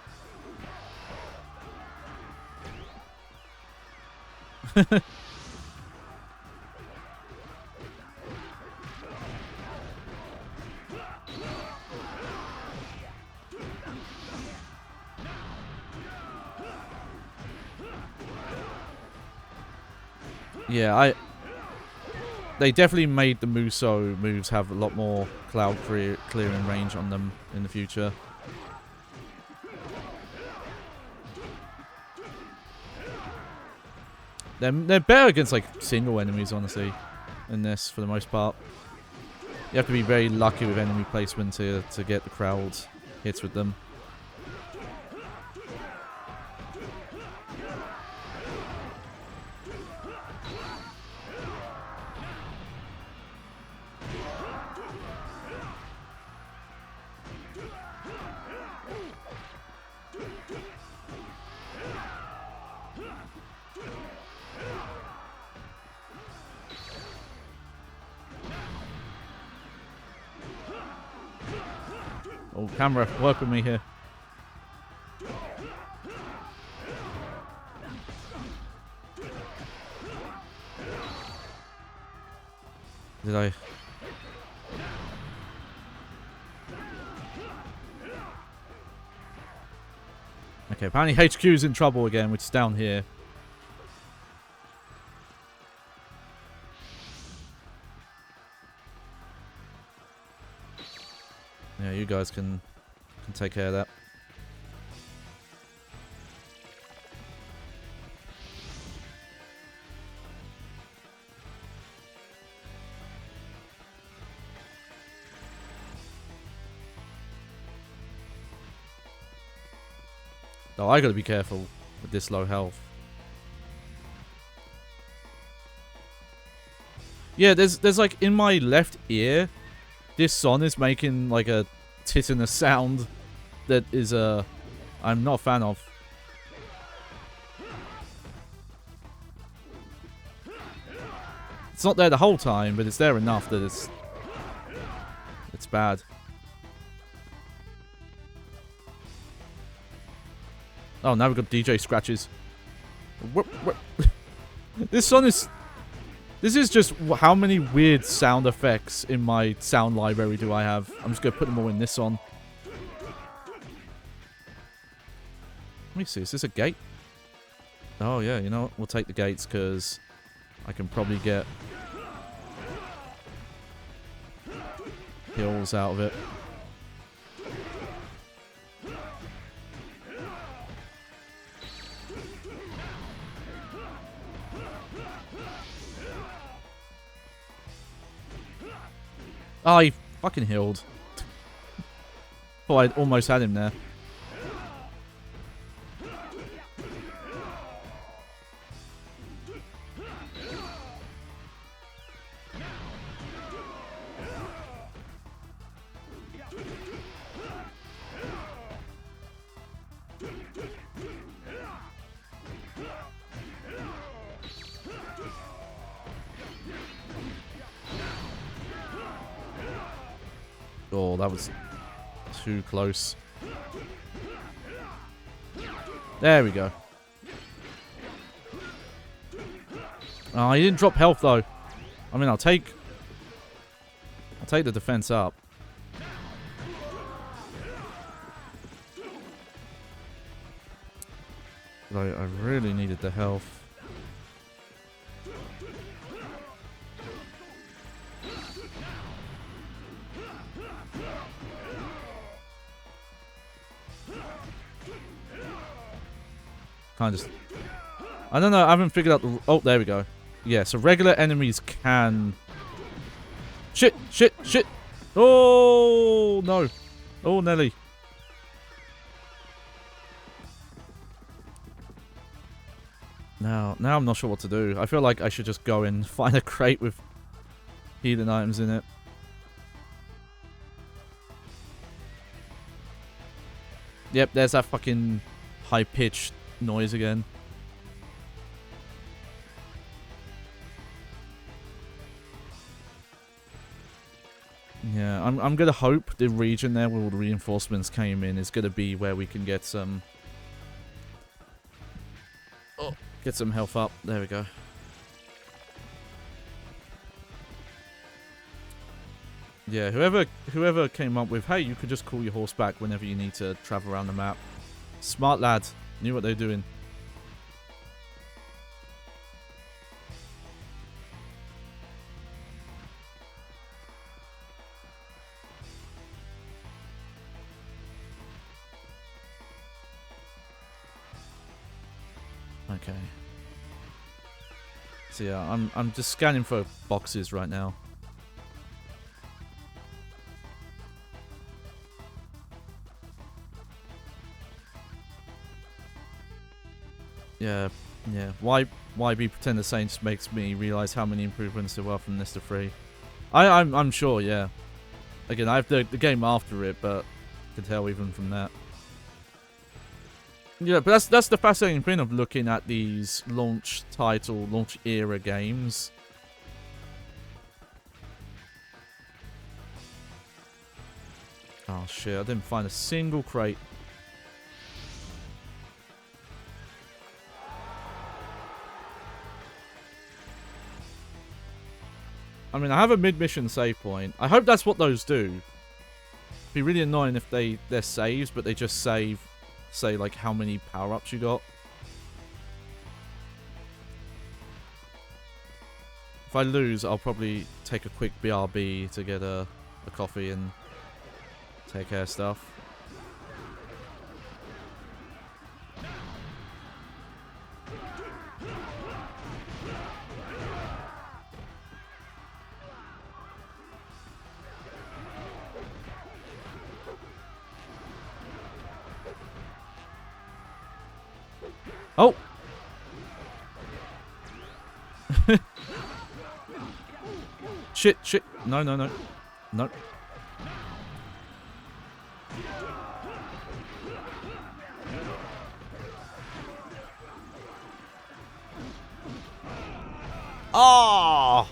Yeah, they definitely made the Muso moves have a lot more cloud clearing range on them in the future. They're better against like single enemies, honestly, in this for the most part. You have to be very lucky with enemy placement to get the crowd hits with them. Oh, camera, work with me here. Did I? Okay, apparently HQ's in trouble again, which is down here. Yeah, you guys can take care of that. Oh, I gotta be careful with this low health. Yeah, there's like in my left ear, this song is making like a titanous sound that is I'm not a fan of. It's not there the whole time, but it's there enough that it's bad. Oh, now we've got DJ scratches. What? This song is... This is just how many weird sound effects in my sound library do I have. I'm just going to put them all in this song. Let me see. Is this a gate? Oh, yeah. You know what? We'll take the gates because I can probably get kills out of it. Oh, he fucking healed. Thought I almost had him there. Oh, that was too close. There we go. Oh, he didn't drop health though. I mean, I'll take the defense up. But I really needed the health. Kind of. I don't know. I haven't figured out the. Oh, there we go. Yeah, so regular enemies can. Shit! Shit! Shit! Oh no! Oh Nelly! Now I'm not sure what to do. I feel like I should just go and find a crate with healing items in it. Yep, there's that fucking high-pitched noise again. Yeah, I'm gonna hope the region there where all the reinforcements came in is gonna be where we can get some... Oh, get some health up. There we go. Yeah, whoever came up with, hey, you could just call your horse back whenever you need to travel around the map. Smart lad. Knew what they were doing. Okay. So yeah, I'm just scanning for boxes right now. Yeah. Why be Pretender Saints makes me realize how many improvements there were from this to 3. I'm sure, yeah. Again, I have the game after it, but I can tell even from that. Yeah, but that's the fascinating thing of looking at these launch era games. Oh shit, I didn't find a single crate. I mean, I have a mid-mission save point. I hope that's what those do. It'd be really annoying if they're saves, but they just save, say, like, how many power-ups you got. If I lose, I'll probably take a quick BRB to get a coffee and take care of stuff. Oh! Shit. No. No. Oh!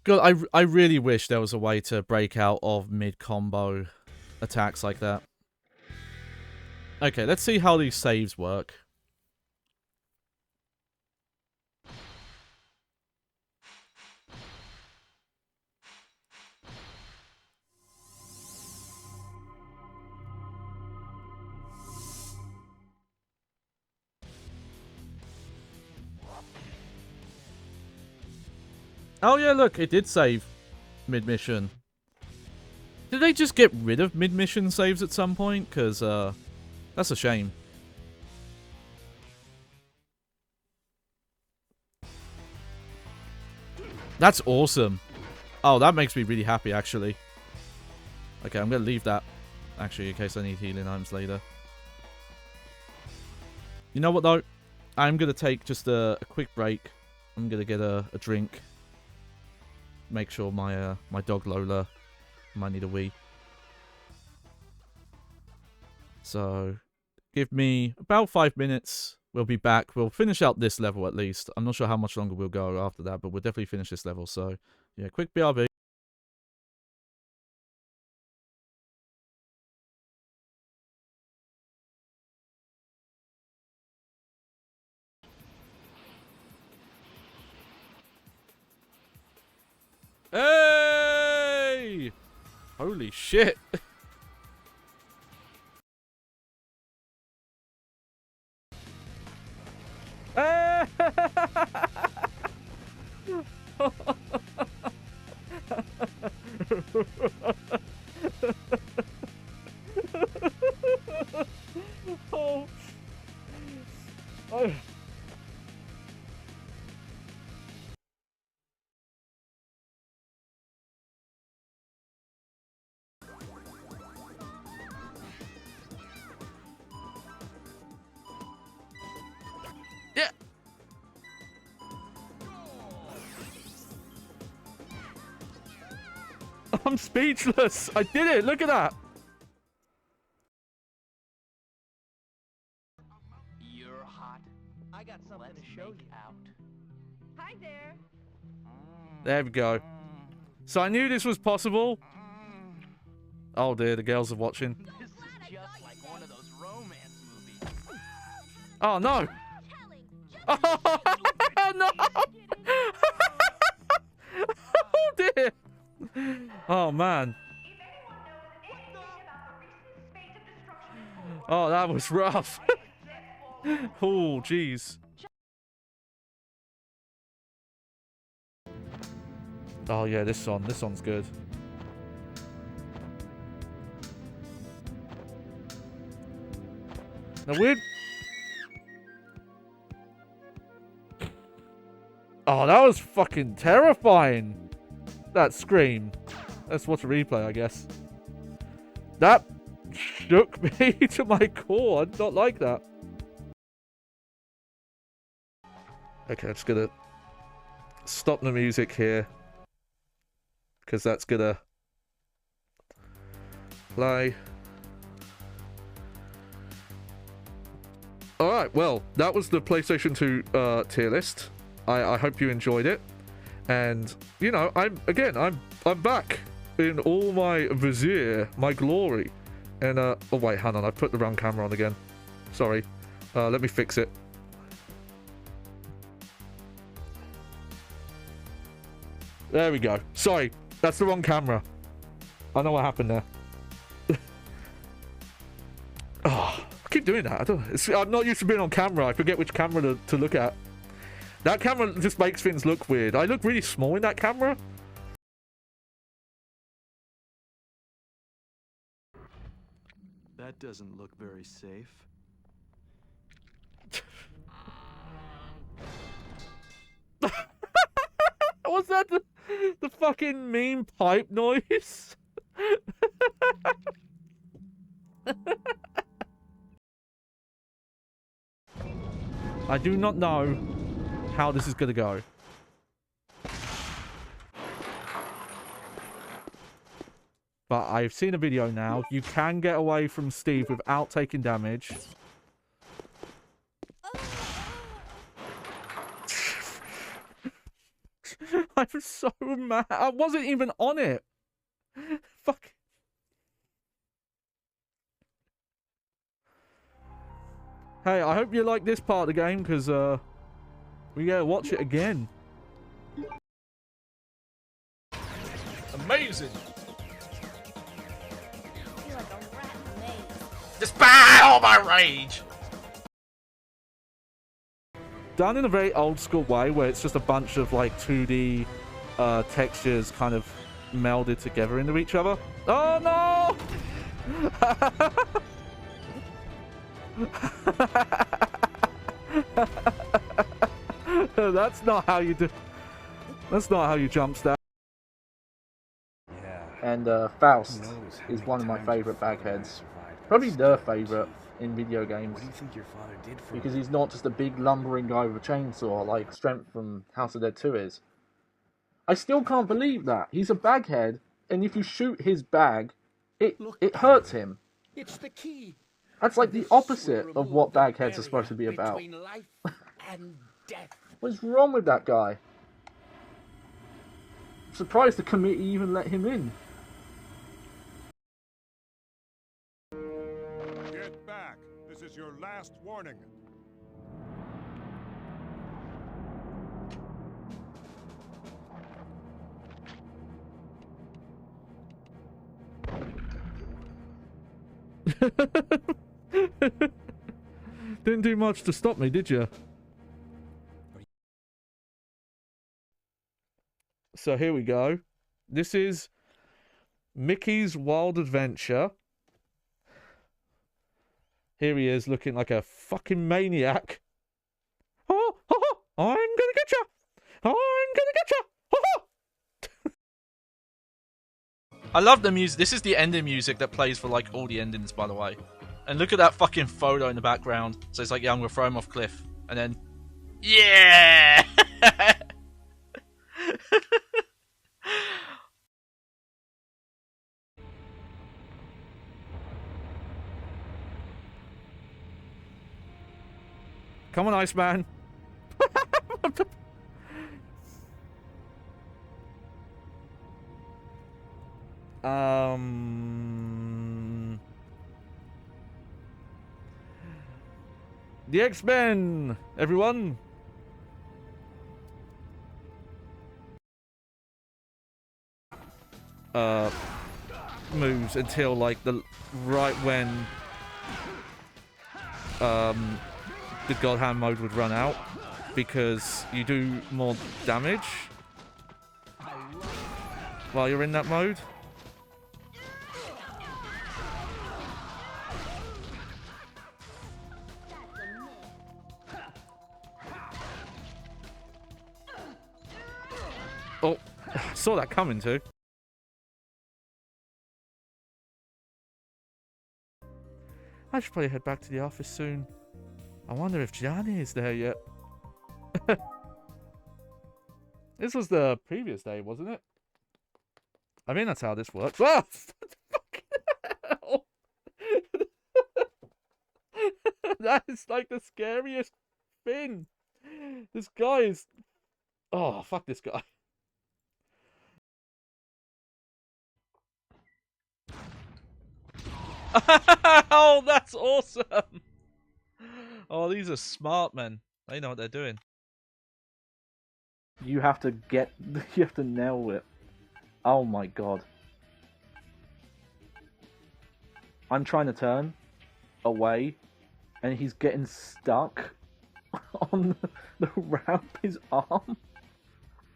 God, I really wish there was a way to break out of mid-combo attacks like that. Okay, let's see how these saves work. Oh yeah, look, it did save mid-mission. Did they just get rid of mid-mission saves at some point? Because, that's a shame. That's awesome. Oh, that makes me really happy, actually. Okay, I'm going to leave that, actually, in case I need healing items later. You know what, though? I'm going to take just a quick break. I'm going to get a drink. Make sure my my dog Lola might need a wee. So, give me about 5 minutes. We'll be back. We'll finish out this level at least. I'm not sure how much longer we'll go after that, but we'll definitely finish this level. So, yeah, quick BRB. Hey! Holy shit. Oh. Oh. Yeah. I'm speechless. I did it. Look at that. You're hot. I got something to show you. Out. Hi there. There we go. So I knew this was possible. Oh dear, the girls are watching. This is just like one of those romance movies. Oh no. Oh no. Oh dear. Oh man. Oh, that was rough. Oh jeez. Oh yeah, this song's good. Now weird. Oh, that was fucking terrifying. That scream. Let's watch a replay, I guess. That shook me to my core. I did not like that. Okay, I'm just gonna stop the music here, because that's gonna play. Alright, well, that was the PlayStation 2 tier list. I hope you enjoyed it. And, you know, I'm back in all my vizier, my glory. And, oh wait, hang on, I put the wrong camera on again. Sorry. Let me fix it. There we go. Sorry, that's the wrong camera. I know what happened there. Oh, I keep doing that. I'm not used to being on camera. I forget which camera to look at. That camera just makes things look weird. I look really small in that camera. That doesn't look very safe. Was that the fucking meme pipe noise? I do not know how this is gonna go. But I've seen a video now. You can get away from Steve without taking damage. I'm so mad. I wasn't even on it. Fuck. Hey, I hope you like this part of the game, because we gotta watch it again. Amazing. You're like a rat in a maze. Despite all my rage. Done in a very old school way, where it's just a bunch of like 2D textures kind of melded together into each other. Oh no! That's not how you do. That's not how you jump stab. Yeah. And Faust is one of my favorite bagheads. Probably the favorite in video games. What do you think your father did for Because you? he's not just a big lumbering guy with a chainsaw like Strength from House of Dead 2 is. I still can't believe that. He's a baghead, and if you shoot his bag, it hurts him. It's the key. That's like the opposite of what bagheads are supposed to be about. Between life and death. What's wrong with that guy? I'm surprised the committee even let him in. Get back. This is your last warning. Didn't do much to stop me, did you? So here we go. This is Mickey's Wild Adventure. Here he is looking like a fucking maniac. Oh, oh, oh, I'm gonna get you. I'm gonna get you. Oh, oh. I love the music. This is the ending music that plays for like all the endings, by the way. And look at that fucking photo in the background. So it's like, yeah, I'm gonna throw him off cliff. And then, yeah! Come on, Iceman. The X-Men, everyone. Moves until like the right when the God Hand mode would run out, because you do more damage while you're in that mode. Oh, saw that coming too. I should probably head back to the office soon. I wonder if Gianni is there yet. This was the previous day, wasn't it? I mean, that's how this works. Ah! That is like the scariest thing. This guy is... Oh, fuck this guy. Oh, that's awesome. Oh, these are smart men. They know what they're doing. You have to get... You have to nail it. Oh my god. I'm trying to turn away, and he's getting stuck on the ramp, his arm.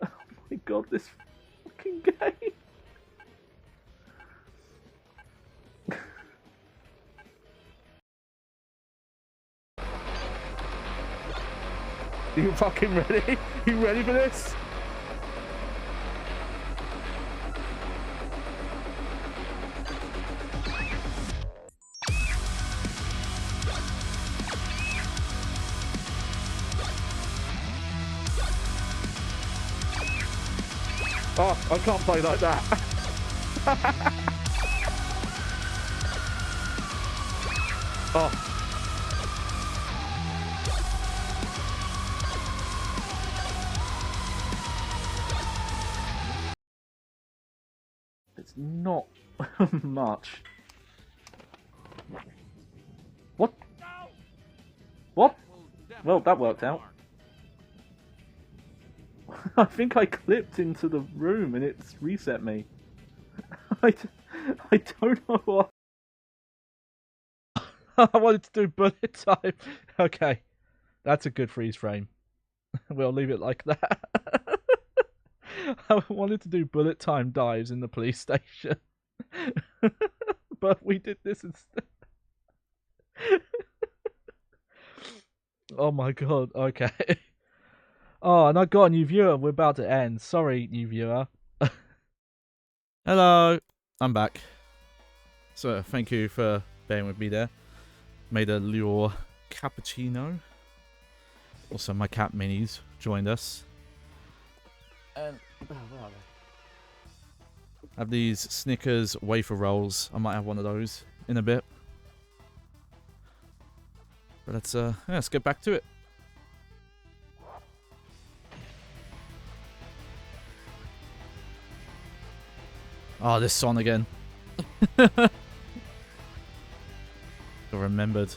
Oh my god, this fucking game. You fucking ready? You ready for this? Oh, I can't play like that. Oh. It's not much. What? What? Well, that worked out. I think I clipped into the room and it's reset me. I don't know what. I wanted to do bullet time. Okay, that's a good freeze frame. We'll leave it like that. I wanted to do bullet time dives in the police station. But we did this instead. Oh my god, okay. Oh, and I got a new viewer. We're about to end. Sorry, new viewer. Hello. I'm back. So, thank you for bearing with me there. Made a little cappuccino. Also, my cat minis joined us. And where are they? I have these Snickers wafer rolls. I might have one of those in a bit. But let's get back to it. Oh, this song again. Got remembered.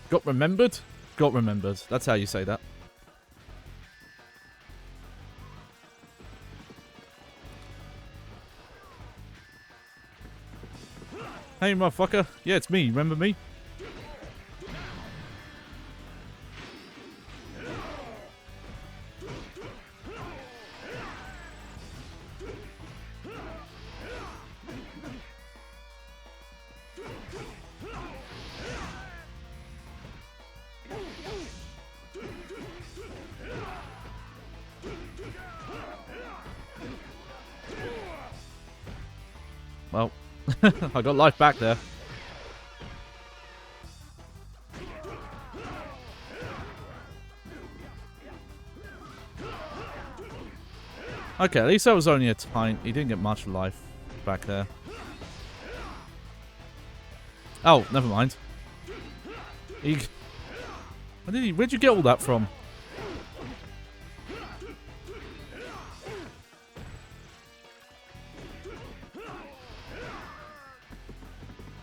Got remembered? Got remembered. That's how you say that. Hey, motherfucker. Yeah, it's me. Remember me? Well, I got life back there. Okay, at least that was only a tiny... He didn't get much life back there. Oh, never mind. Where'd you get all that from?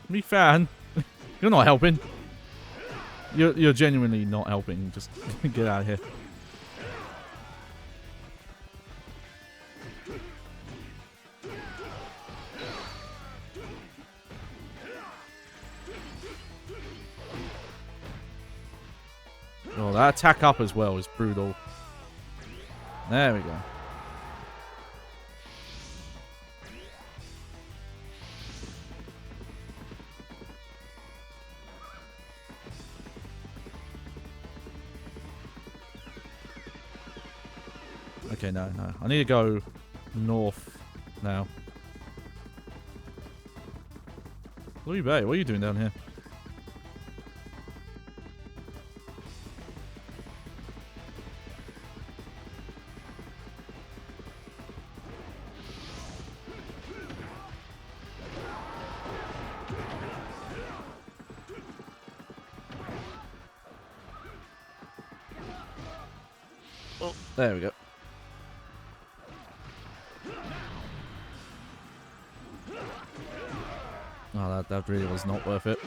Me fan. You're not helping. You're genuinely not helping. Just get out of here. Oh, that attack up as well is brutal. There we go. Okay, no. I need to go north now. Louis Bay, what are you doing down here? Oh, there we go. Oh, that really was not worth it.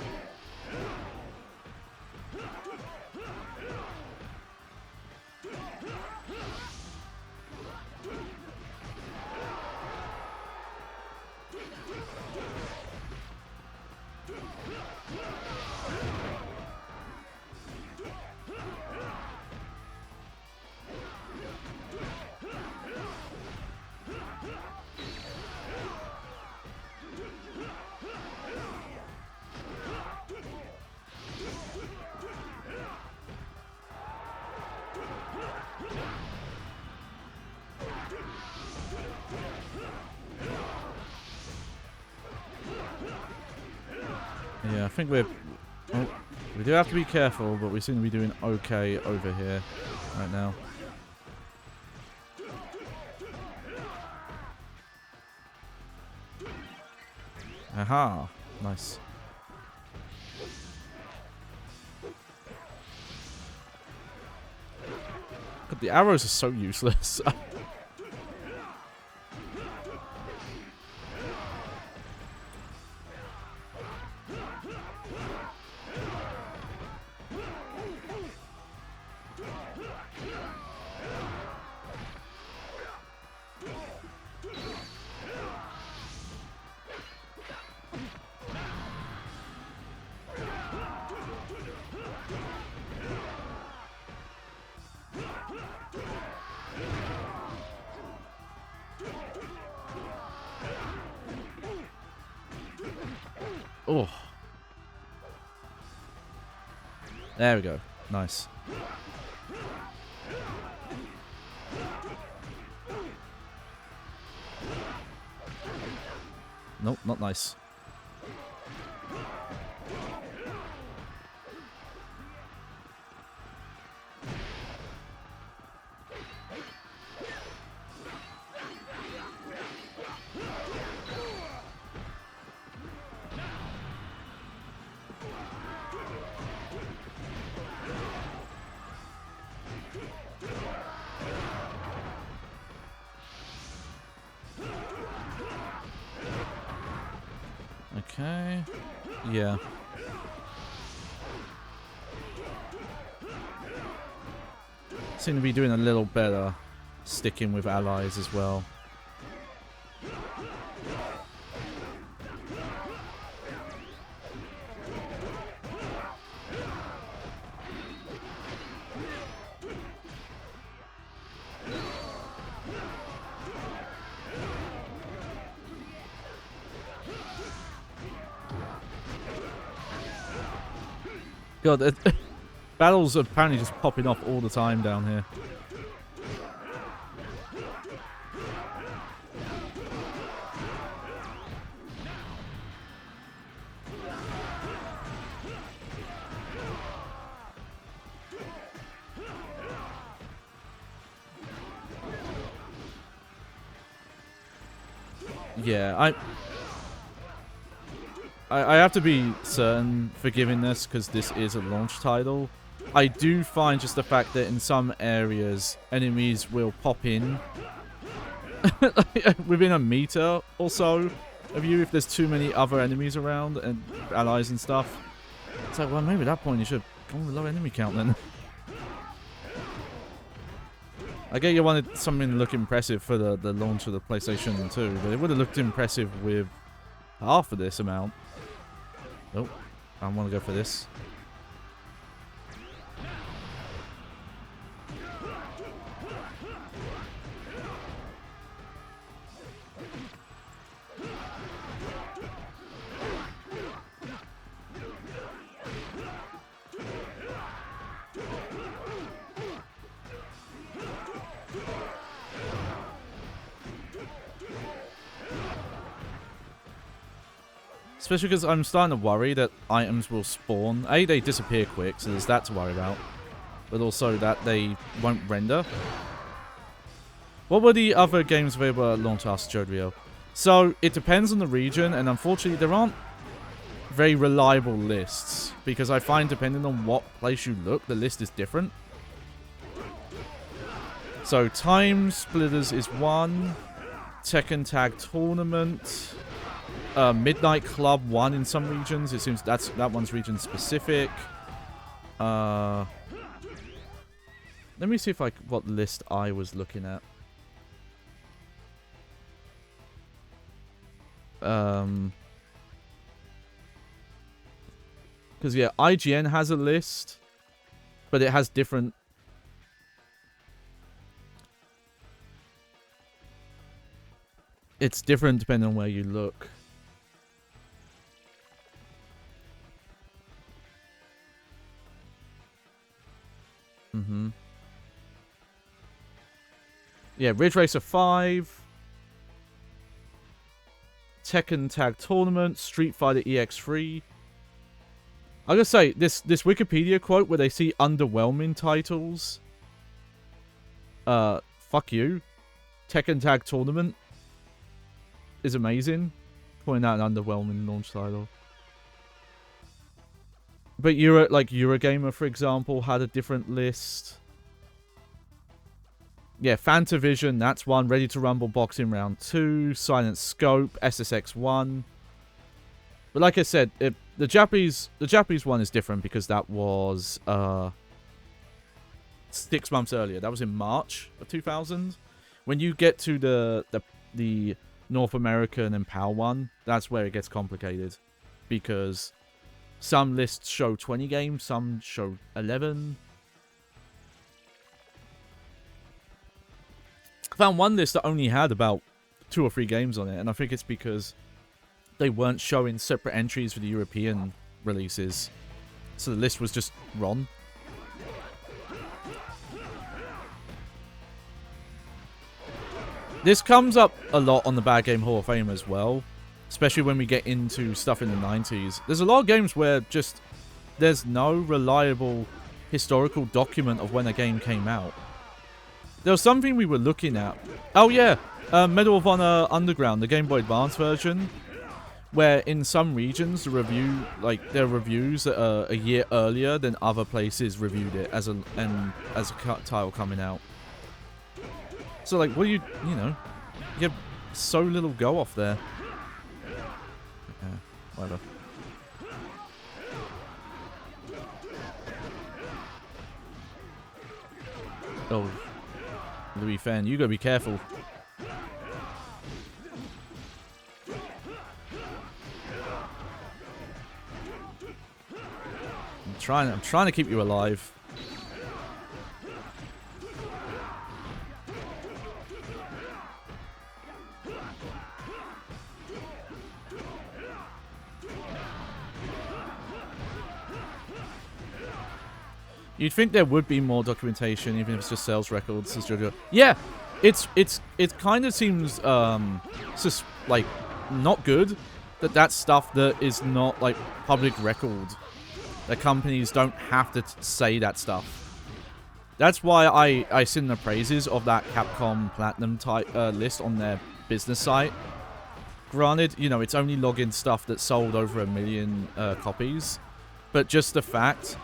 Yeah, I think we're... Oh, we do have to be careful, but we seem to be doing okay over here right now. Aha! Nice. God, the arrows are so useless. Oh. There we go. Nice. Nope, not nice. Okay. Yeah. Seem to be doing a little better sticking with allies as well. God, battles are apparently just popping off all the time down here. Yeah, I have to be certain for giving this because this is a launch title. I do find just the fact that in some areas enemies will pop in within a meter or so of you if there's too many other enemies around and allies and stuff. It's like, well, maybe at that point you should go with a low enemy count then. I get you wanted something to look impressive for the launch of the PlayStation 2, but it would have looked impressive with half of this amount. Nope. I want to go for this. Especially because I'm starting to worry that items will spawn. A, they disappear quick, so there's that to worry about. But also that they won't render. What were the other games available at launch? Asked Jodrio. So, it depends on the region, and unfortunately there aren't very reliable lists. Because I find depending on what place you look, the list is different. So, Time Splitters is one. Tekken Tag Tournament. Midnight Club 1 in some regions. It seems that one's region specific. Let me see if what list I was looking at. Because yeah, IGN has a list, but it has different. It's different depending on where you look. Yeah, Ridge Racer 5, Tekken Tag Tournament, Street Fighter EX3. I gotta say, this Wikipedia quote where they see underwhelming titles. Fuck you. Tekken Tag Tournament is amazing. Pointing out an underwhelming launch title. But Eurogamer, for example, had a different list. Yeah, Fantavision, that's one. Ready to Rumble Boxing Round 2. Silent Scope, SSX 1. But like I said, the Japanese one is different because that was 6 months earlier. That was in March of 2000. When you get to the North American and PAL one, that's where it gets complicated. Because some lists show 20 games, some show 11. I found one list that only had about 2 or 3 games on it, and I think it's because they weren't showing separate entries for the European releases. So the list was just wrong. This comes up a lot on the Bad Game Hall of Fame as well. Especially when we get into stuff in the 90s. There's a lot of games where just there's no reliable historical document of when a game came out. There was something we were looking at. Oh yeah, Medal of Honor Underground, the Game Boy Advance version, where in some regions the there are reviews that are a year earlier than other places reviewed it as a title coming out. So like, what do you know, you have so little go off there. Whatever. Oh, Louis Fan, you gotta be careful. I'm trying to keep you alive. You'd think there would be more documentation, even if it's just sales records, says Jojo. Yeah, it kind of seems just like not good that that's stuff that is not like public record. That companies don't have to say that stuff. That's why I sing the praises of that Capcom Platinum type list on their business site. Granted, you know, it's only login stuff that sold over 1 million copies, but just the fact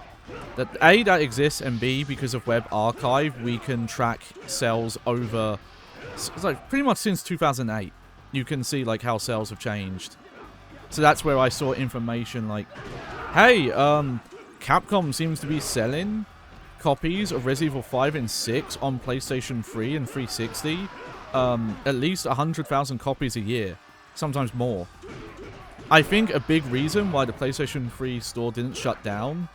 that A, that exists, and B, because of Web Archive, we can track sales over, it's like pretty much since 2008. You can see like how sales have changed. So that's where I saw information like, hey, Capcom seems to be selling copies of Resident Evil 5 and 6 on PlayStation 3 and 360, at least 100,000 copies a year, sometimes more. I think a big reason why the PlayStation 3 store didn't shut down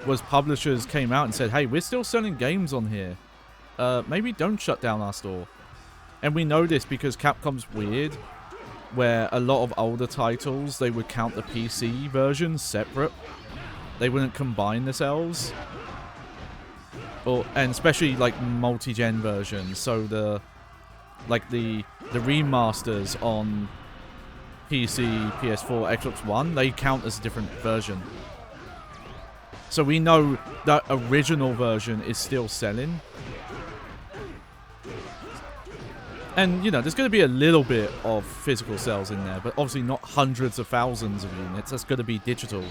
was publishers came out and said, hey, we're still selling games on here. Maybe don't shut down our store. And we know this because Capcom's weird, where a lot of older titles, they would count the PC version separate. They wouldn't combine the sales. And especially like multi-gen versions. So the remasters on PC, PS4, Xbox One, they count as a different version. So we know that original version is still selling. And, you know, there's going to be a little bit of physical sales in there, but obviously not hundreds of thousands of units. That's going to be digital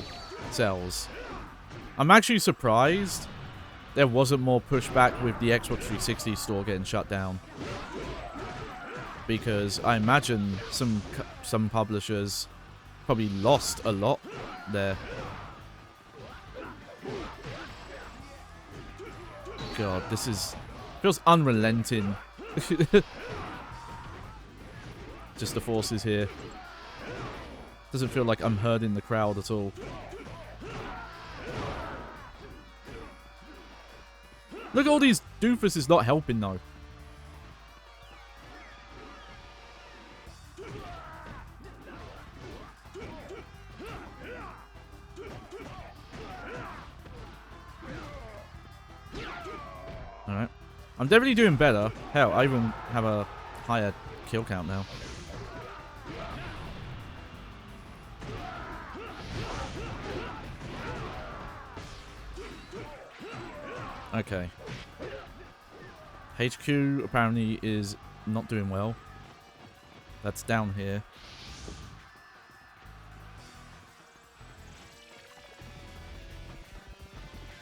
sales. I'm actually surprised there wasn't more pushback with the Xbox 360 store getting shut down. Because I imagine some publishers probably lost a lot there. God, this feels unrelenting. Just the forces here. Doesn't feel like I'm herding the crowd at all. Look at all these doofuses not helping though. Alright. I'm definitely doing better. Hell, I even have a higher kill count now. Okay. HQ apparently is not doing well. That's down here.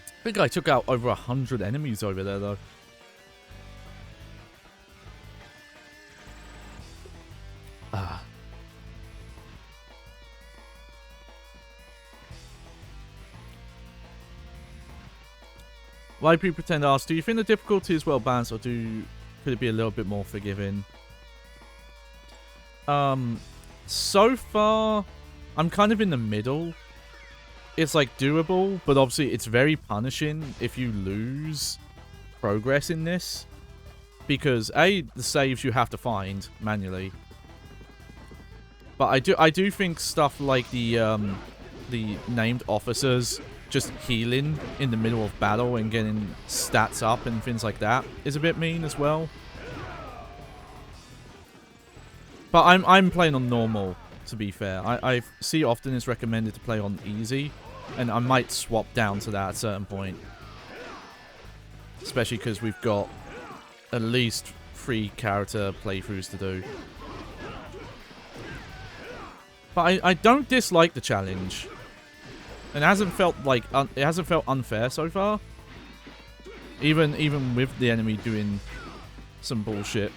I think I took out over 100 enemies over there, though. Ah. YP Pretend asks, do you think the difficulty is well balanced, or could it be a little bit more forgiving? So far, I'm kind of in the middle. It's like doable, but obviously it's very punishing if you lose progress in this. Because A, the saves you have to find manually. But I do think stuff like the named officers just healing in the middle of battle and getting stats up and things like that is a bit mean as well. But I'm playing on normal, to be fair. I see often it's recommended to play on easy, and I might swap down to that at a certain point. Especially because we've got at least 3 character playthroughs to do. But I don't dislike the challenge. And it hasn't felt like it hasn't felt unfair so far. Even with the enemy doing some bullshit.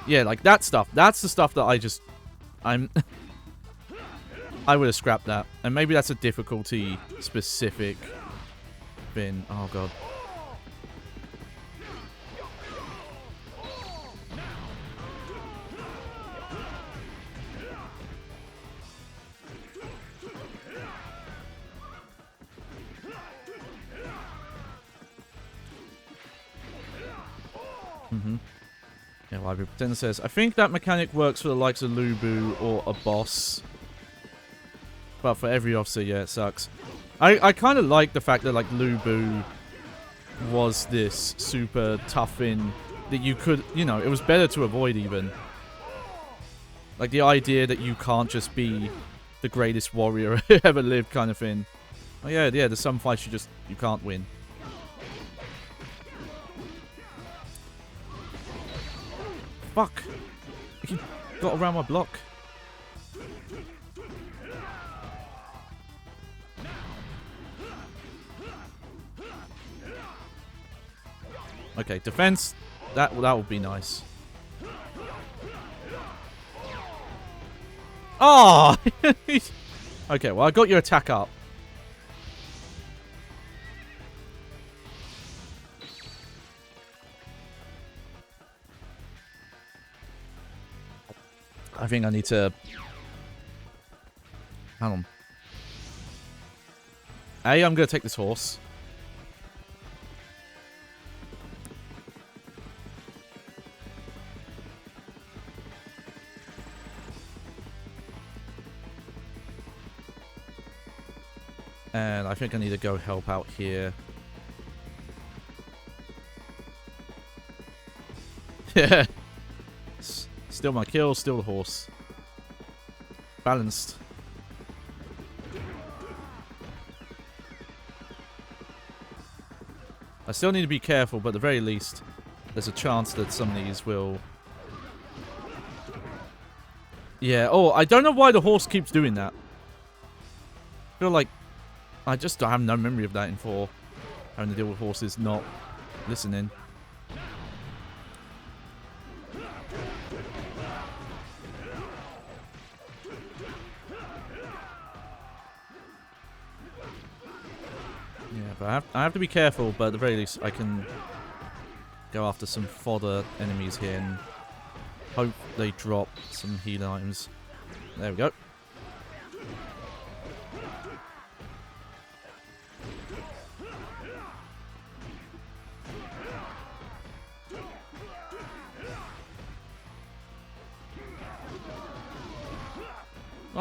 Yeah, like that stuff. That's the stuff that I would have scrapped that. And maybe that's a difficulty specific thing. Oh god. Mm-hmm. Yeah, Library Pretender says, I think that mechanic works for the likes of Lubu or a boss. But for every officer, yeah, it sucks. I kind of like the fact that, like, Lubu was this super tough-in that you could, you know, it was better to avoid even. Like, the idea that you can't just be the greatest warrior ever lived kind of thing. Oh, yeah, there's some fights you can't win. Fuck! He got around my block. Okay, defense. That would be nice. Oh! Okay, well, I got your attack up. I think I need to... Hang on. I'm going to take this horse. And I think I need to go help out here. Yeah. Still my kill, still the horse. Balanced. I still need to be careful, but at the very least, there's a chance that some of these will... Yeah, oh, I don't know why the horse keeps doing that. I feel like... I just have no memory of that in 4. Having to deal with horses not listening. Yeah, but I have to be careful, but at the very least I can go after some fodder enemies here and hope they drop some healing items. There we go.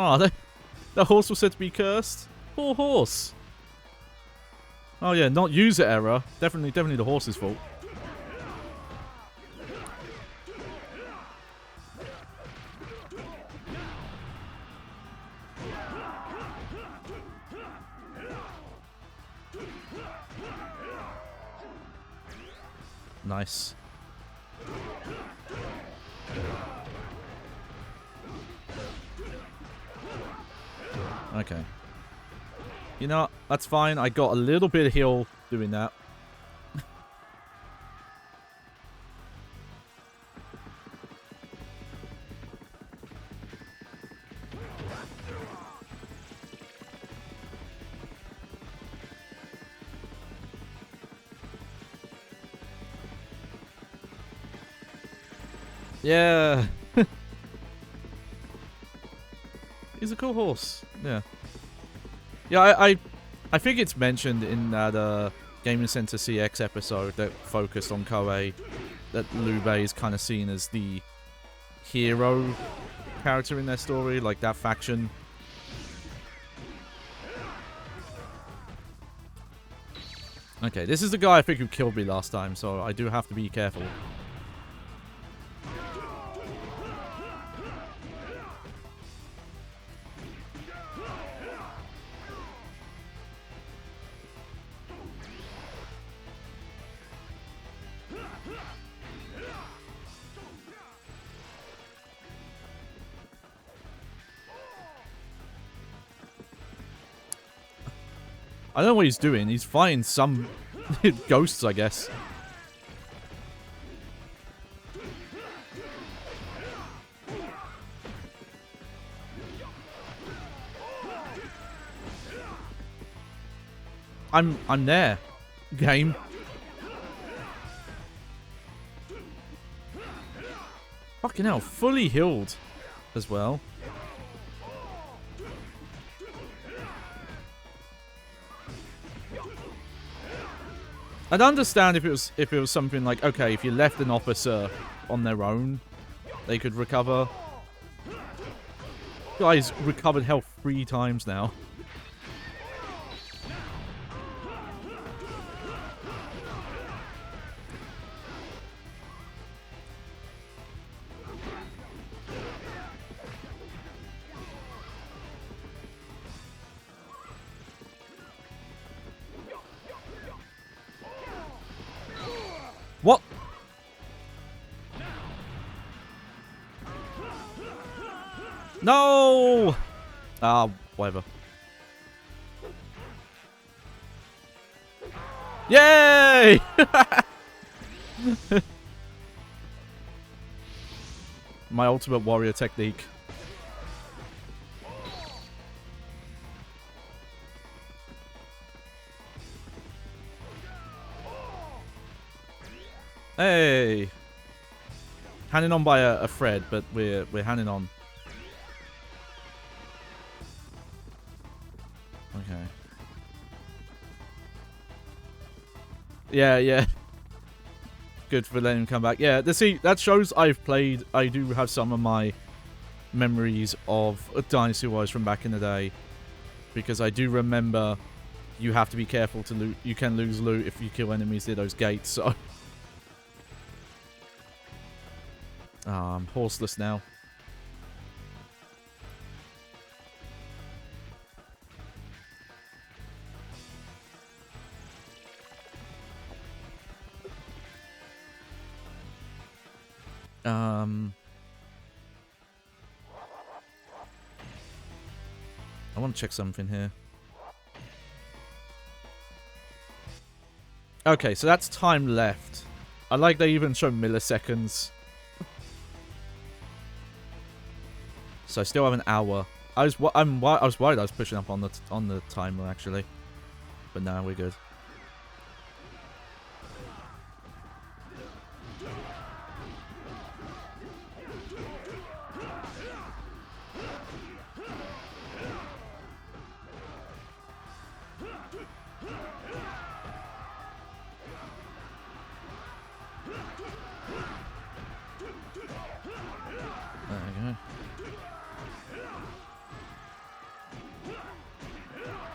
Oh, the horse was said to be cursed. Poor horse. Oh yeah, not user error. Definitely the horse's fault. Nice. Okay. You know what? That's fine. I got a little bit of heal doing that. Yeah. He's a cool horse. Yeah. Yeah, I think it's mentioned in that Gaming Center CX episode that focused on Koei that Liu Bei is kind of seen as the hero character in their story, like that faction. Okay, this is the guy I think who killed me last time, so I do have to be careful. I don't know what he's doing. He's fighting some ghosts, I guess. I'm there. Game. Fucking hell, fully healed as well. I'd understand if it was something like, okay, if you left an officer on their own, they could recover. Guy's recovered health 3 times now. What? No! Ah, whatever. Yay! My ultimate warrior technique. Hey! Hanging on by a thread, but we're hanging on. Okay. Yeah. Good for letting him come back. Yeah, see, that shows I've played. I do have some of my memories of Dynasty Warriors from back in the day. Because I do remember you have to be careful to loot. You can lose loot if you kill enemies near those gates, so... I'm horseless now. I want to check something here. Okay, so that's time left. I like they even show milliseconds. So I still have an hour. I was worried I was pushing up on the timer actually, but now we're good. There we go.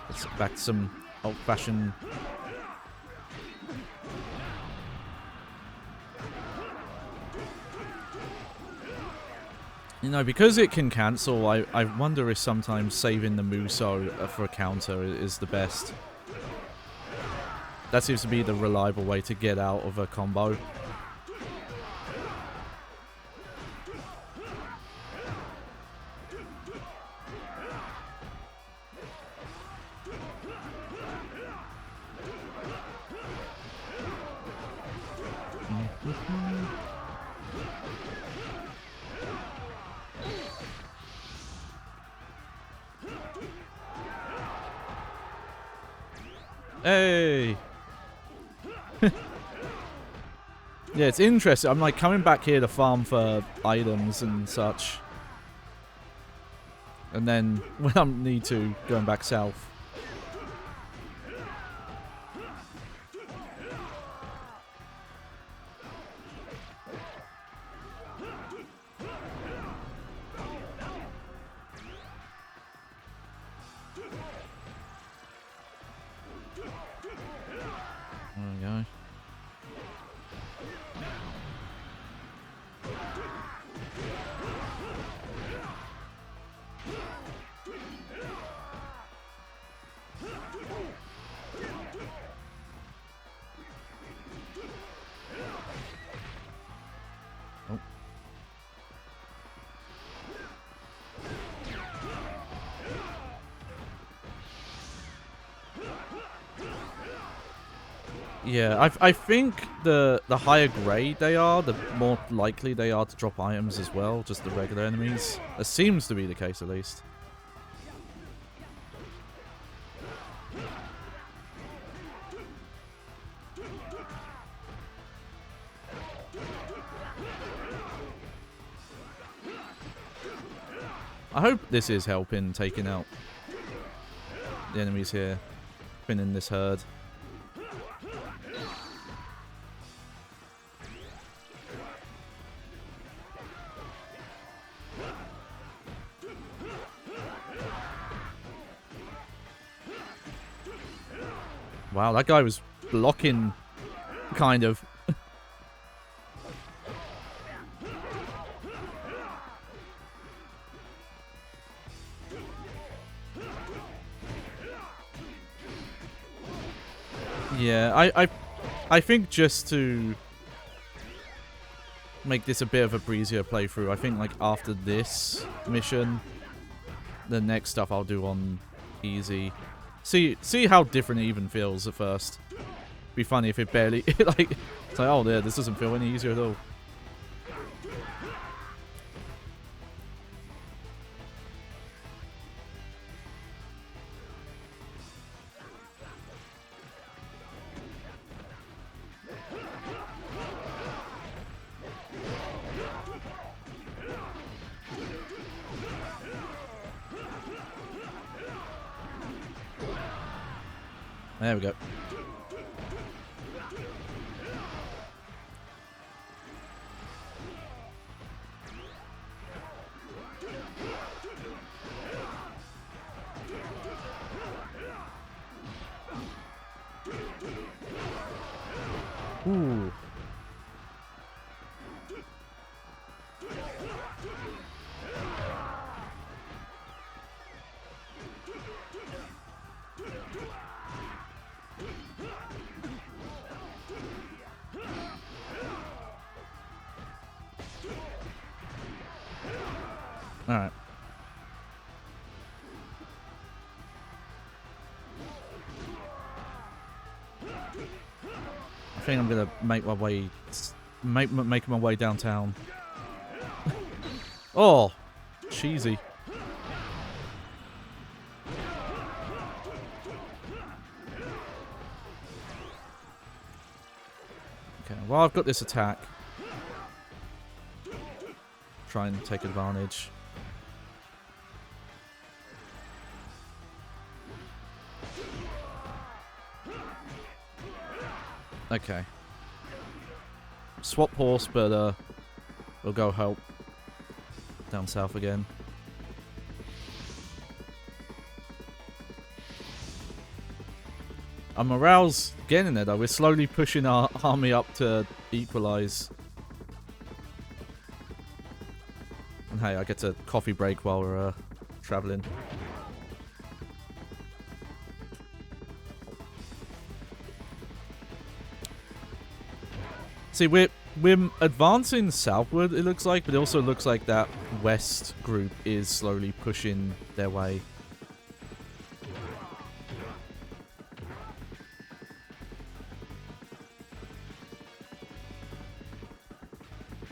Let's get back to some old-fashioned... You know, because it can cancel, I wonder if sometimes saving the Muso for a counter is the best. That seems to be the reliable way to get out of a combo. Hey! Yeah, it's interesting. I'm like coming back here to farm for items and such. And then when I need to, going back south. There we go. Oh. Yeah, I think the higher grade they are, the more likely they are to drop items as well, just the regular enemies. That seems to be the case at least. I hope this is helping taking out the enemies here, pinning this herd. Wow, that guy was blocking, kind of. Yeah, I think just to make this a bit of a breezier playthrough, I think like after this mission, the next stuff I'll do on easy. See how different it even feels at first. Be funny if it barely like it's like, oh yeah, this doesn't feel any easier at all. There we go. Ooh. All right. I think I'm gonna make my way, make my way downtown. Oh, cheesy. Okay, well I've got this attack. Try and take advantage. Okay. Swap horse, but we'll go help down south again. Our morale's getting there though. We're slowly pushing our army up to equalize. And hey, I get a coffee break while we're traveling. See, we're advancing southward, it looks like, but it also looks like that west group is slowly pushing their way.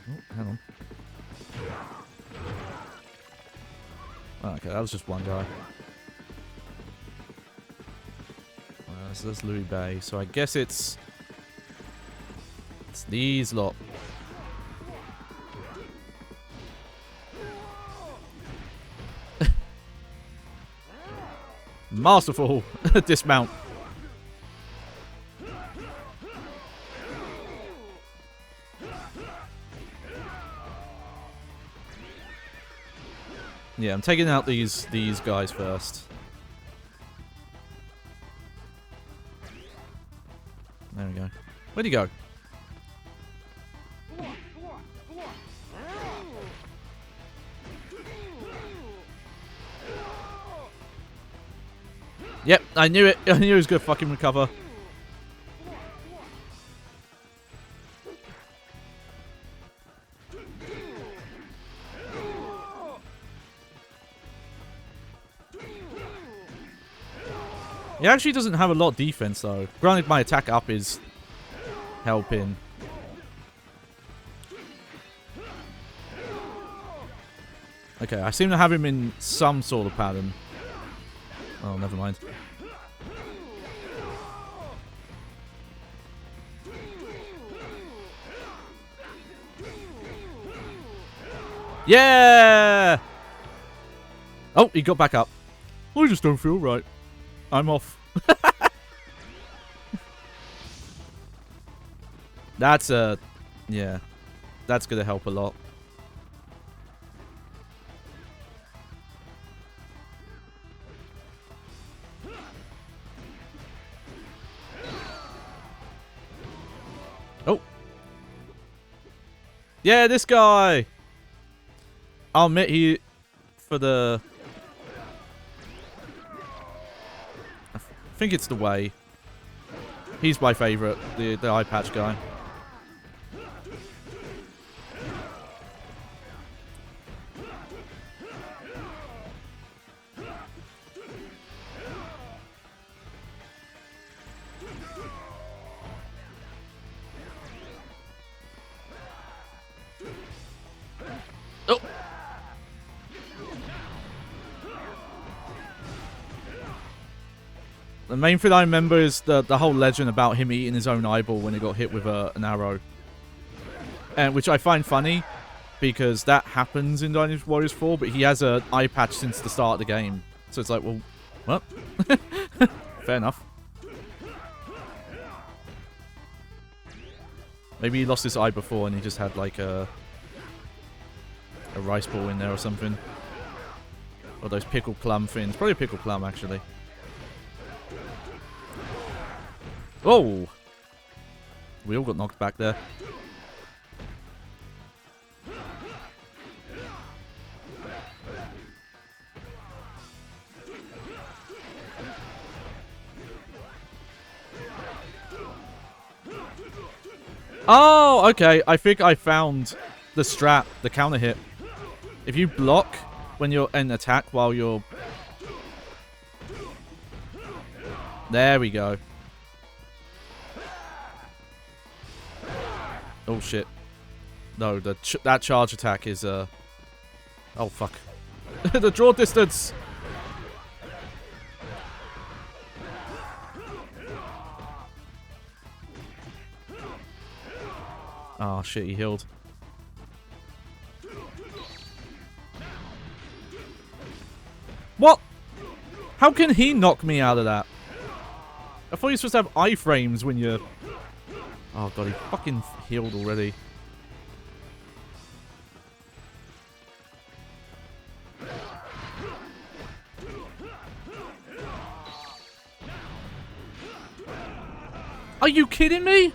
Oh, hang on. Oh, okay, that was just one guy. So that's Louis Bay, so I guess it's these lot. Masterful dismount. Yeah, I'm taking out these guys first. There we go. Where'd he go? Yep, I knew it. I knew he was gonna fucking recover. He actually doesn't have a lot of defense though. Granted, my attack up is helping. Okay, I seem to have him in some sort of pattern. Oh, never mind. Yeah! Oh, he got back up. I just don't feel right. I'm off. That's yeah. That's gonna help a lot. Yeah, this guy! I'll admit he... For the... I think it's the way. He's my favourite, the eye patch guy. Oh! The main thing I remember is the whole legend about him eating his own eyeball when he got hit with an arrow. And which I find funny, because that happens in Dynasty Warriors 4, but he has an eye patch since the start of the game. So it's like, well, what? Fair enough. Maybe he lost his eye before and he just had like a rice ball in there or something. Or those pickled plum things. Probably a pickled plum, actually. Oh! We all got knocked back there. Oh, okay. I think I found the strat, the counter hit. If you block when you're in attack while you're... There we go. Oh, shit. No, that charge attack is... Oh, fuck. The draw distance! Oh, shit, he healed. What? How can he knock me out of that? I thought you're supposed to have iframes when you're... Oh, God, he fucking healed already. Are you kidding me?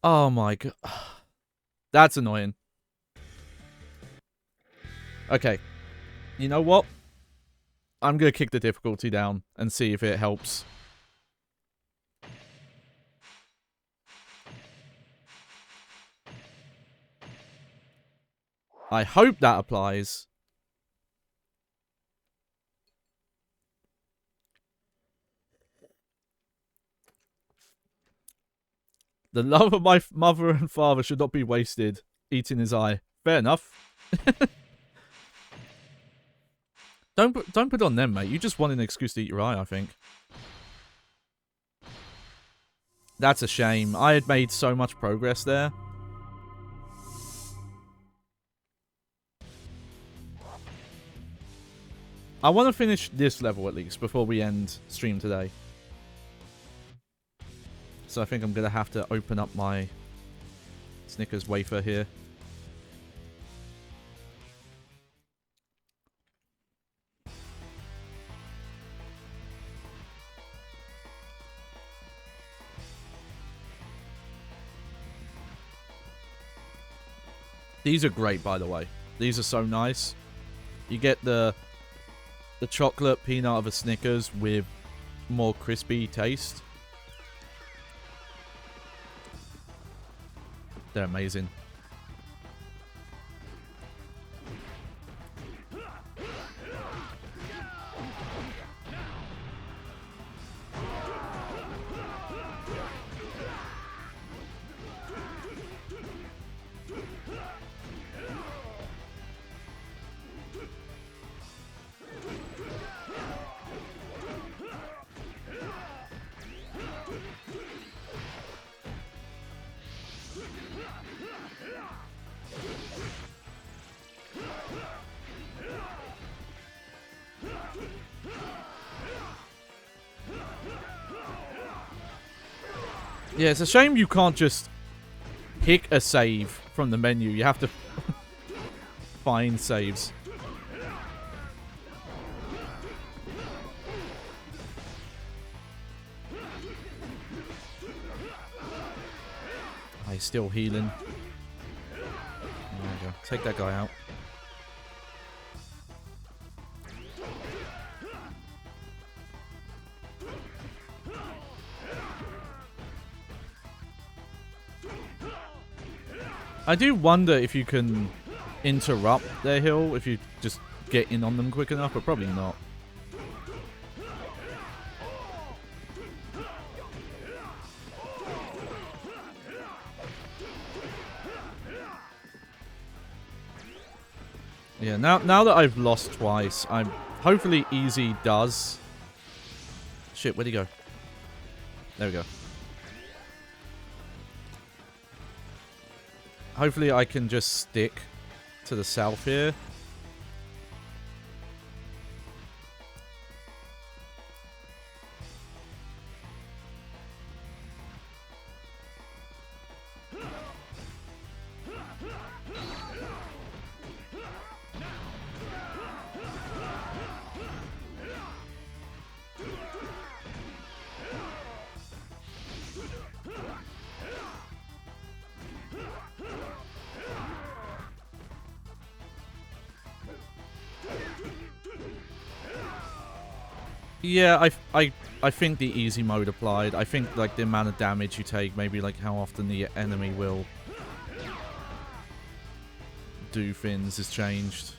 Oh my god. That's annoying. Okay. You know what? I'm gonna kick the difficulty down and see if it helps. I hope that applies. The love of my mother and father should not be wasted eating his eye. Fair enough. Don't put it on them, mate. You just want an excuse to eat your eye, I think. That's a shame. I had made so much progress there. I want to finish this level at least before we end stream today. So I think I'm going to have to open up my Snickers wafer here. These are great, by the way. These are so nice. You get the chocolate peanut of a Snickers with more crispy taste. They're amazing. Yeah, it's a shame you can't just pick a save from the menu. You have to find saves. Oh, he's still healing. There we go. Take that guy out. I do wonder if you can interrupt their heal if you just get in on them quick enough, but probably not. Yeah, now that I've lost twice, I'm hopefully easy does. Shit, where'd he go? There we go. Hopefully I can just stick to the south here. Yeah, I think the easy mode applied. I think like the amount of damage you take, maybe like how often the enemy will do things has changed.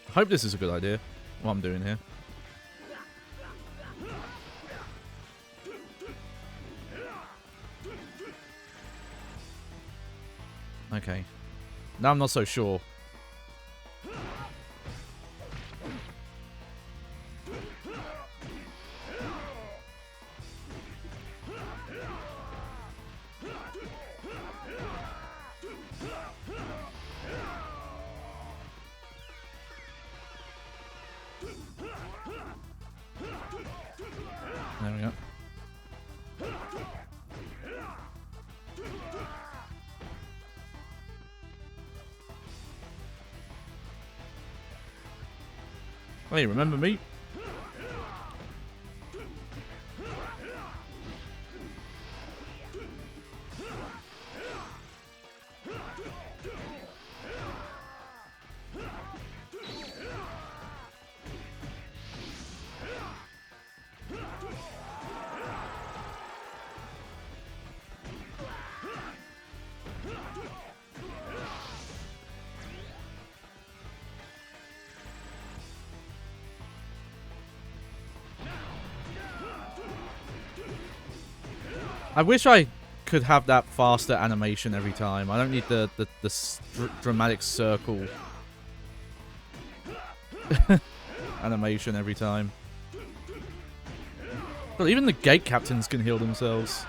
I hope this is a good idea, what I'm doing here. Okay. Now I'm not so sure. There we go. Hey, remember me? I wish I could have that faster animation every time. I don't need the dramatic circle animation every time. Well, even the gate captains can heal themselves.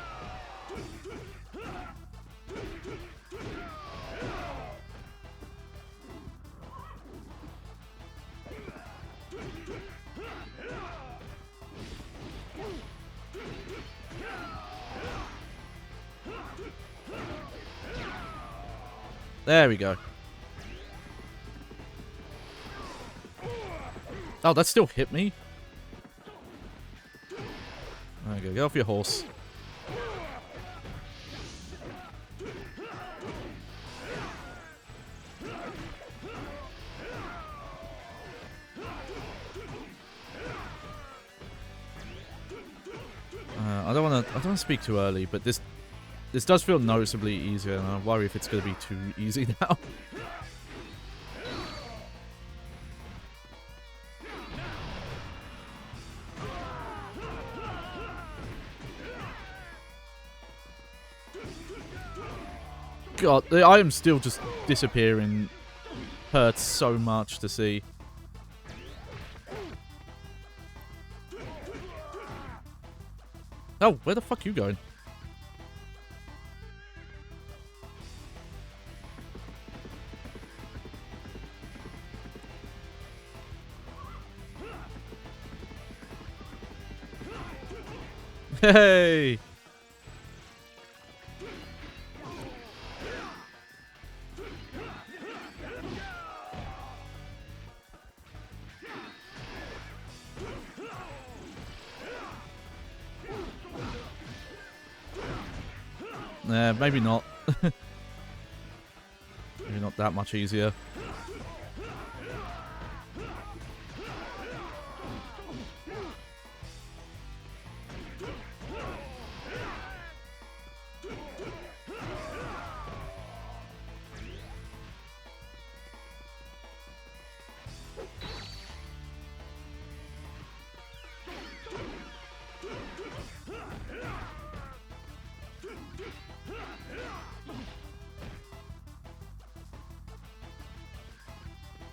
There we go. Oh, that still hit me? There we go. Get off your horse. I don't want to speak too early, but this does feel noticeably easier, and I worry if it's going to be too easy now. God, the item's still just disappearing. Hurts so much to see. Oh, where the fuck you going? Hey! Maybe not. Maybe not that much easier.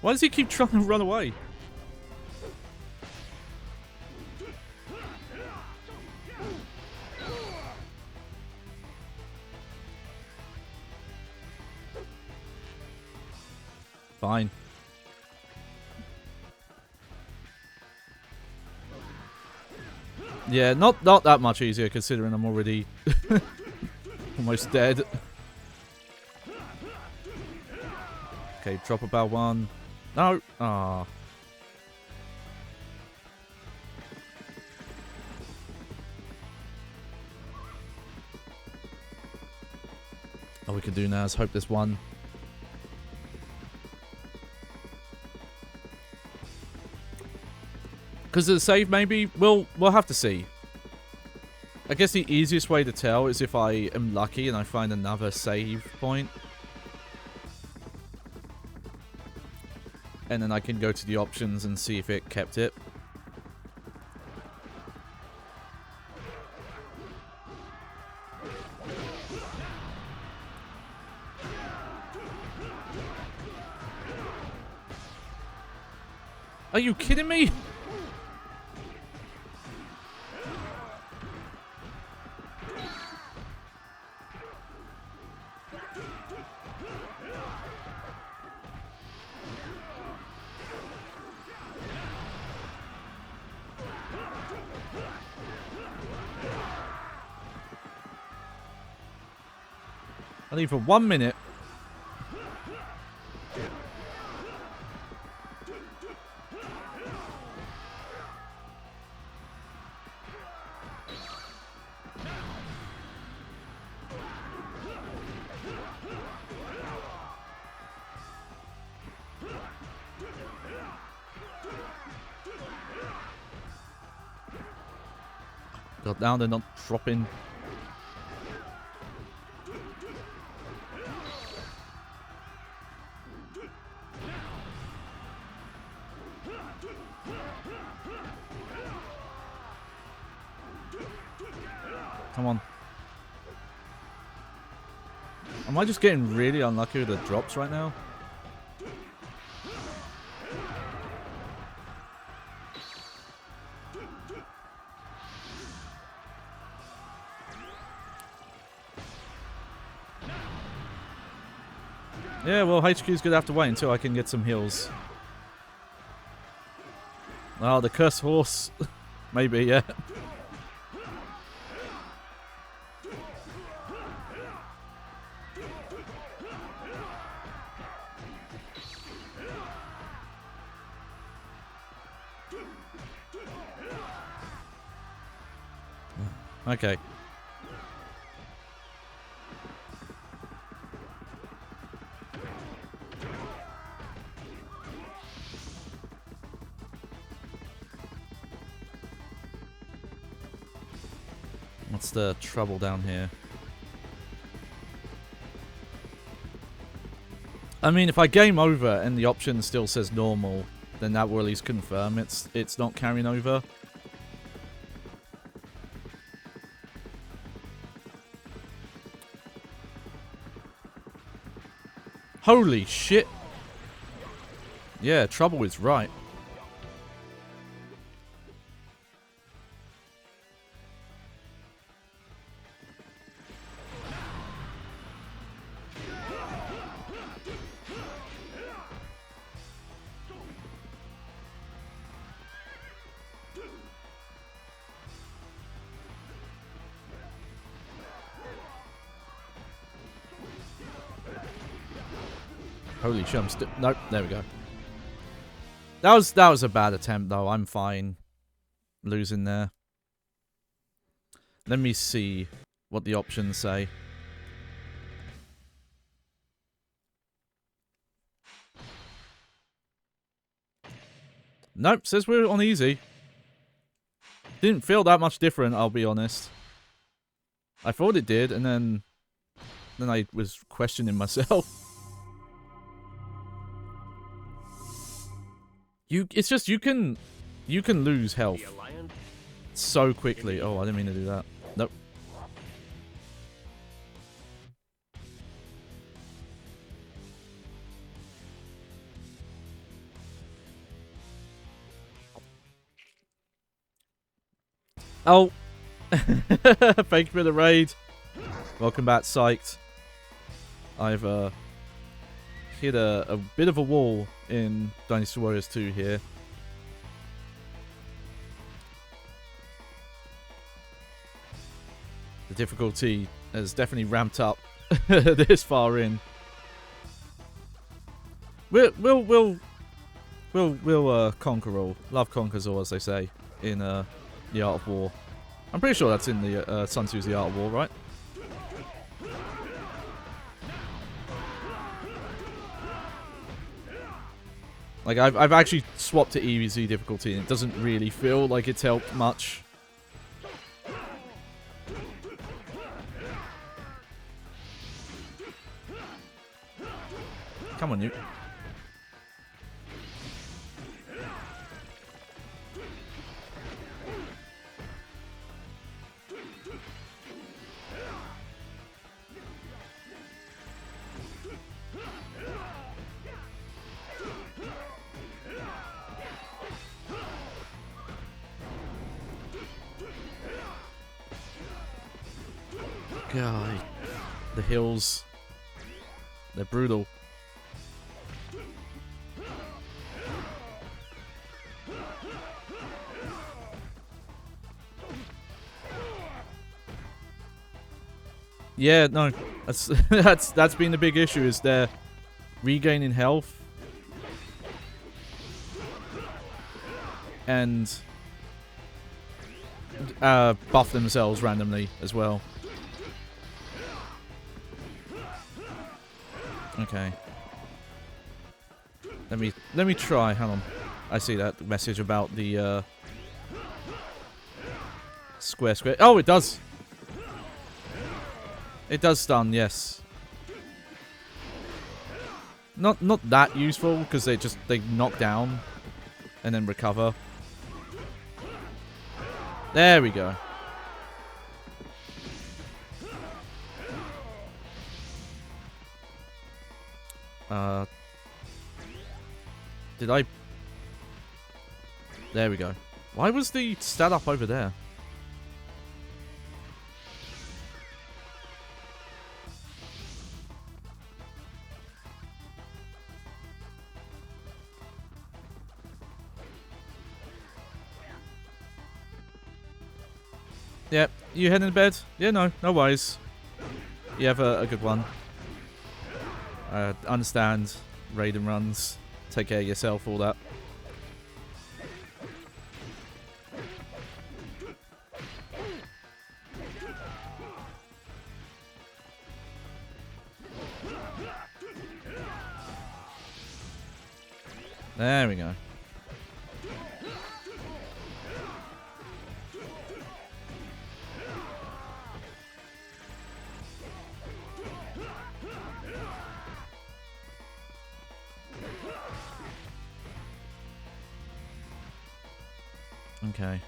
Why does he keep trying to run away? Fine. Yeah, not that much easier considering I'm already almost dead. Okay, drop about one. No. Ah. All we can do now is hope this one. Because of the save, maybe? We'll have to see. I guess the easiest way to tell is if I am lucky and I find another save point. And then I can go to the options and see if it kept it. Are you kidding me? Only for 1 minute. God, now they're not dropping. Come on. Am I just getting really unlucky with the drops right now? Yeah, well, HQ's gonna have to wait until I can get some heals. Oh, the cursed horse. Maybe, yeah. Okay. What's the trouble down here? I mean, if I game over and the option still says normal, then that will at least confirm it's not carrying over. Holy shit. Yeah, trouble is right. Holy shit, I'm still... Nope, there we go. That was a bad attempt, though. I'm fine losing there. Let me see what the options say. Nope, says we're on easy. Didn't feel that much different, I'll be honest. I thought it did, and then I was questioning myself. It's just you can lose health so quickly. Oh, I didn't mean to do that. Nope. Oh, thank you for the raid. Welcome back, psyched. I've hit a bit of a wall in Dynasty Warriors 2 here. The difficulty has definitely ramped up this far in. We'll conquer all. Love conquers all, as they say in The Art of War. I'm pretty sure that's in the Sun Tzu's The Art of War, right? Like, I've actually swapped to easy difficulty, and it doesn't really feel like it's helped much. Come on, you. God, the hills, they're brutal. Yeah, no, that's been the big issue, is they're regaining health and buff themselves randomly as well. Okay. Let me try. Hang on. I see that message about the square. Oh, it does. It does stun, yes. Not that useful, because they knock down and then recover. There we go. Did I... There we go. Why was the stat up over there? Yep, you heading to bed? Yeah, no worries. You have a good one. Understand raid and runs. Take care of yourself, all that. There we go. Okay.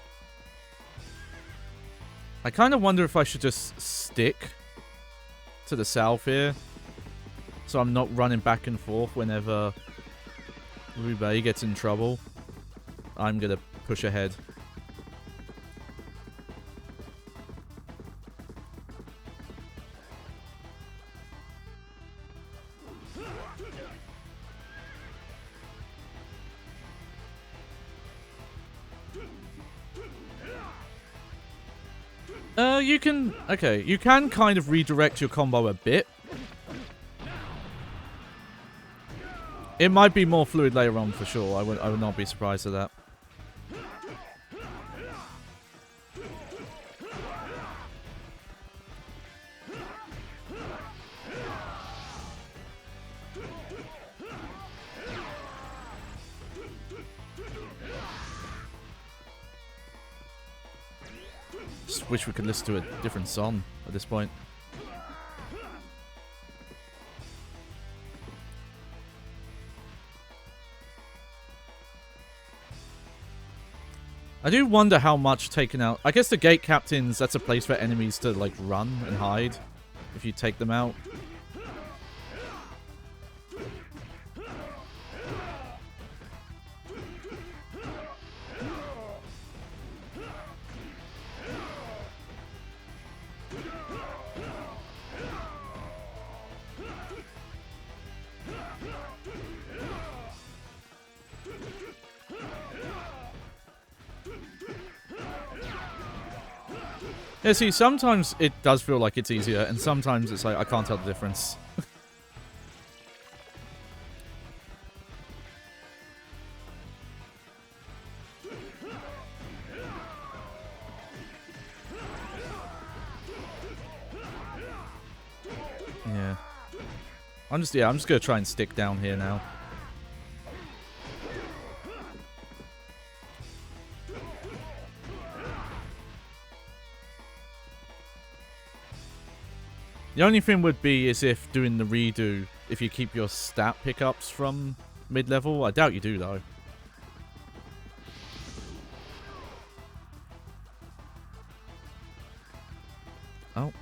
I kind of wonder if I should just stick to the south here, so I'm not running back and forth whenever Roubaix gets in trouble. I'm gonna push ahead. You can... Okay, you can kind of redirect your combo a bit. It might be more fluid later on for sure. I would not be surprised at that. just wish we could listen to a different song at this point. I do wonder how much taken out... I guess the gate captains, that's a place for enemies to, like, run and hide if you take them out. Yeah, see, sometimes it does feel like it's easier, and sometimes it's like, I can't tell the difference. Yeah. I'm just gonna try and stick down here now. The only thing would be is if doing the redo, if you keep your stat pickups from mid-level. I doubt you do, though. Oh.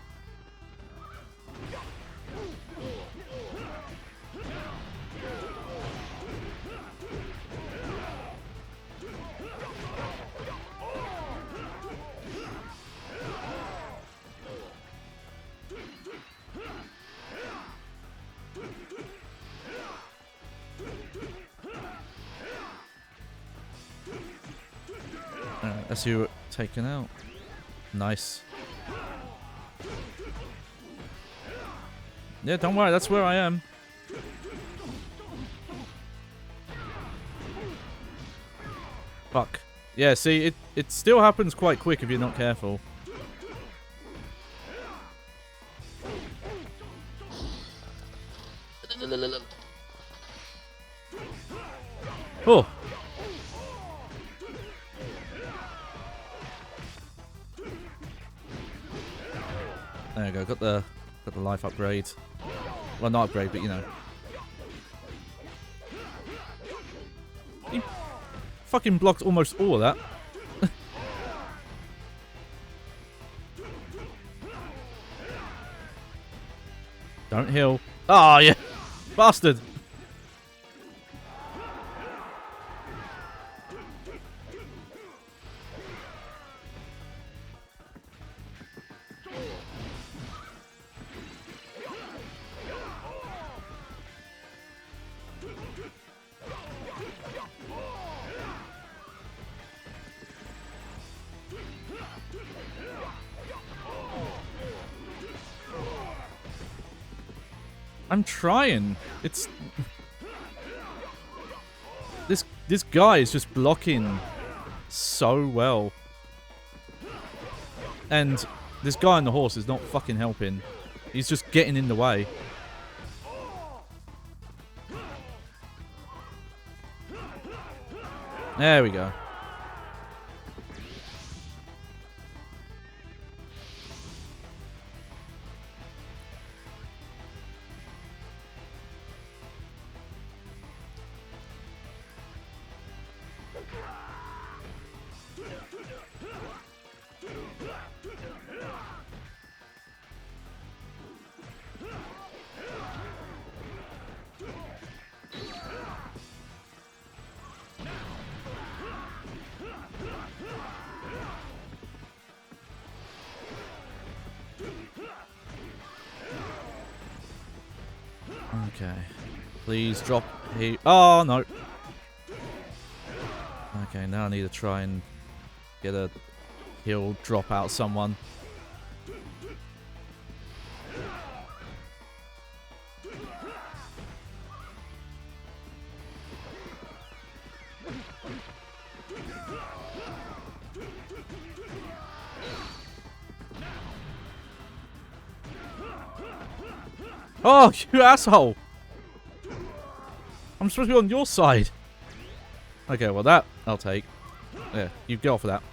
That's you taken out. Nice. Yeah, don't worry, that's where I am. Fuck. Yeah, see, it still happens quite quick if you're not careful. Oh. There you go, got the life upgrade. Well, not upgrade, but you know. He fucking blocked almost all of that. Don't heal. Oh, yeah. Bastard. I'm trying. It's... This guy is just blocking so well. And this guy on the horse is not fucking helping. He's just getting in the way. There we go. Okay. Please drop he. Oh, no. Okay, now I need to try and get a heal drop out someone. Oh, you asshole! I'm supposed to be on your side. Okay, well that I'll take. Yeah, you go off of that.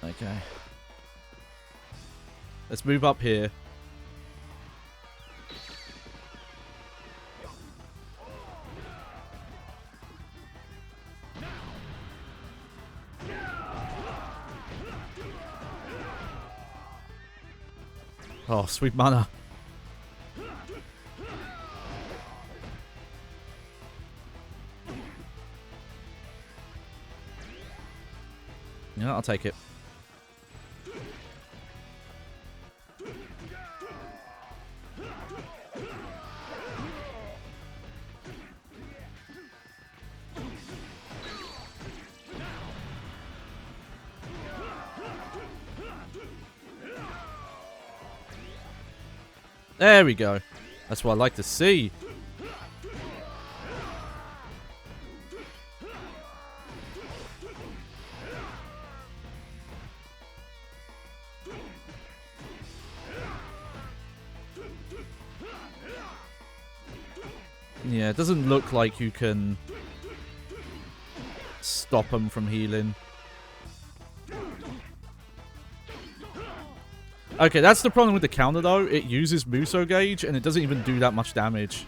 Okay. Let's move up here. Oh, sweet mana. Yeah, I'll take it. There we go. That's what I like to see. Yeah, it doesn't look like you can stop them from healing. Okay, that's the problem with the counter, though. It uses Muso Gauge, and it doesn't even do that much damage.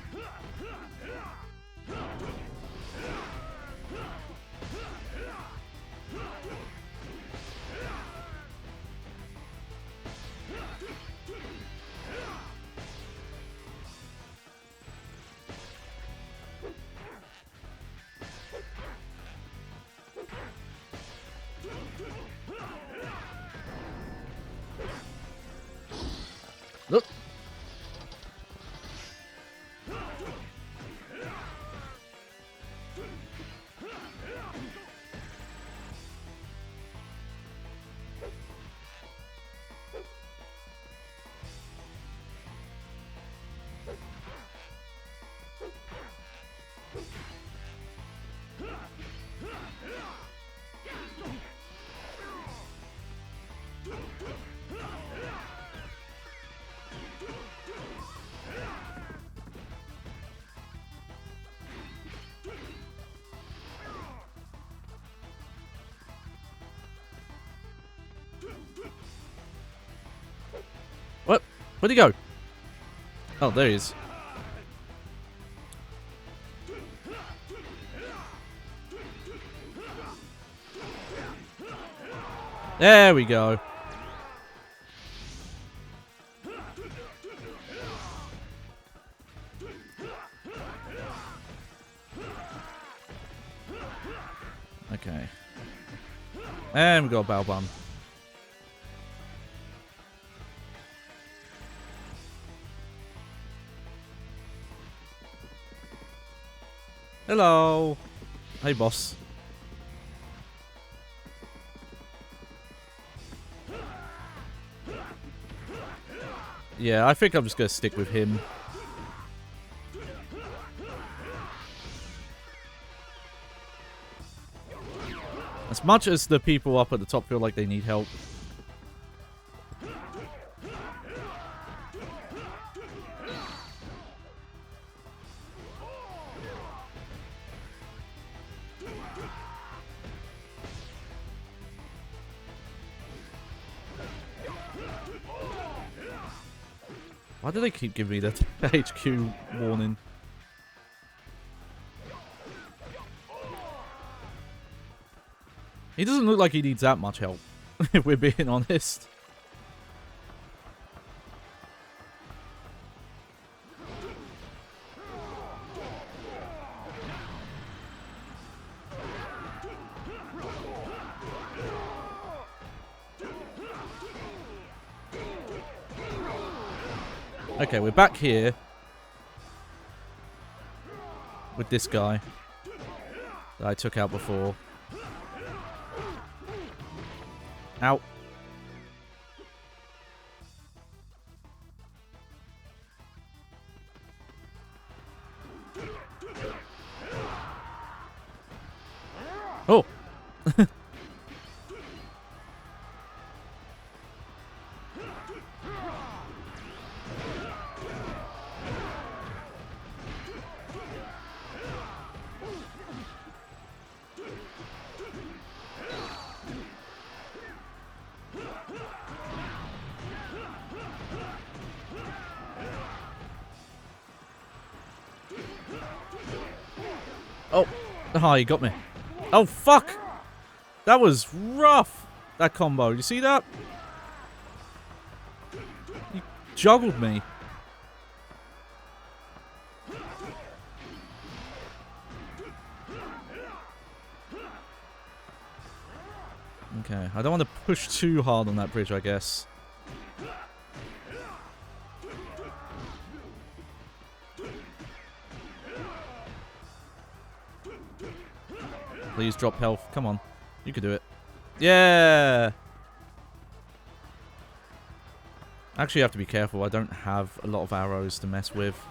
Look. What? Where'd he go? Oh, there he is. There we go. Okay. And we got Balbum. Hello. Hey, boss. Yeah, I think I'm just going to stick with him. As much as the people up at the top feel like they need help. Why do they keep giving me the HQ warning? He doesn't look like he needs that much help, if we're being honest. Okay, we're back here with this guy that I took out before. Ow. Oh. Oh, he got me. Oh, fuck! That was rough, that combo. You see that? He juggled me. Okay, I don't want to push too hard on that bridge, I guess. Please drop health. Come on. You can do it. Yeah! Actually, I have to be careful. I don't have a lot of arrows to mess with.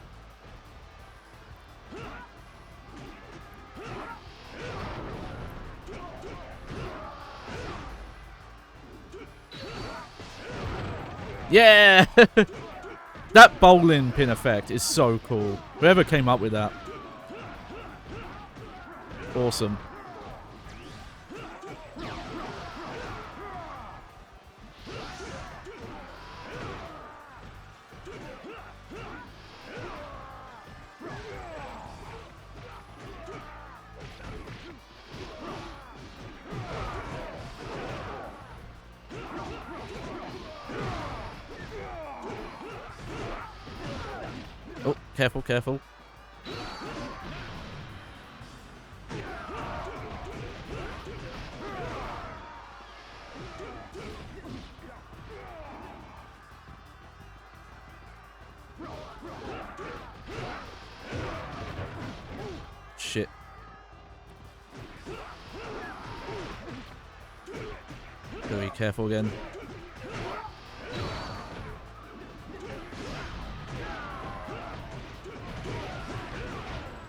Yeah! That bowling pin effect is so cool. Whoever came up with that. Awesome. Oh, careful, careful. Shit. Gotta be careful again.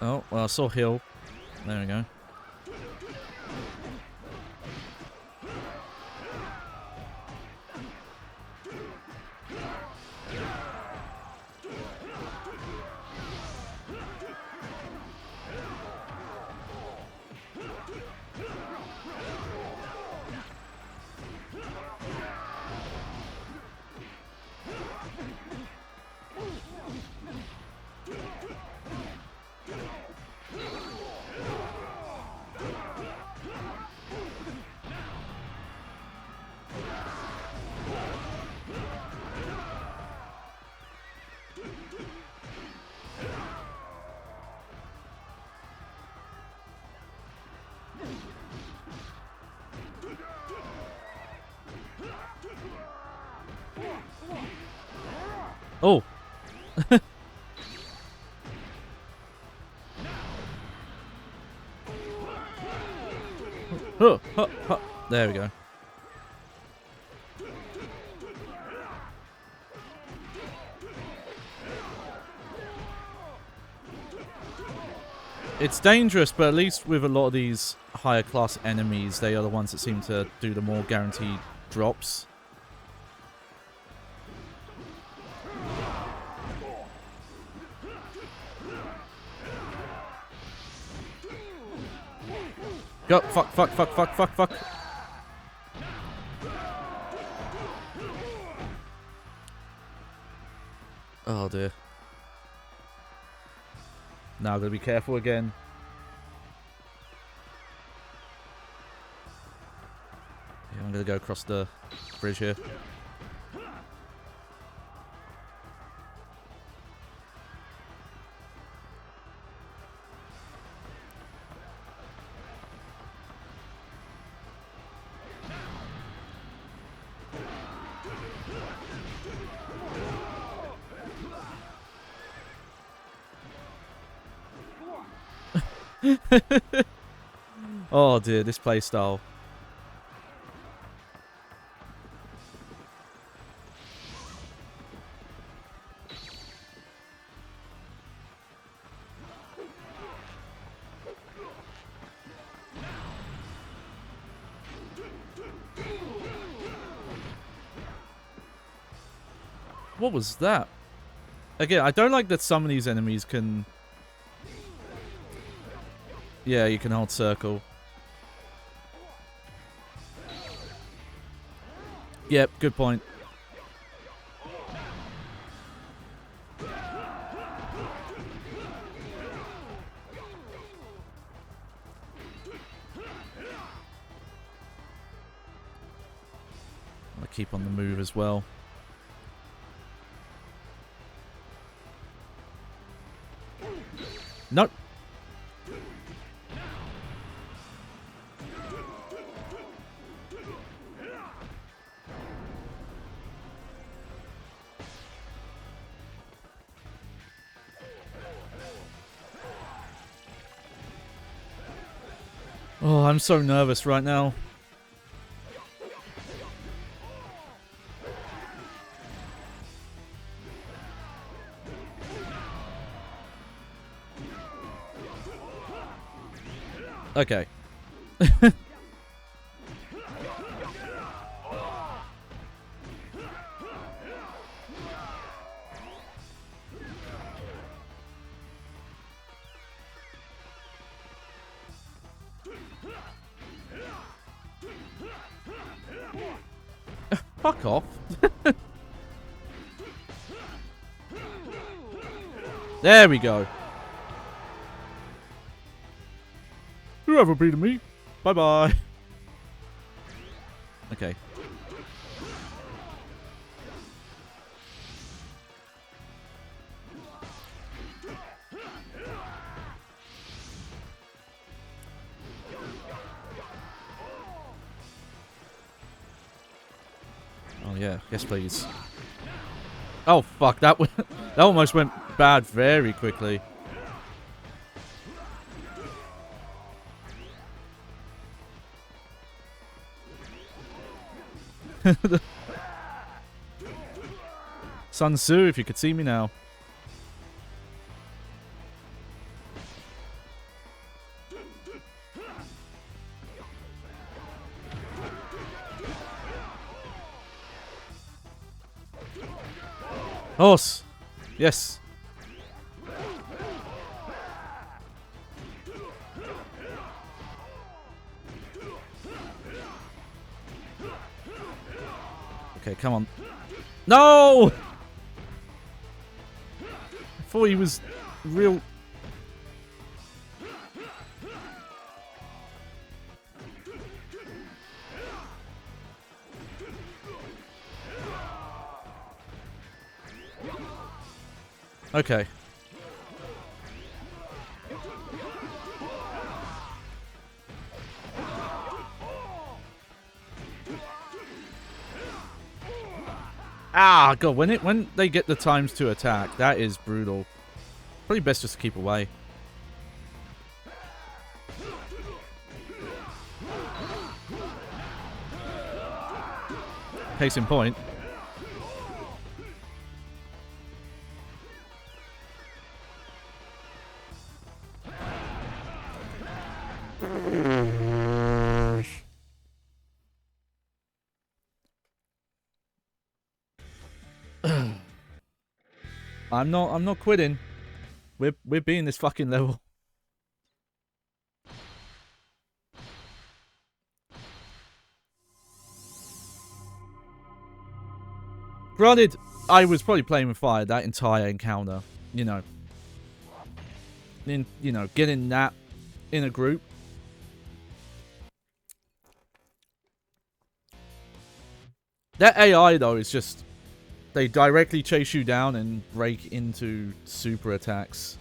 Oh, well, I saw heal. There we go. Oh! Huh, huh, huh. There we go. It's dangerous, but at least with a lot of these higher class enemies, they are the ones that seem to do the more guaranteed drops. Go, fuck, fuck, fuck, fuck, fuck, fuck. Oh dear. Now I've got to be careful again. Yeah, I'm going to go across the bridge here. Oh dear, this playstyle. What was that? Again, I don't like that some of these enemies can... Yeah, you can hold circle. Yep, good point. keep on the move as well. Nope. Oh, I'm so nervous right now. Okay. Fuck off. There we go. Whoever beat me. Bye-bye. Okay. Oh yeah, yes please. Oh fuck, that that almost went bad very quickly. Sun Tzu, if you could see me now. Horse! Yes! Okay, come on. No! I thought he was real... Okay. Ah, God, when they get the times to attack, that is brutal. Probably best just to keep away. Case in point. I'm not quitting. We're beating this fucking level. Granted, I was probably playing with fire that entire encounter, you know. Getting that in a group. That AI though is just, they directly chase you down and break into super attacks.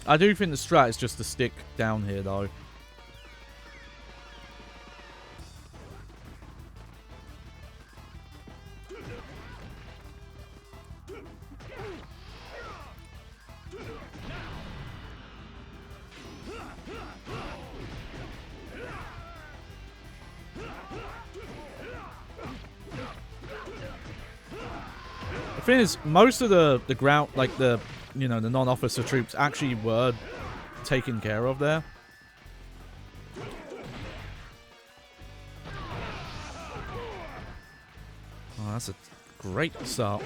I do think the strat is just to stick down here though. The thing is, most of the ground, like the non-officer troops actually were taken care of there. Oh, that's a great start.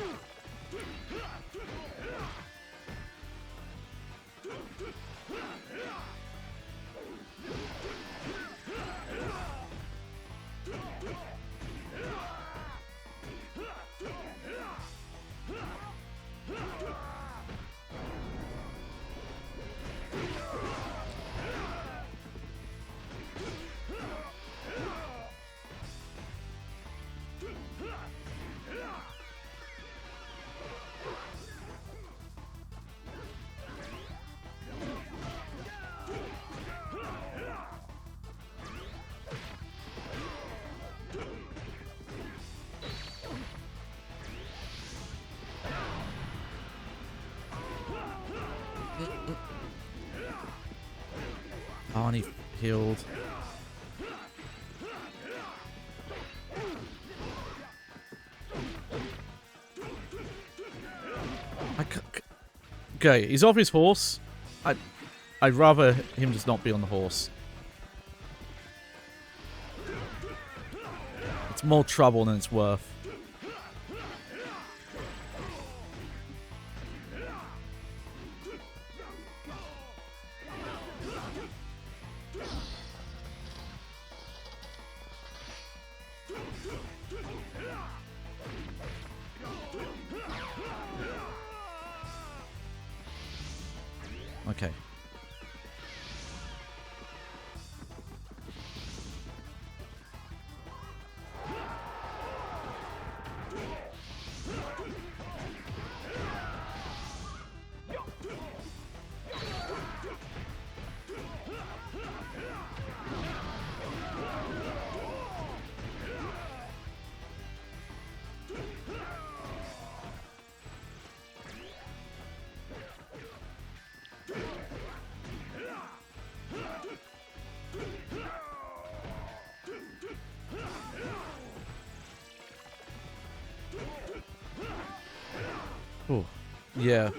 Oh, and he healed. Okay, he's off his horse. I'd rather him just not be on the horse. It's more trouble than it's worth. Okay. Oh, yeah.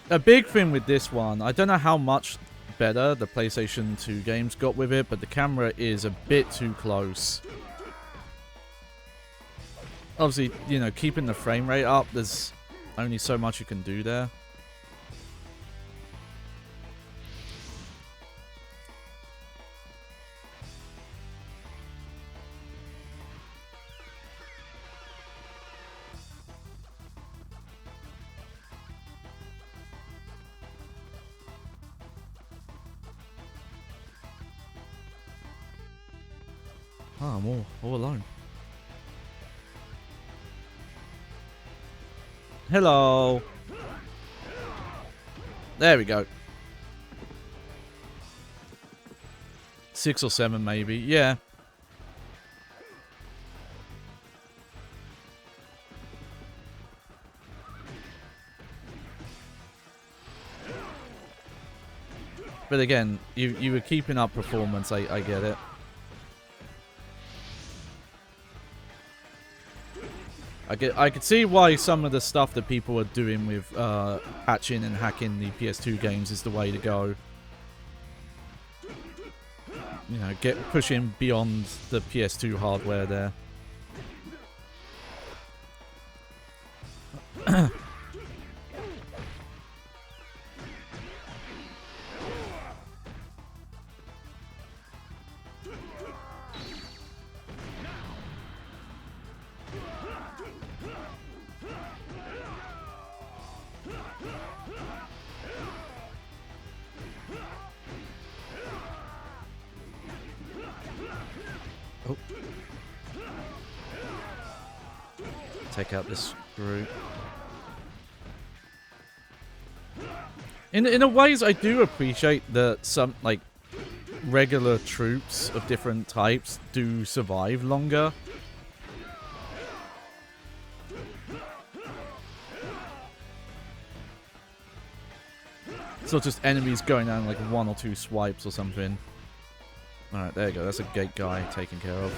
A big thing with this one, I don't know how much better the PlayStation 2 games got with it, but the camera is a bit too close. Obviously, you know, keeping the frame rate up, there's only so much you can do there. Oh, I'm all alone. Hello. There we go. 6 or 7 maybe, yeah. But again, you were keeping up performance, I get it. I could see why some of the stuff that people are doing with patching and hacking the PS2 games is the way to go. You know, pushing beyond the PS2 hardware there. Oh. Take out this screw. In a ways, I do appreciate that some, like, regular troops of different types do survive longer. It's not just enemies going down like 1 or 2 swipes or something. Alright, there you go. That's a gate guy taken care of.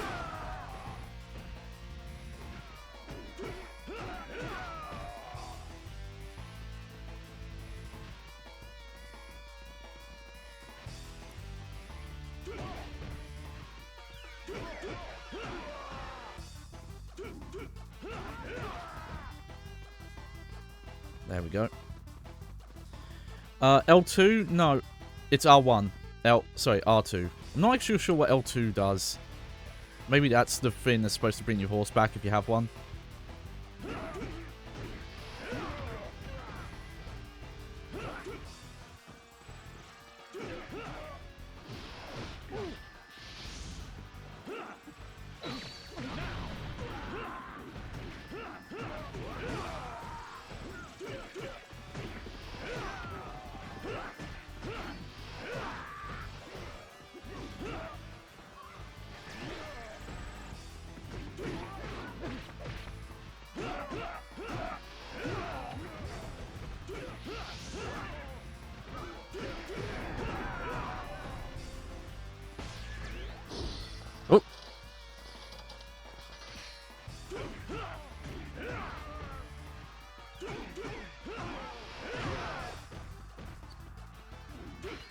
There we go. L2? No, it's R1. Sorry, R2. I'm not actually sure what L2 does. Maybe that's the thing that's supposed to bring your horse back if you have one.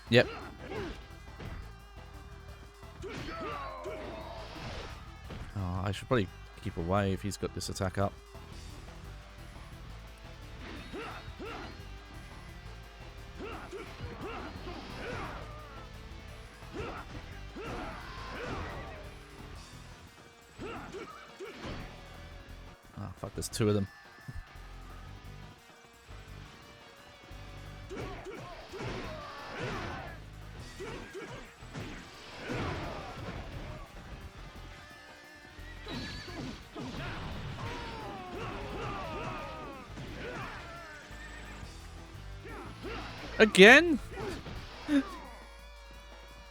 Yep. Oh, I should probably keep away if he's got this attack up. Oh, fuck, there's two of them. Again?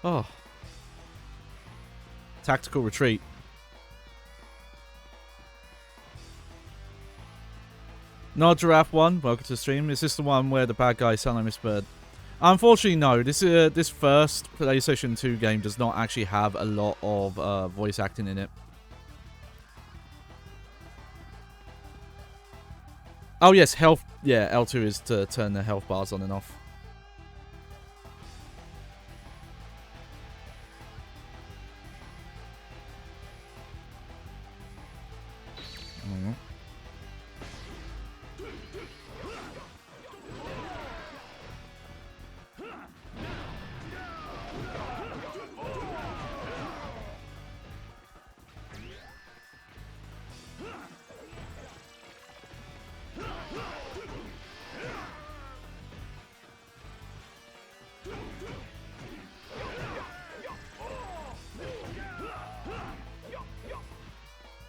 Oh. Tactical retreat. No, Giraffe 1, welcome to the stream. Is this the one where the bad guys sound like Miss Bird? Unfortunately, no. This first PlayStation 2 game does not actually have a lot of voice acting in it. Oh yes, health. Yeah, L2 is to turn the health bars on and off.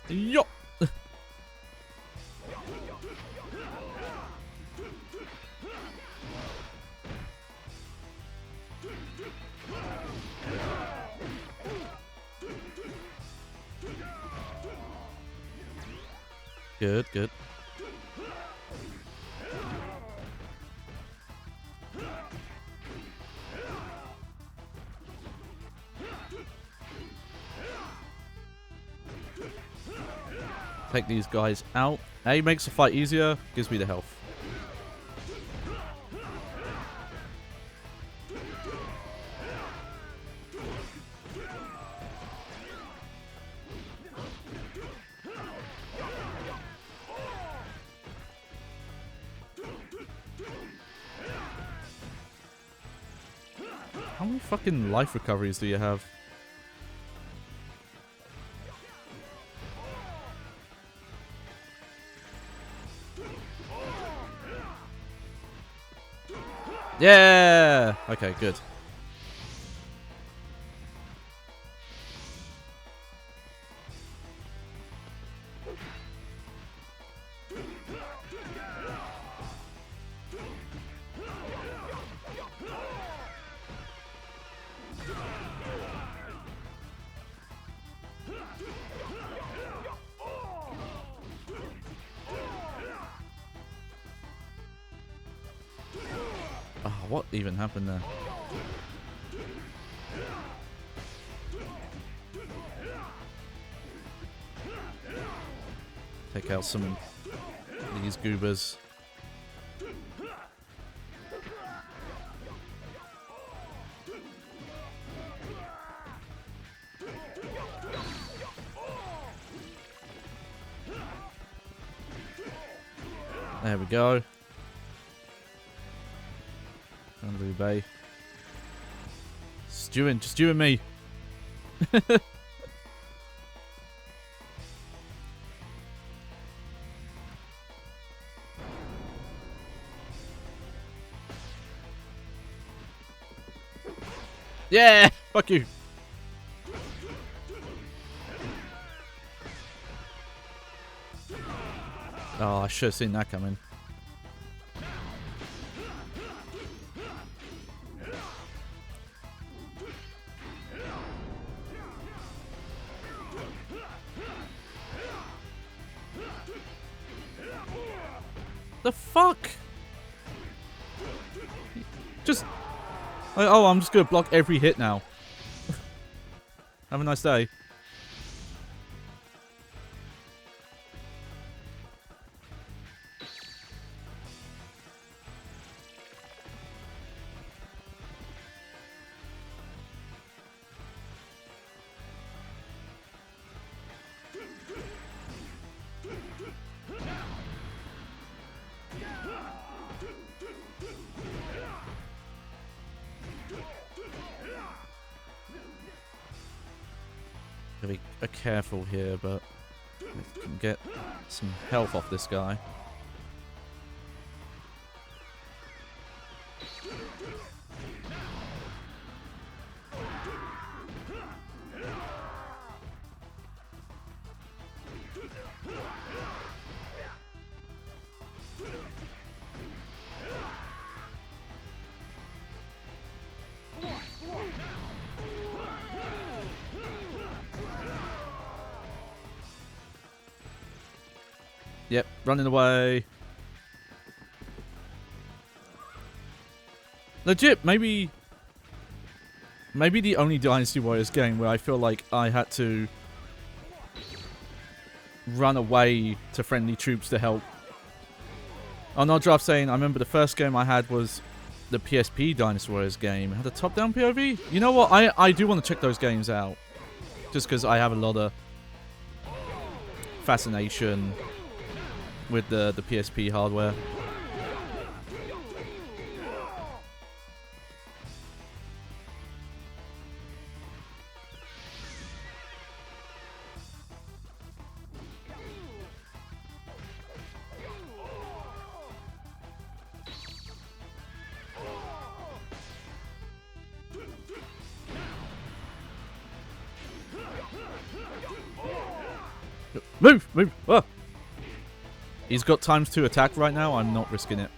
Yo. Good, good. Take these guys out. A makes the fight easier, gives me the health. How many fucking life recoveries do you have? Yeah! Okay, good. Oh, what even happened there? Take out some of these goobers. There we go. Blue Bay. Stewing, just you and me. Yeah, fuck you. Oh, I should have seen that coming. The fuck? Just... like, oh, I'm just gonna block every hit now. Have a nice day. Gotta be careful here, but I can get some health off this guy. Yep, running away. Legit, maybe the only Dynasty Warriors game where I feel like I had to run away to friendly troops to help. Oh, no, Draft saying, I remember the first game I had was the PSP Dynasty Warriors game. It had a top-down POV. You know what? I do want to check those games out. Just because I have a lot of fascination with the PSP hardware. Move! Move! Oh. He's got ×2 attack right now. I'm not risking it.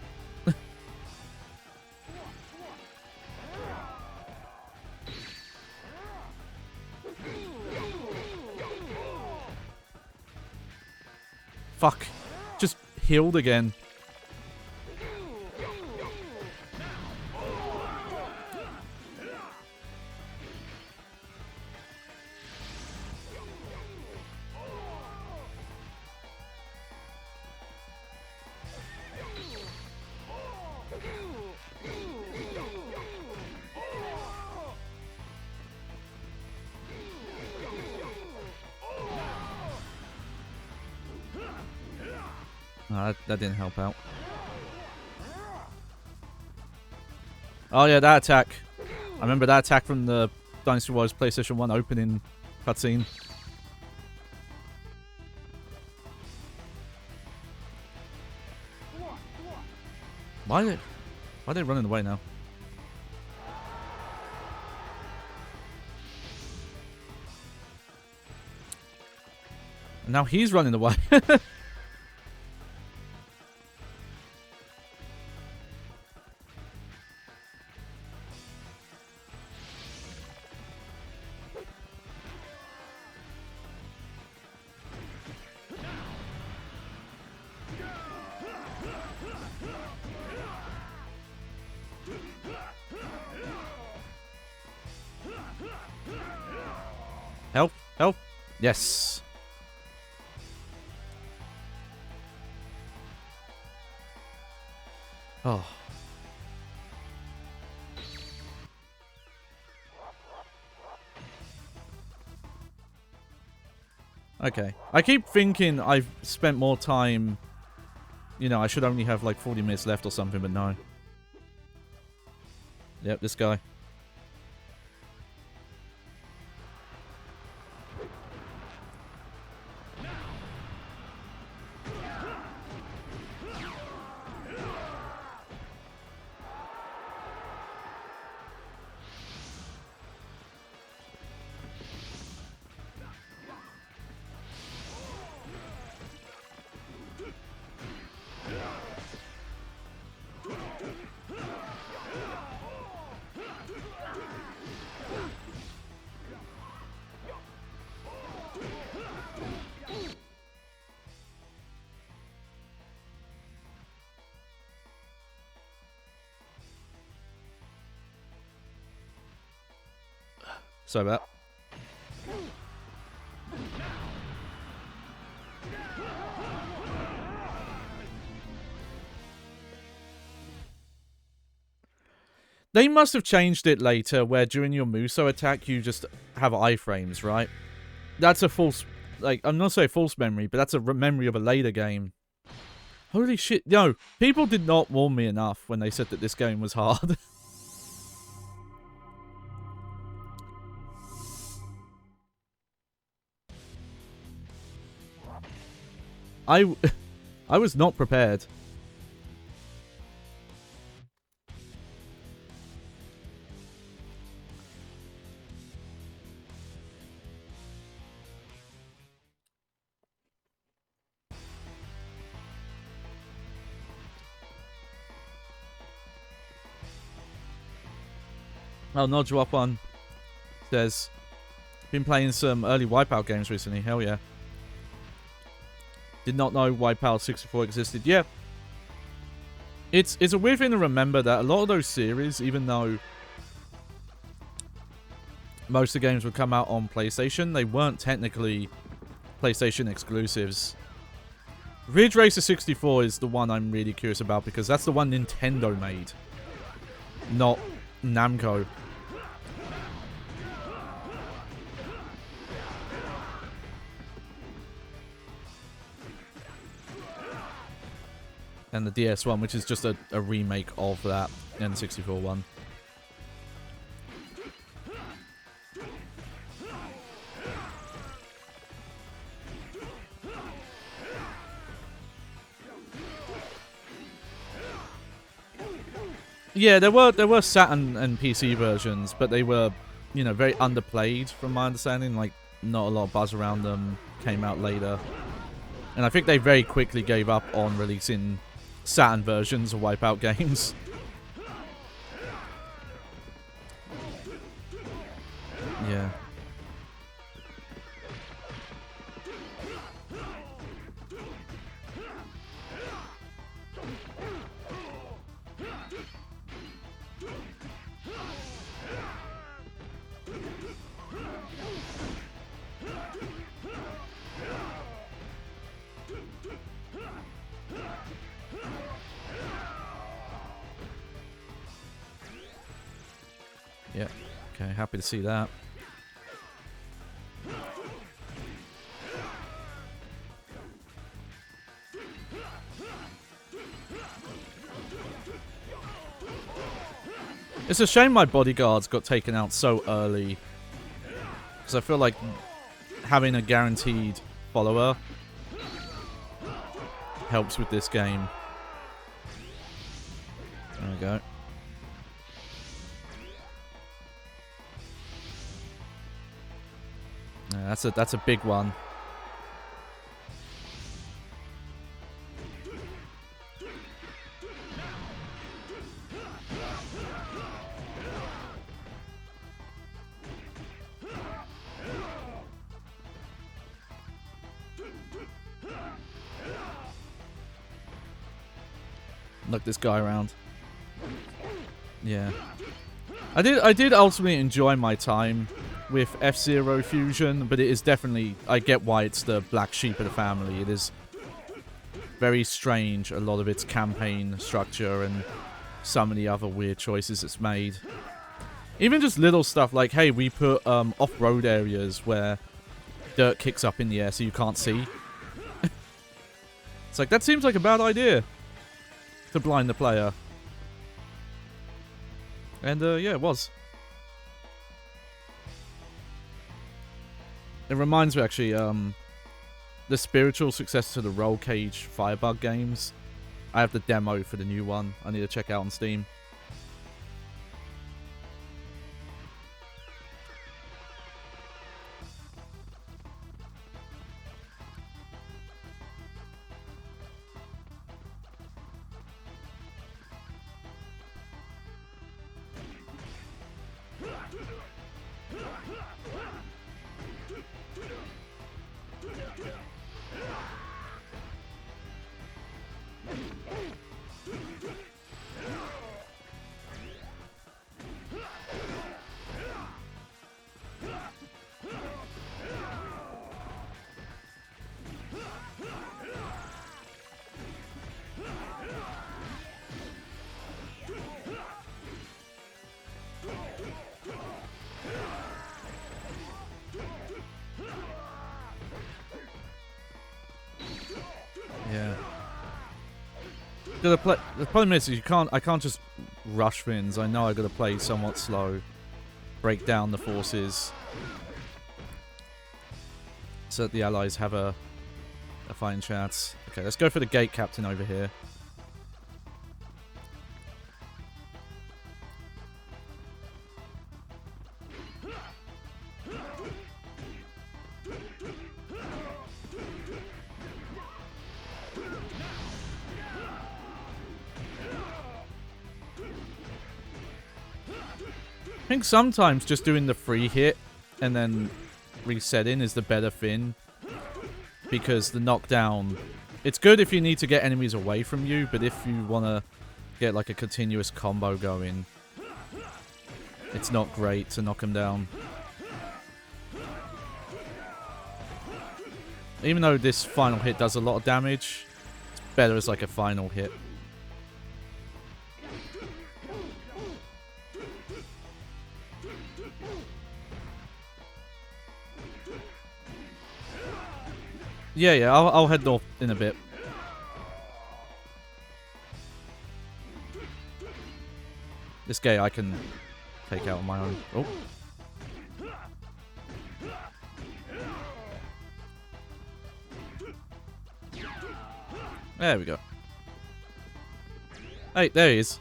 Fuck. Just healed again. No, that didn't help out. Oh yeah, that attack. I remember that attack from the Dynasty Warriors PlayStation 1 opening cutscene. Why are they running away now? And now he's running away. Help! Help! Yes! Oh. Okay. I keep thinking I've spent more time... You know, I should only have like 40 minutes left or something, but no. Yep, this guy. Sorry about that. They must have changed it later where during your Muso attack you just have iframes, right? That's a false... Like, I'm not saying false memory, but that's a memory of a later game. Holy shit. No, people did not warn me enough when they said that this game was hard. I was not prepared. Oh, Nodge1 says, been playing some early Wipeout games recently. Hell yeah. Did not know Wipeout 64 existed. Yeah. It's a weird thing to remember that a lot of those series, even though most of the games would come out on PlayStation, they weren't technically PlayStation exclusives. Ridge Racer 64 is the one I'm really curious about because that's the one Nintendo made, not Namco. And the DS one, which is just a remake of that N64 one. Yeah, there were Saturn and PC versions, but they were, you know, very underplayed from my understanding. Like, not a lot of buzz around them, came out later. And I think they very quickly gave up on releasing Saturn versions of Wipeout games. Yeah. Yeah. Okay, happy to see that. It's a shame my bodyguards got taken out so early. Because I feel like having a guaranteed follower helps with this game. There we go. Yeah, that's a big one. Look this guy around. Yeah. I did ultimately enjoy my time with F-Zero Fusion, but it is definitely, I get why it's the black sheep of the family. It is very strange, a lot of its campaign structure and some of the other weird choices it's made. Even just little stuff like, hey, we put off-road areas where dirt kicks up in the air so you can't see. It's like, that seems like a bad idea to blind the player. And yeah, it was. It reminds me, actually, the spiritual successor to the Roll Cage Firebug games. I have the demo for the new one. I need to check out on Steam. Yeah. The problem is I can't just rush things. I know I gotta play somewhat slow, break down the forces, so that the allies have a a fighting chance. Okay, let's go for the gate captain over here. I think sometimes just doing the free hit and then resetting is the better thing. Because the knockdown... It's good if you need to get enemies away from you, but if you want to get like a continuous combo going, it's not great to knock them down. Even though this final hit does a lot of damage, it's better as like a final hit. Yeah, I'll head north in a bit. This guy I can take out on my own. Oh. There we go. Hey, there he is.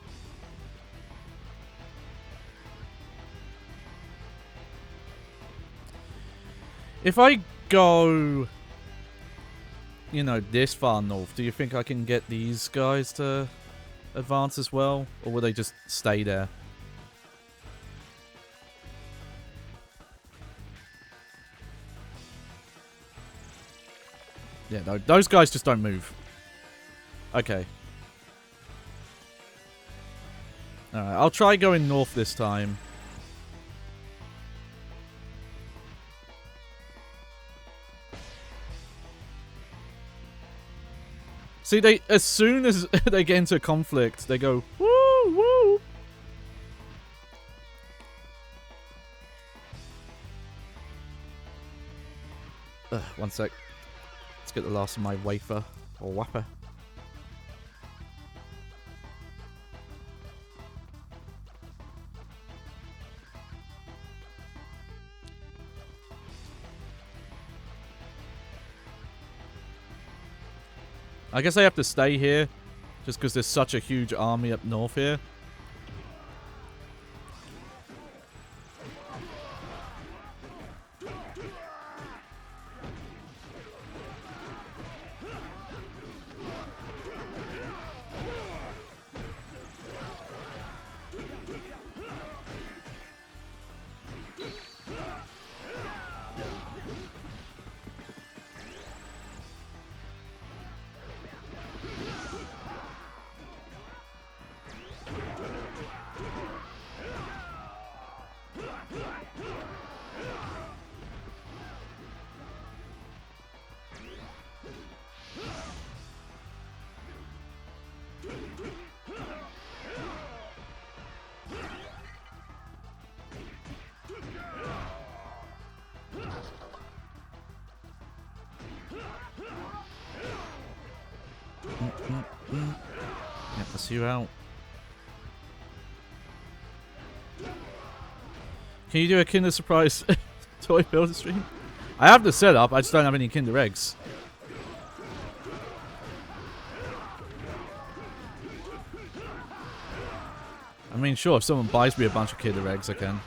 If I go... you know, this far north, do you think I can get these guys to advance as well? Or will they just stay there? Yeah, no, those guys just don't move. Okay. Alright, I'll try going north this time. See, they as soon as they get into conflict, they go, woo, woo. One sec. Let's get the last of my wafer, or whapper. I guess I have to stay here, just because there's such a huge army up north here. Yeah, let's you out. Can you do a Kinder Surprise toy builder stream? I have the setup, I just don't have any Kinder Eggs. I mean, sure, if someone buys me a bunch of Kinder Eggs, I can.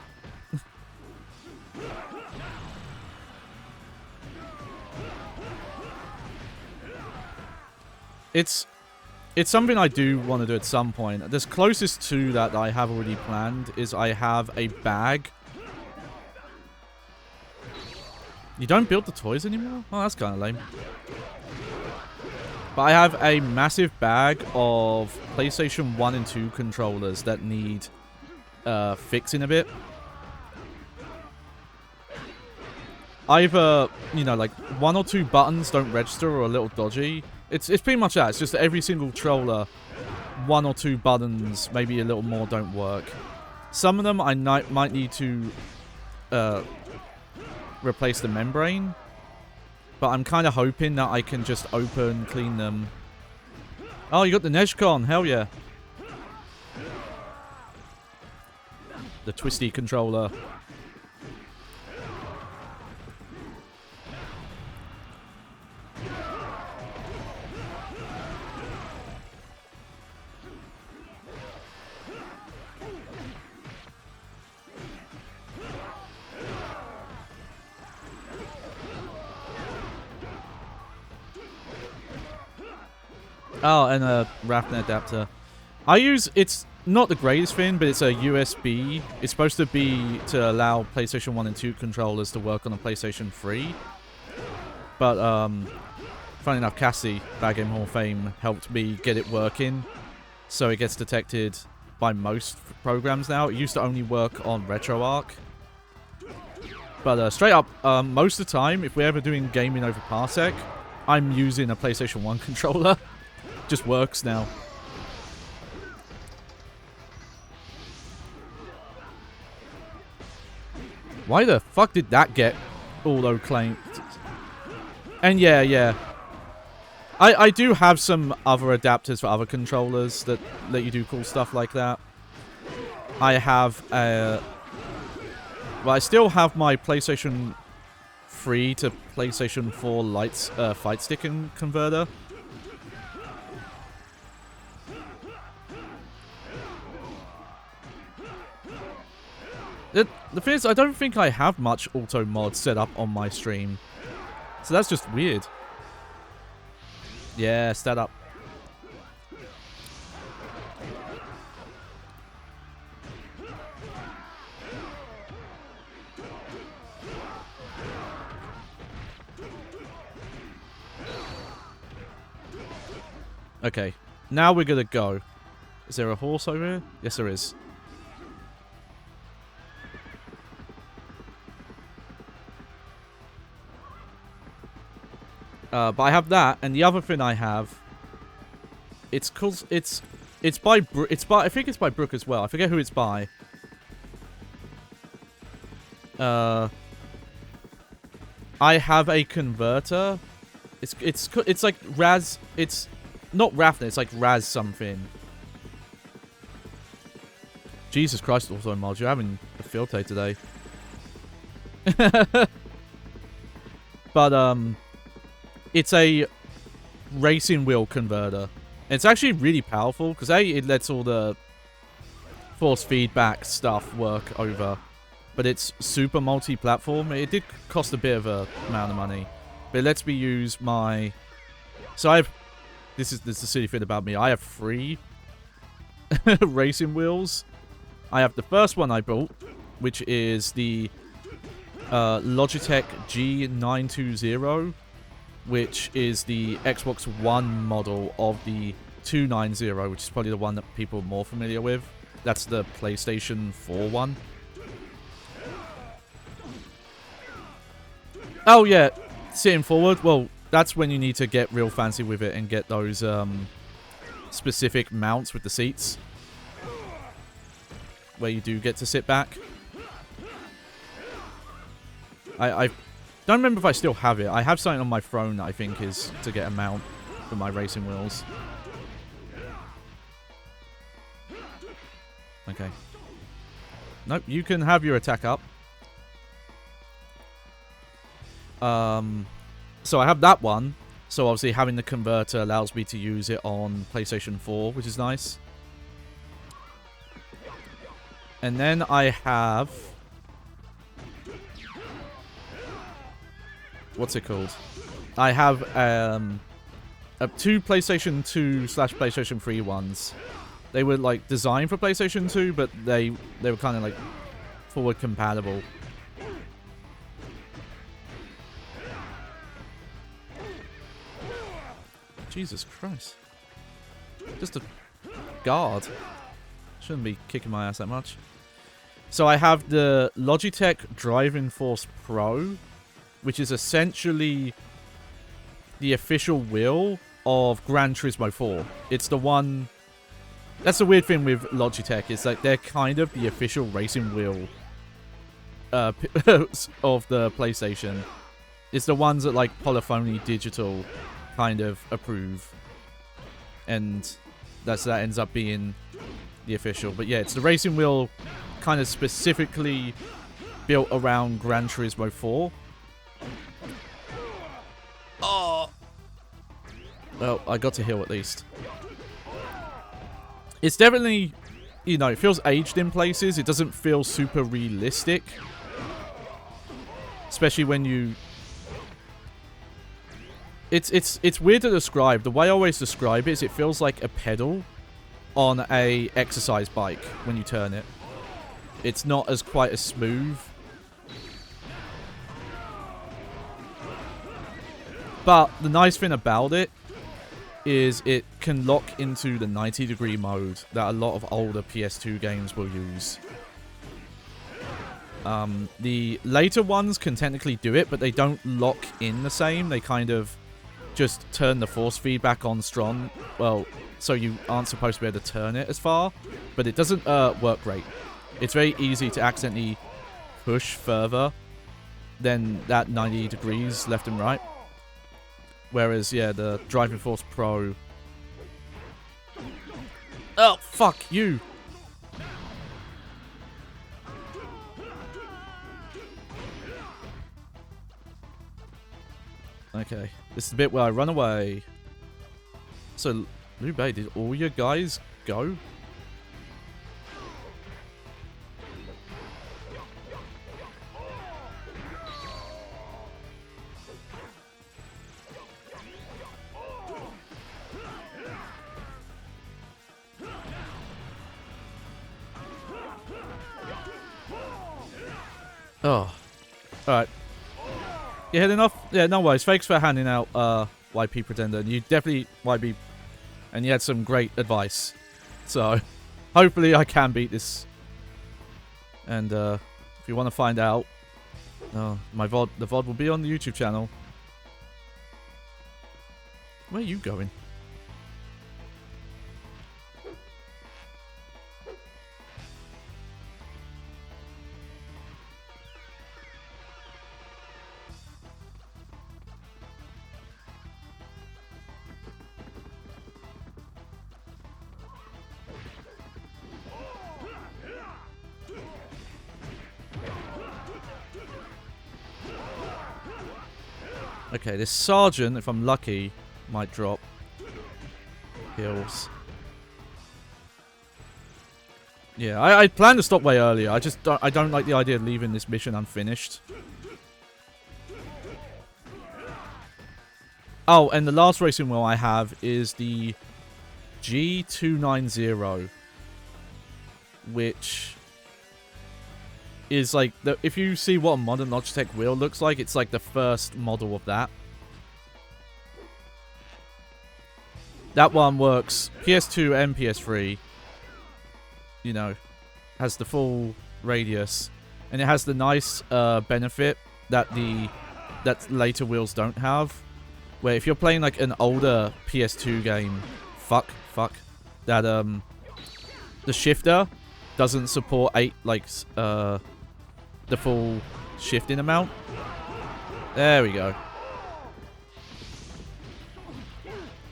It's something I do want to do at some point. The closest to that I have already planned is I have a bag. You don't build the toys anymore? Oh, that's kind of lame. But I have a massive bag of PlayStation 1 and 2 controllers that need fixing a bit. Either, you know, like 1 or 2 buttons don't register or a little dodgy. It's pretty much that. It's just that every single controller, 1 or 2 buttons, maybe a little more, don't work. Some of them I might need to replace the membrane. But I'm kind of hoping that I can just open, clean them. Oh, you got the Nejcon. Hell yeah. The twisty controller. Oh, and a Rafnet adapter. I use, it's not the greatest thing, but it's a USB. It's supposed to be to allow PlayStation 1 and 2 controllers to work on a PlayStation 3. But, funny enough, Cassie, Bad Game Hall of Fame, helped me get it working. So it gets detected by most programs now. It used to only work on RetroArch. But straight up, most of the time, if we're ever doing gaming over Parsec, I'm using a PlayStation 1 controller. Just works now. Why the fuck did that get auto-claimed? And yeah. I do have some other adapters for other controllers that let you do cool stuff like that. I have well, I still have my PlayStation 3 to PlayStation 4 lights fight stick converter. The thing is, I don't think I have much auto mod set up on my stream. So that's just weird. Yeah, stat up. Okay, now we're gonna go. Is there a horse over here? Yes, there is. But I have that, and the other thing I have, it's called, it's by I think it's by Brooke as well. I forget who it's by. I have a converter. It's like Raz. It's not Rafnet. It's like Raz something. Jesus Christ, also mods, you're having a field day today. But it's a racing wheel converter. It's actually really powerful because it lets all the force feedback stuff work over. But it's super multi-platform. It did cost a bit of a amount of money, but it lets me use my. So I have. This is the silly thing about me. I have 3 racing wheels. I have the first one I bought, which is the Logitech G920. Which is the Xbox One model of the 290, which is probably the one that people are more familiar with. That's the PlayStation 4 one. Oh yeah, sitting forward. Well, that's when you need to get real fancy with it and get those specific mounts with the seats. Where you do get to sit back. I don't remember if I still have it. I have something on my phone that I think is to get a mount for my racing wheels. Okay. Nope, you can have your attack up. So I have that one. So obviously having the converter allows me to use it on PlayStation 4, which is nice. And then I have... What's it called? I have 2 PlayStation 2/PlayStation 3 ones. They were like designed for PlayStation 2, but they were kind of like forward compatible. Jesus Christ. Just a guard. Shouldn't be kicking my ass that much. So I have the Logitech Driving Force Pro, which is essentially the official wheel of Gran Turismo 4. It's the one... That's the weird thing with Logitech, is like they're kind of the official racing wheel of the PlayStation. It's the ones that like Polyphony Digital kind of approve. And that ends up being the official. But yeah, it's the racing wheel kind of specifically built around Gran Turismo 4. Oh. Well, I got to heal at least. It's definitely, you know, it feels aged in places. It doesn't feel super realistic. Especially when you... It's weird to describe. The way I always describe it is it feels like a pedal on a exercise bike when you turn it. It's not as quite as smooth. But the nice thing about it is it can lock into the 90-degree mode that a lot of older PS2 games will use. The later ones can technically do it, but they don't lock in the same. They kind of just turn the force feedback on strong. Well, so you aren't supposed to be able to turn it as far, but it doesn't work great. It's very easy to accidentally push further than that 90 degrees left and right. Whereas, yeah, the Driving Force Pro... Oh, fuck you! Okay, this is the bit where I run away. So, Liu Bei, did all your guys go? Oh. Alright. You heading off? Yeah, no worries. Thanks for handing out YP Pretender. You definitely, YB, and you had some great advice. So, hopefully I can beat this. And if you want to find out, the VOD will be on the YouTube channel. Where are you going? Okay, this sergeant, if I'm lucky, might drop heals. Yeah, I planned to stop way earlier. I don't like the idea of leaving this mission unfinished. Oh, and the last racing wheel I have is the G290, which is like, if you see what a modern Logitech wheel looks like, it's like the first model of that. That one works PS2 and PS3. You know, has the full radius, and it has the nice benefit that that later wheels don't have. Where if you're playing like an older PS2 game, that the shifter doesn't support the full shifting amount. There we go.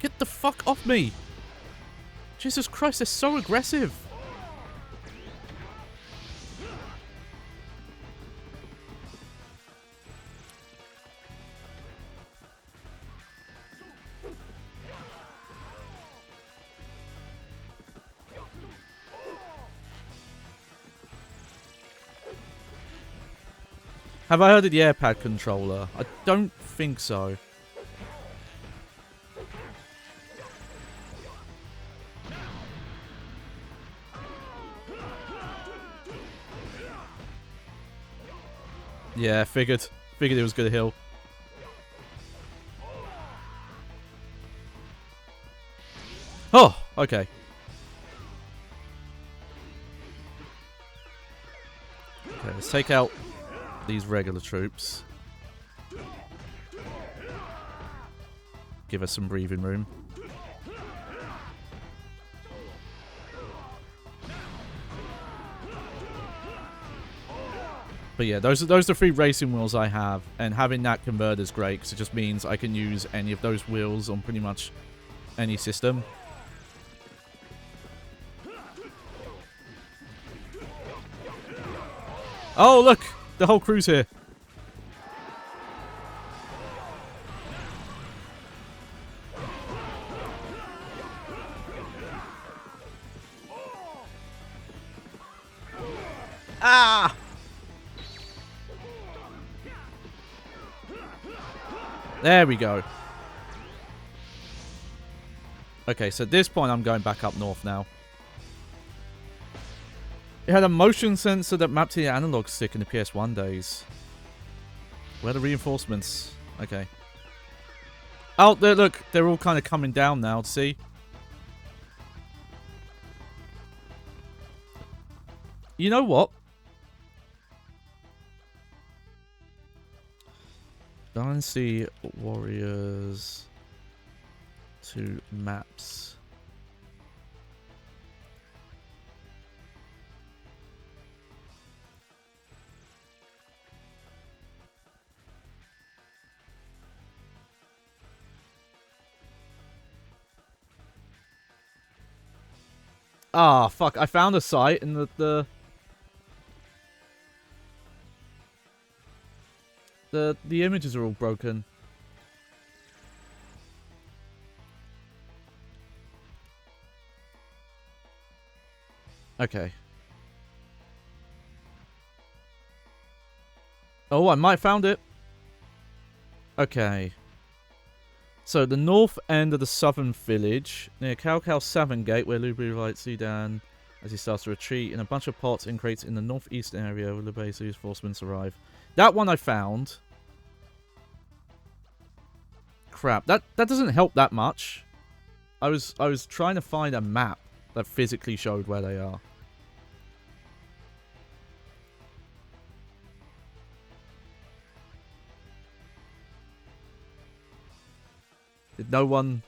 Get the fuck off me! Jesus Christ, they're so aggressive! Have I heard of the AirPad controller? I don't think so. Yeah, figured it was gonna heal. Oh, okay. Okay, let's take out these regular troops. Give us some breathing room. But yeah, those are the three racing wheels I have, and having that converter is great because it just means I can use any of those wheels on pretty much any system. Oh look, the whole crew's here. Ah! There we go. Okay, so at this point I'm going back up north now. It had a motion sensor that mapped to the analog stick in the PS1 days. Where are the reinforcements? Okay. Oh, look, they're all kind of coming down now, see? You know what? Dynasty Warriors 2 maps. Ah, fuck. I found a site and the images are all broken. Okay. Oh, I might have found it. Okay. So, the north end of the southern village, near Cao Savin Gate, where Lubu lights Sudan as he starts to retreat, in a bunch of pots and crates in the northeast area where Lubu's reinforcements arrive. That one I found. Crap, that doesn't help that much. I was trying to find a map that physically showed where they are. Did no one...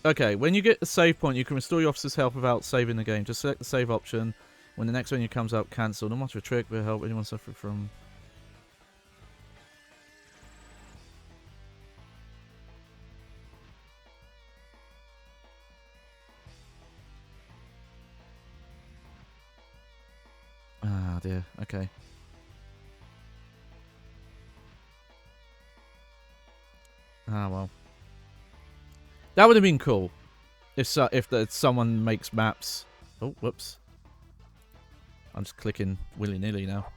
Okay, when you get the save point, you can restore your officer's health without saving the game. Just select the save option. When the next menu comes up, cancel. Not much of a trick, but help anyone suffering from... Ah, dear. Okay. Ah, well. That would have been cool. If someone makes maps... Oh, whoops. I'm just clicking willy-nilly now.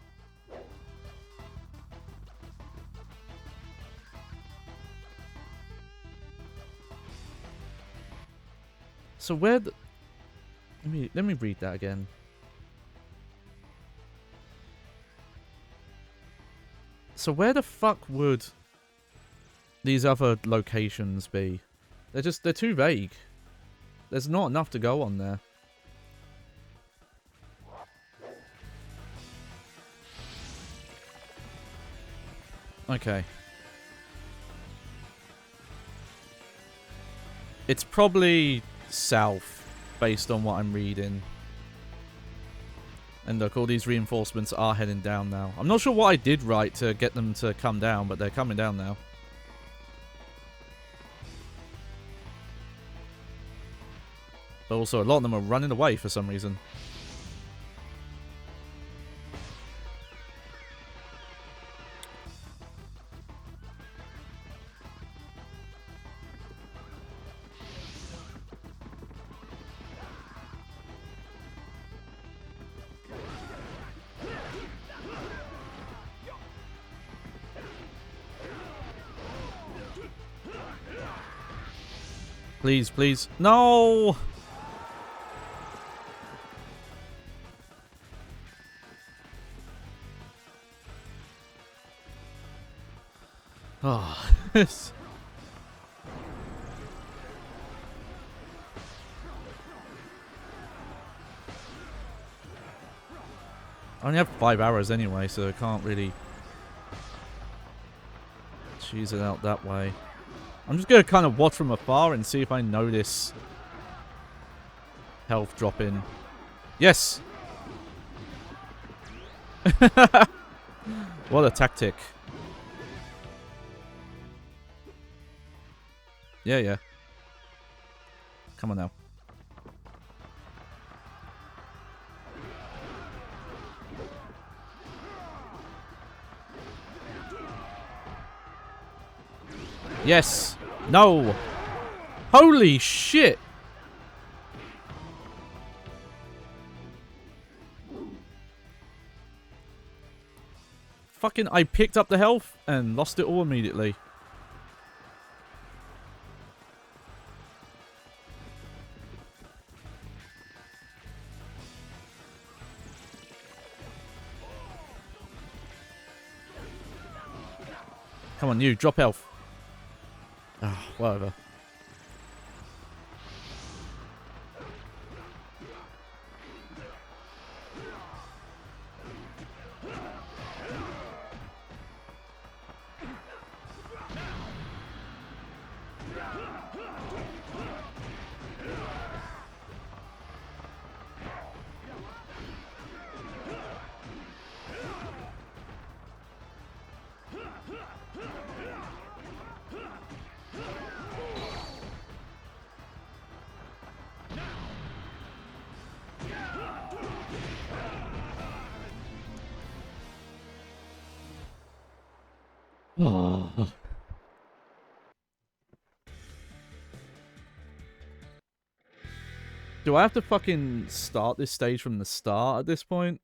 So where the... Let me read that again. So where the fuck would these other locations be? They're too vague. There's not enough to go on there. Okay. It's probably south, based on what I'm reading. And look, all these reinforcements are heading down now. I'm not sure what I did right to get them to come down, but they're coming down now. But also, a lot of them are running away for some reason. Please, please. No! Oh, this. I only have 5 arrows anyway, so I can't really choose it out that way. I'm just going to kind of watch from afar and see if I notice health drop in. Yes! What a tactic. Yeah, yeah. Come on now. Yes! No! Holy shit! Fucking, I picked up the health and lost it all immediately. Come on, you, drop health. Ah, whatever. Oh. Do I have to fucking start this stage from the start at this point?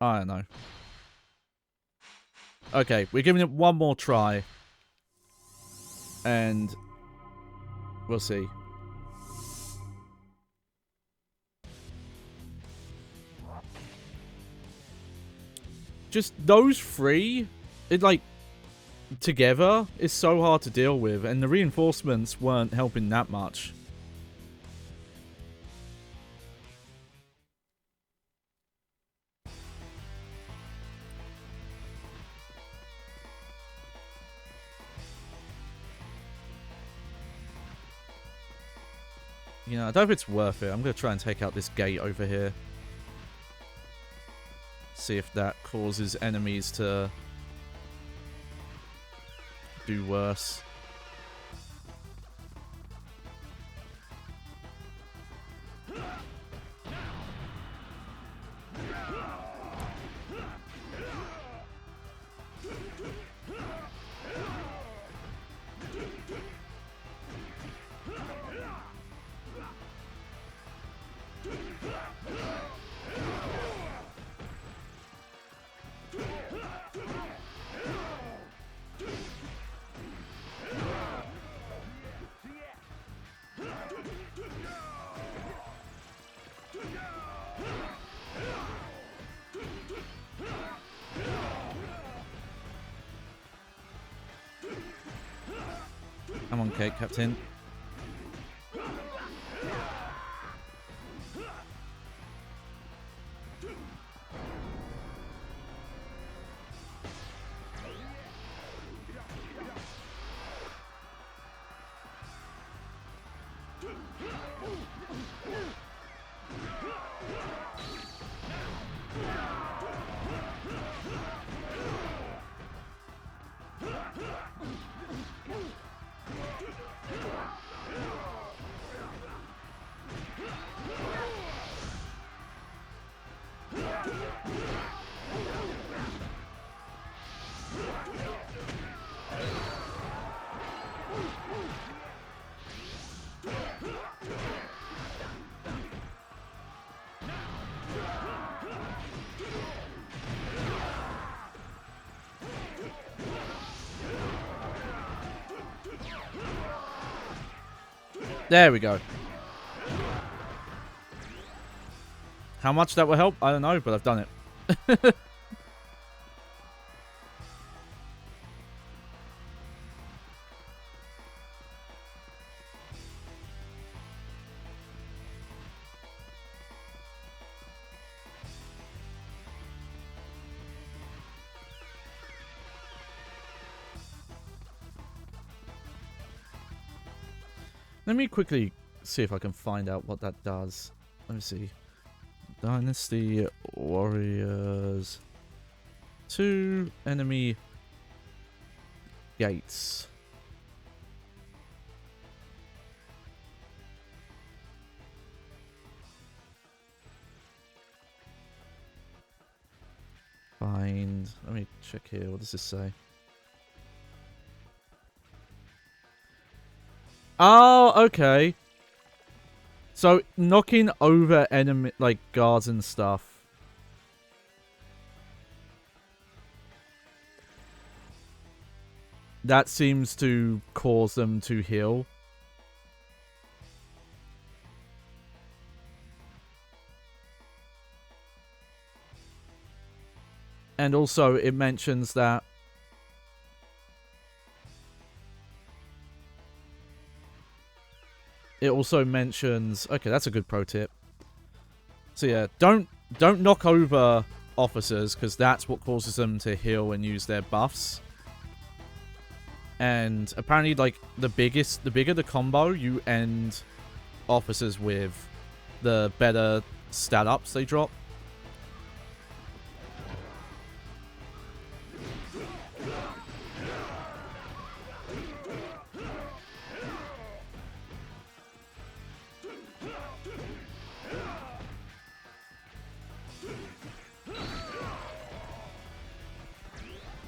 I don't know. Okay, we're giving it one more try. And we'll see. Just those three, it like, together is so hard to deal with, and the reinforcements weren't helping that much. You know, I don't know if it's worth it. I'm going to try and take out this gate over here. See if that causes enemies to do worse. Come on, Kate, Captain. There we go. How much that will help, I don't know, but I've done it. Let me quickly see if I can find out what that does. Let me see. Dynasty Warriors. 2 enemy gates. Find. Let me check here. What does this say? Oh, okay. So, knocking over enemy, like, guards and stuff. that seems to cause them to heal. And also it mentions that okay, that's a good pro tip. So yeah, don't knock over officers, because that's what causes them to heal and use their buffs. And apparently, like, the bigger the combo you end officers with, the better stat ups they drop.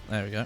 There we go.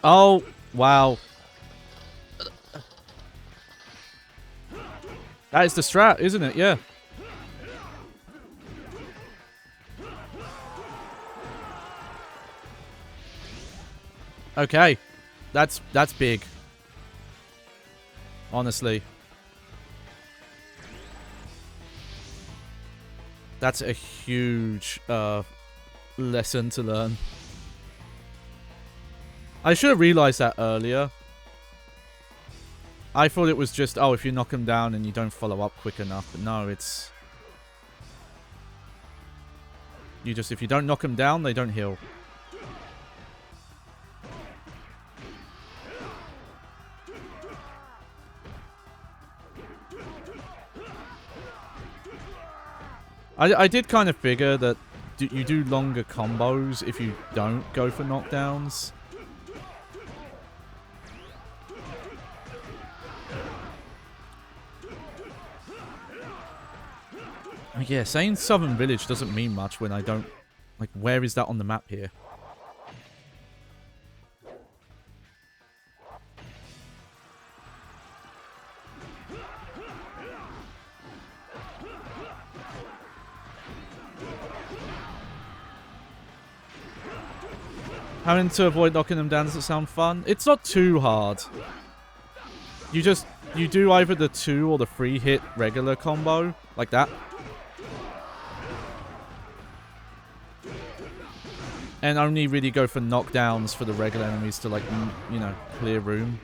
Oh, wow. That is the strat, isn't it? Yeah. Okay. That's big. Honestly. That's a huge lesson to learn. I should have realized that earlier. I thought it was just, oh, if you knock them down and you don't follow up quick enough. But no, it's... if you don't knock them down, they don't heal. I did kind of figure that you do longer combos if you don't go for knockdowns. Yeah, saying Southern Village doesn't mean much when I don't... Like, where is that on the map here? Having to avoid knocking them down doesn't sound fun. It's not too hard. You do either the 2 or the 3 hit regular combo, like that. And only really go for knockdowns for the regular enemies to, like, you know, clear room.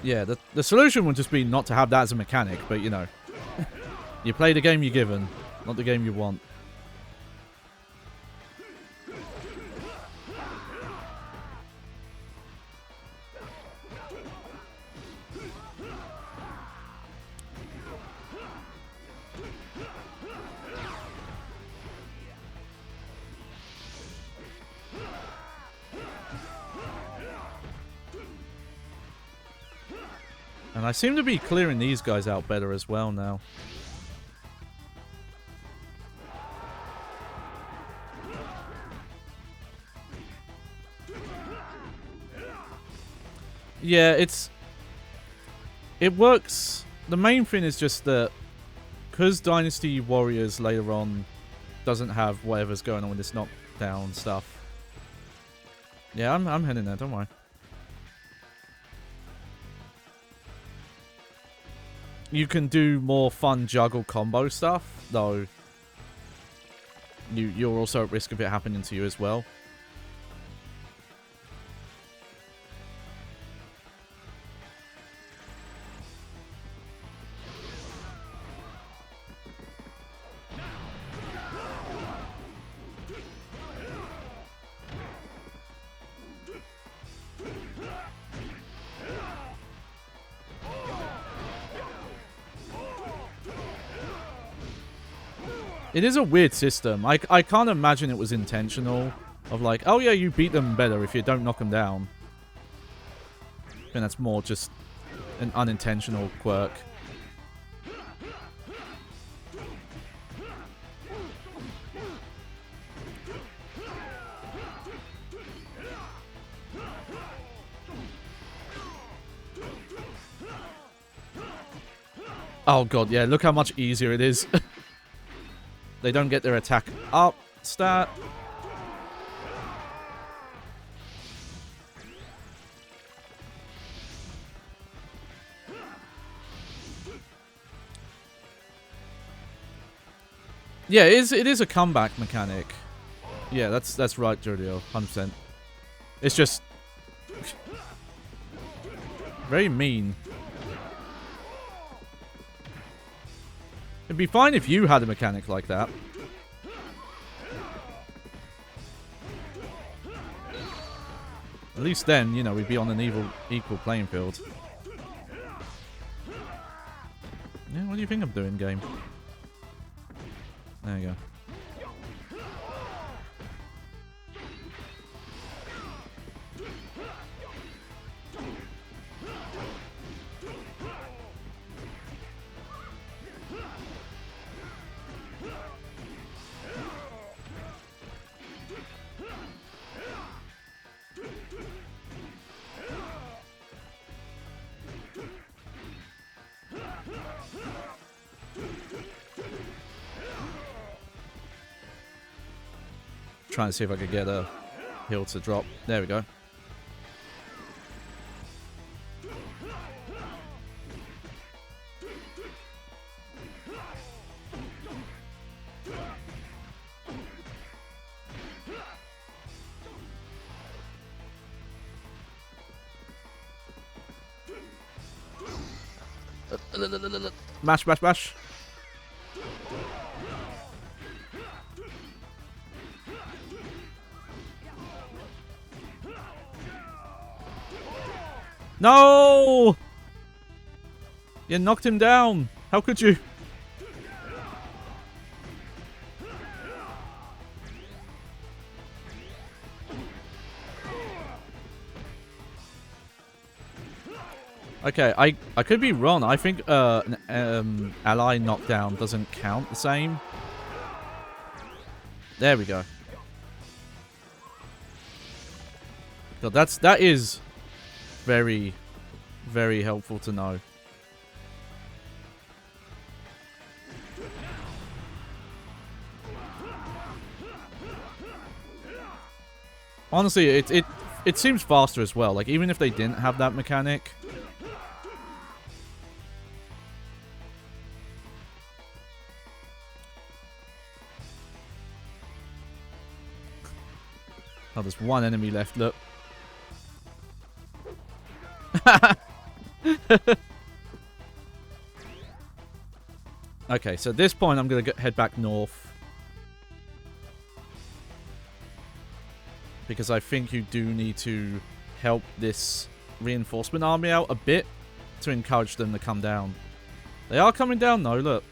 Yeah, the solution would just be not to have that as a mechanic, but, you know. You play the game you're given, not the game you want. And I seem to be clearing these guys out better as well now. Yeah, it's... It works. The main thing is just that because Dynasty Warriors later on doesn't have whatever's going on with this knockdown stuff. Yeah, I'm heading there, don't worry. You can do more fun juggle combo stuff, though you're also at risk of it happening to you as well. It is a weird system. I can't imagine it was intentional. Of like, oh yeah, you beat them better if you don't knock them down. And that's more just an unintentional quirk. Oh god, yeah, look how much easier it is. They don't get their attack up stat. Yeah, it is a comeback mechanic. Yeah, that's right, Julio, 100%. It's just very mean. It'd be fine if you had a mechanic like that. At least then, you know, we'd be on an equal playing field. Yeah, what do you think I'm doing, game? There you go. Trying to see if I could get a heal to drop. There we go. Mash, mash, mash. No! You knocked him down. How could you? Okay, I could be wrong. I think an ally knockdown doesn't count the same. There we go. God, that is very, very helpful to know. Honestly, it seems faster as well. Like, even if they didn't have that mechanic. Oh, there's one enemy left, look. Okay, so at this point I'm going to head back north. Because I think you do need to help this reinforcement army out a bit to encourage them to come down. They are coming down though, look.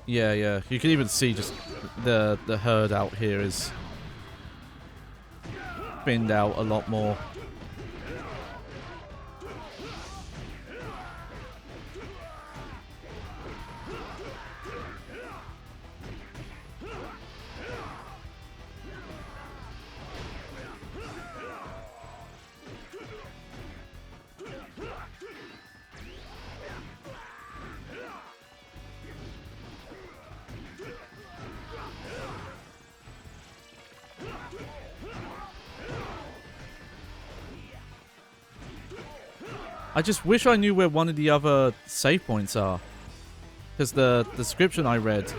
Yeah, yeah. You can even see just the herd out here is thinned out a lot more. I just wish I knew where one of the other save points are. Because the description I read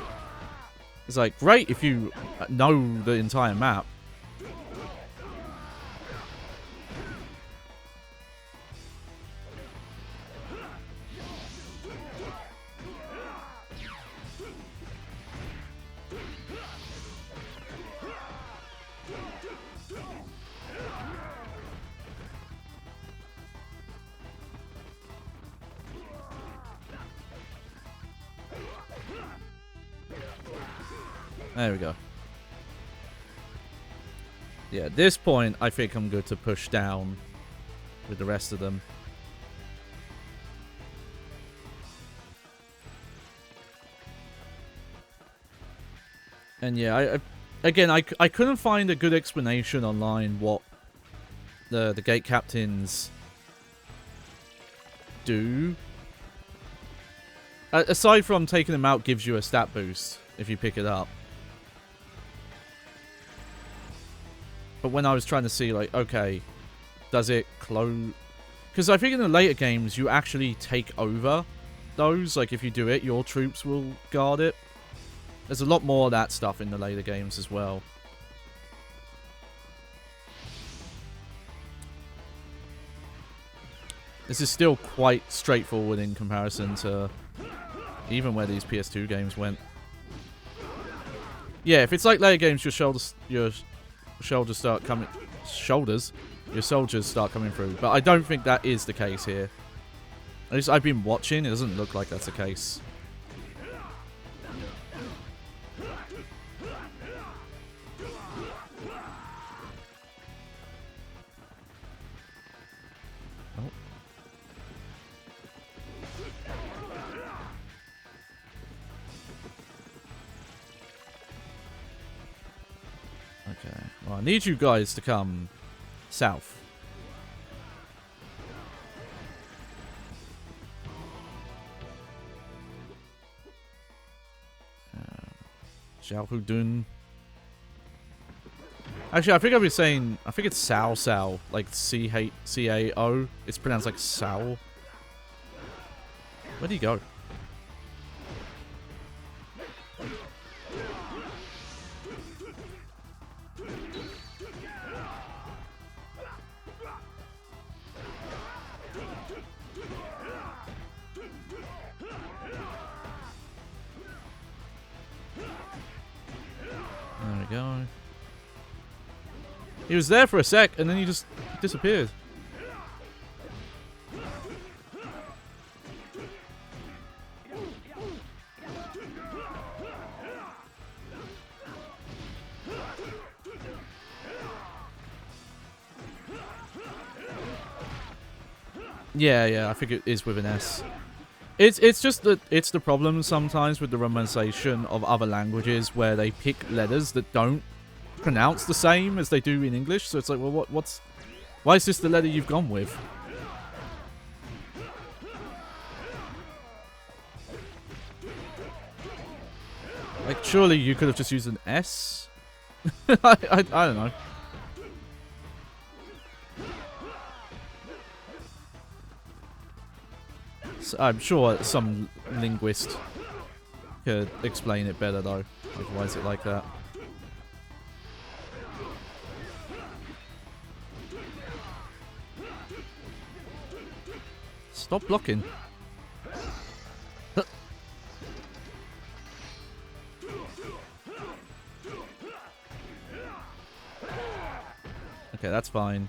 is like, great if you know the entire map. There we go. Yeah, at this point, I think I'm good to push down with the rest of them. And yeah, I couldn't find a good explanation online what the gate captains do. Aside from taking them out gives you a stat boost if you pick it up. But when I was trying to see, like, okay, does it close? Because I think in the later games, you actually take over those. Like, if you do it, your troops will guard it. There's a lot more of that stuff in the later games as well. This is still quite straightforward in comparison to even where these PS2 games went. Yeah, if it's like later games, your soldiers start coming through, but I don't think that is the case here. At least I've been watching, it doesn't look like that's the case. Oh. Okay. Well, I need you guys to come south. Xiaohudun. Actually, I think I've been saying, I think it's Sao, like C-A-O. It's pronounced like Sao. Where'd he go? There we go. He was there for a sec, and then he just disappeared. Yeah, I think it is with an S. It's just that it's the problem sometimes with the romanization of other languages where they pick letters that don't pronounce the same as they do in English. So it's like, well, why is this the letter you've gone with? Like, surely you could have just used an S? I don't know. I'm sure some linguist could explain it better, though. Like, why is it like that? Stop blocking. Okay, that's fine.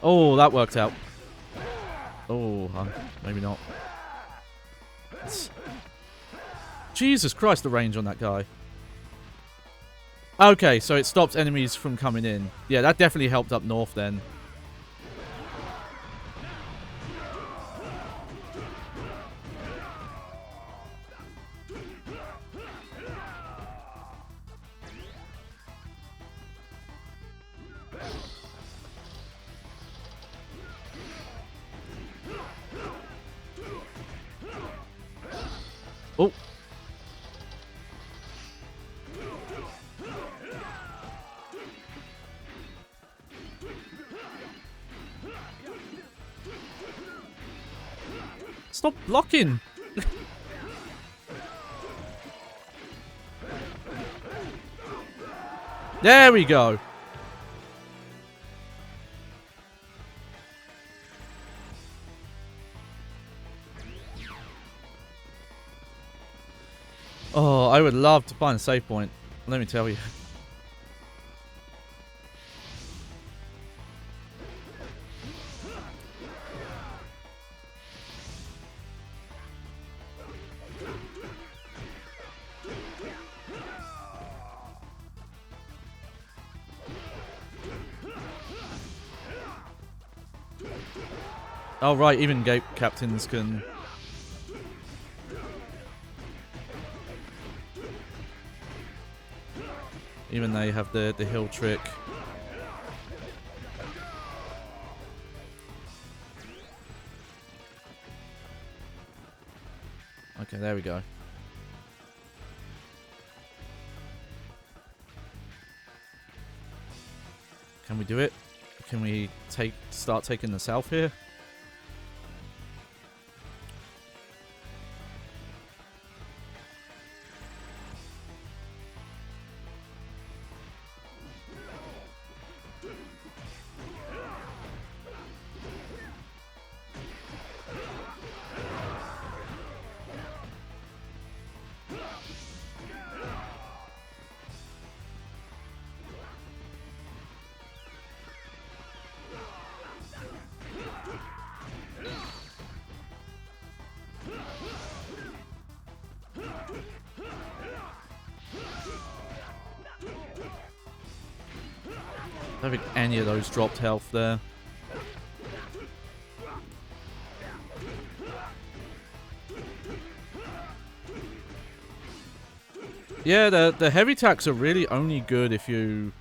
Oh, that worked out. Oh, maybe not. Jesus Christ, the range on that guy. Okay, so it stops enemies from coming in. Yeah, that definitely helped up north then. Oh. Stop blocking. There we go. Oh, I would love to find a save point. Let me tell you. Oh, right, even gate captains can... Even they have the hill trick. Okay, there we go. Can we do it? Can we start taking the south here? I don't think any of those dropped health there. Yeah, the heavy attacks are really only good if you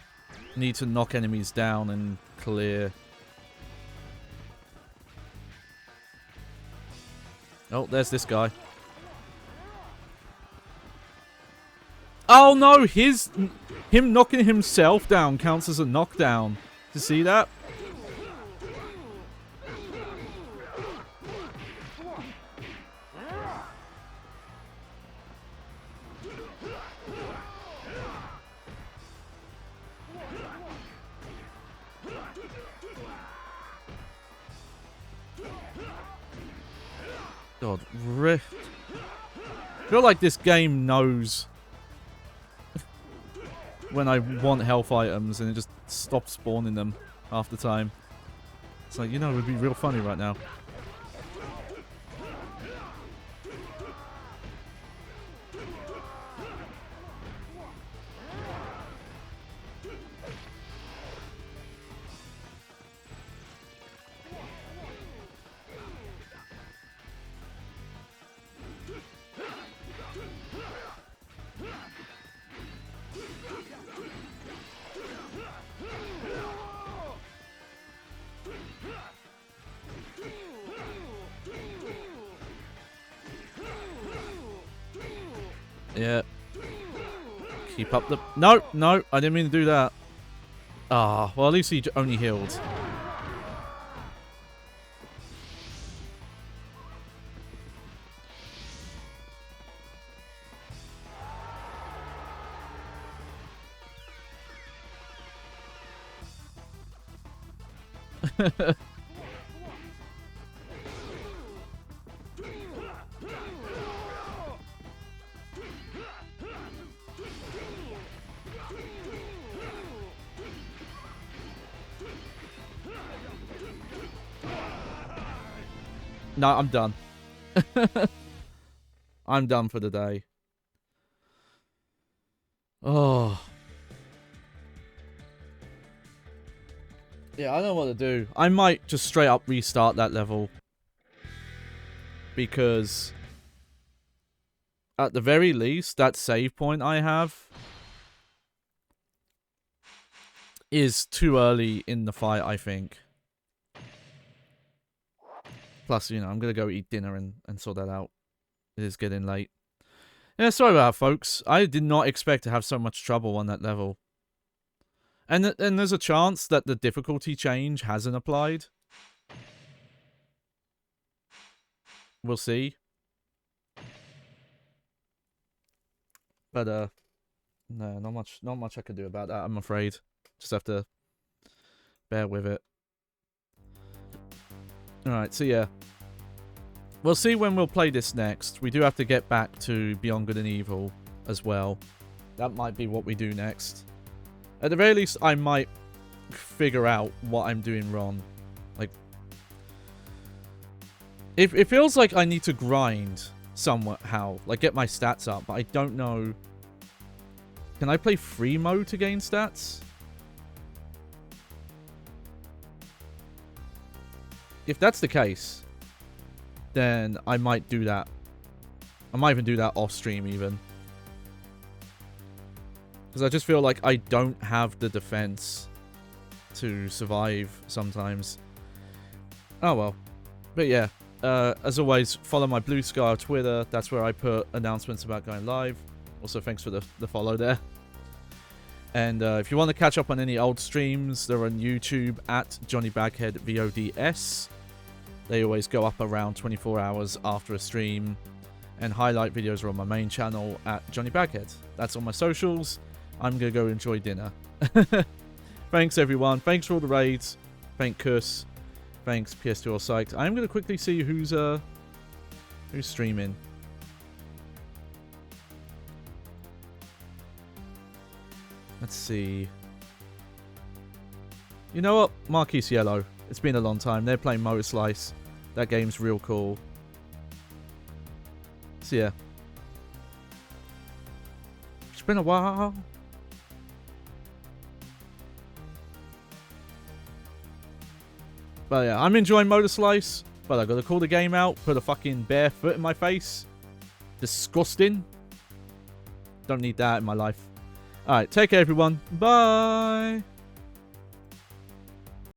need to knock enemies down and clear. Oh, there's this guy. Oh no, him knocking himself down counts as a knockdown. Did you see that? God, Rift. I feel like this game knows when I want health items and it just stops spawning them half the time. It's like, you know, it would be real funny right now. Yeah. Keep up the... No, no, I didn't mean to do that. Ah, well, at least he only healed. No, I'm done. I'm done for the day. Oh. Yeah, I don't know what to do. I might just straight up restart that level. Because at the very least, that save point I have is too early in the fight, I think. Plus, you know, I'm going to go eat dinner and sort that out. It is getting late. Yeah, sorry about that, folks. I did not expect to have so much trouble on that level. And there's a chance that the difficulty change hasn't applied. We'll see. But, no, not much I can do about that, I'm afraid. Just have to bear with it. Alright, so yeah. We'll see when we'll play this next. We do have to get back to Beyond Good and Evil as well. That might be what we do next. At the very least, I might figure out what I'm doing wrong. Like, it feels like I need to grind somehow. Like, get my stats up, but I don't know. Can I play free mode to gain stats? If that's the case, then I might do that. I might even do that off stream even. Because I just feel like I don't have the defense to survive sometimes. Oh well. But yeah, as always, follow my Blue Sky Twitter. That's where I put announcements about going live. Also, thanks for the follow there. And if you want to catch up on any old streams, they're on YouTube at Johnny Baghead VODS. They always go up around 24 hours after a stream. And highlight videos are on my main channel at Johnny Baghead. That's on my socials. I'm going to go enjoy dinner. Thanks, everyone. Thanks for all the raids. Thank Kuss. Thanks, PS2 All Psyched. I'm going to quickly see who's streaming. Let's see. You know what? Marquise Yellow. It's been a long time. They're playing Motor Slice. That game's real cool. So yeah. It's been a while. But yeah, I'm enjoying Motor Slice. But I gotta call the game out. Put a fucking bare foot in my face. Disgusting. Don't need that in my life. Alright, take care everyone. Bye.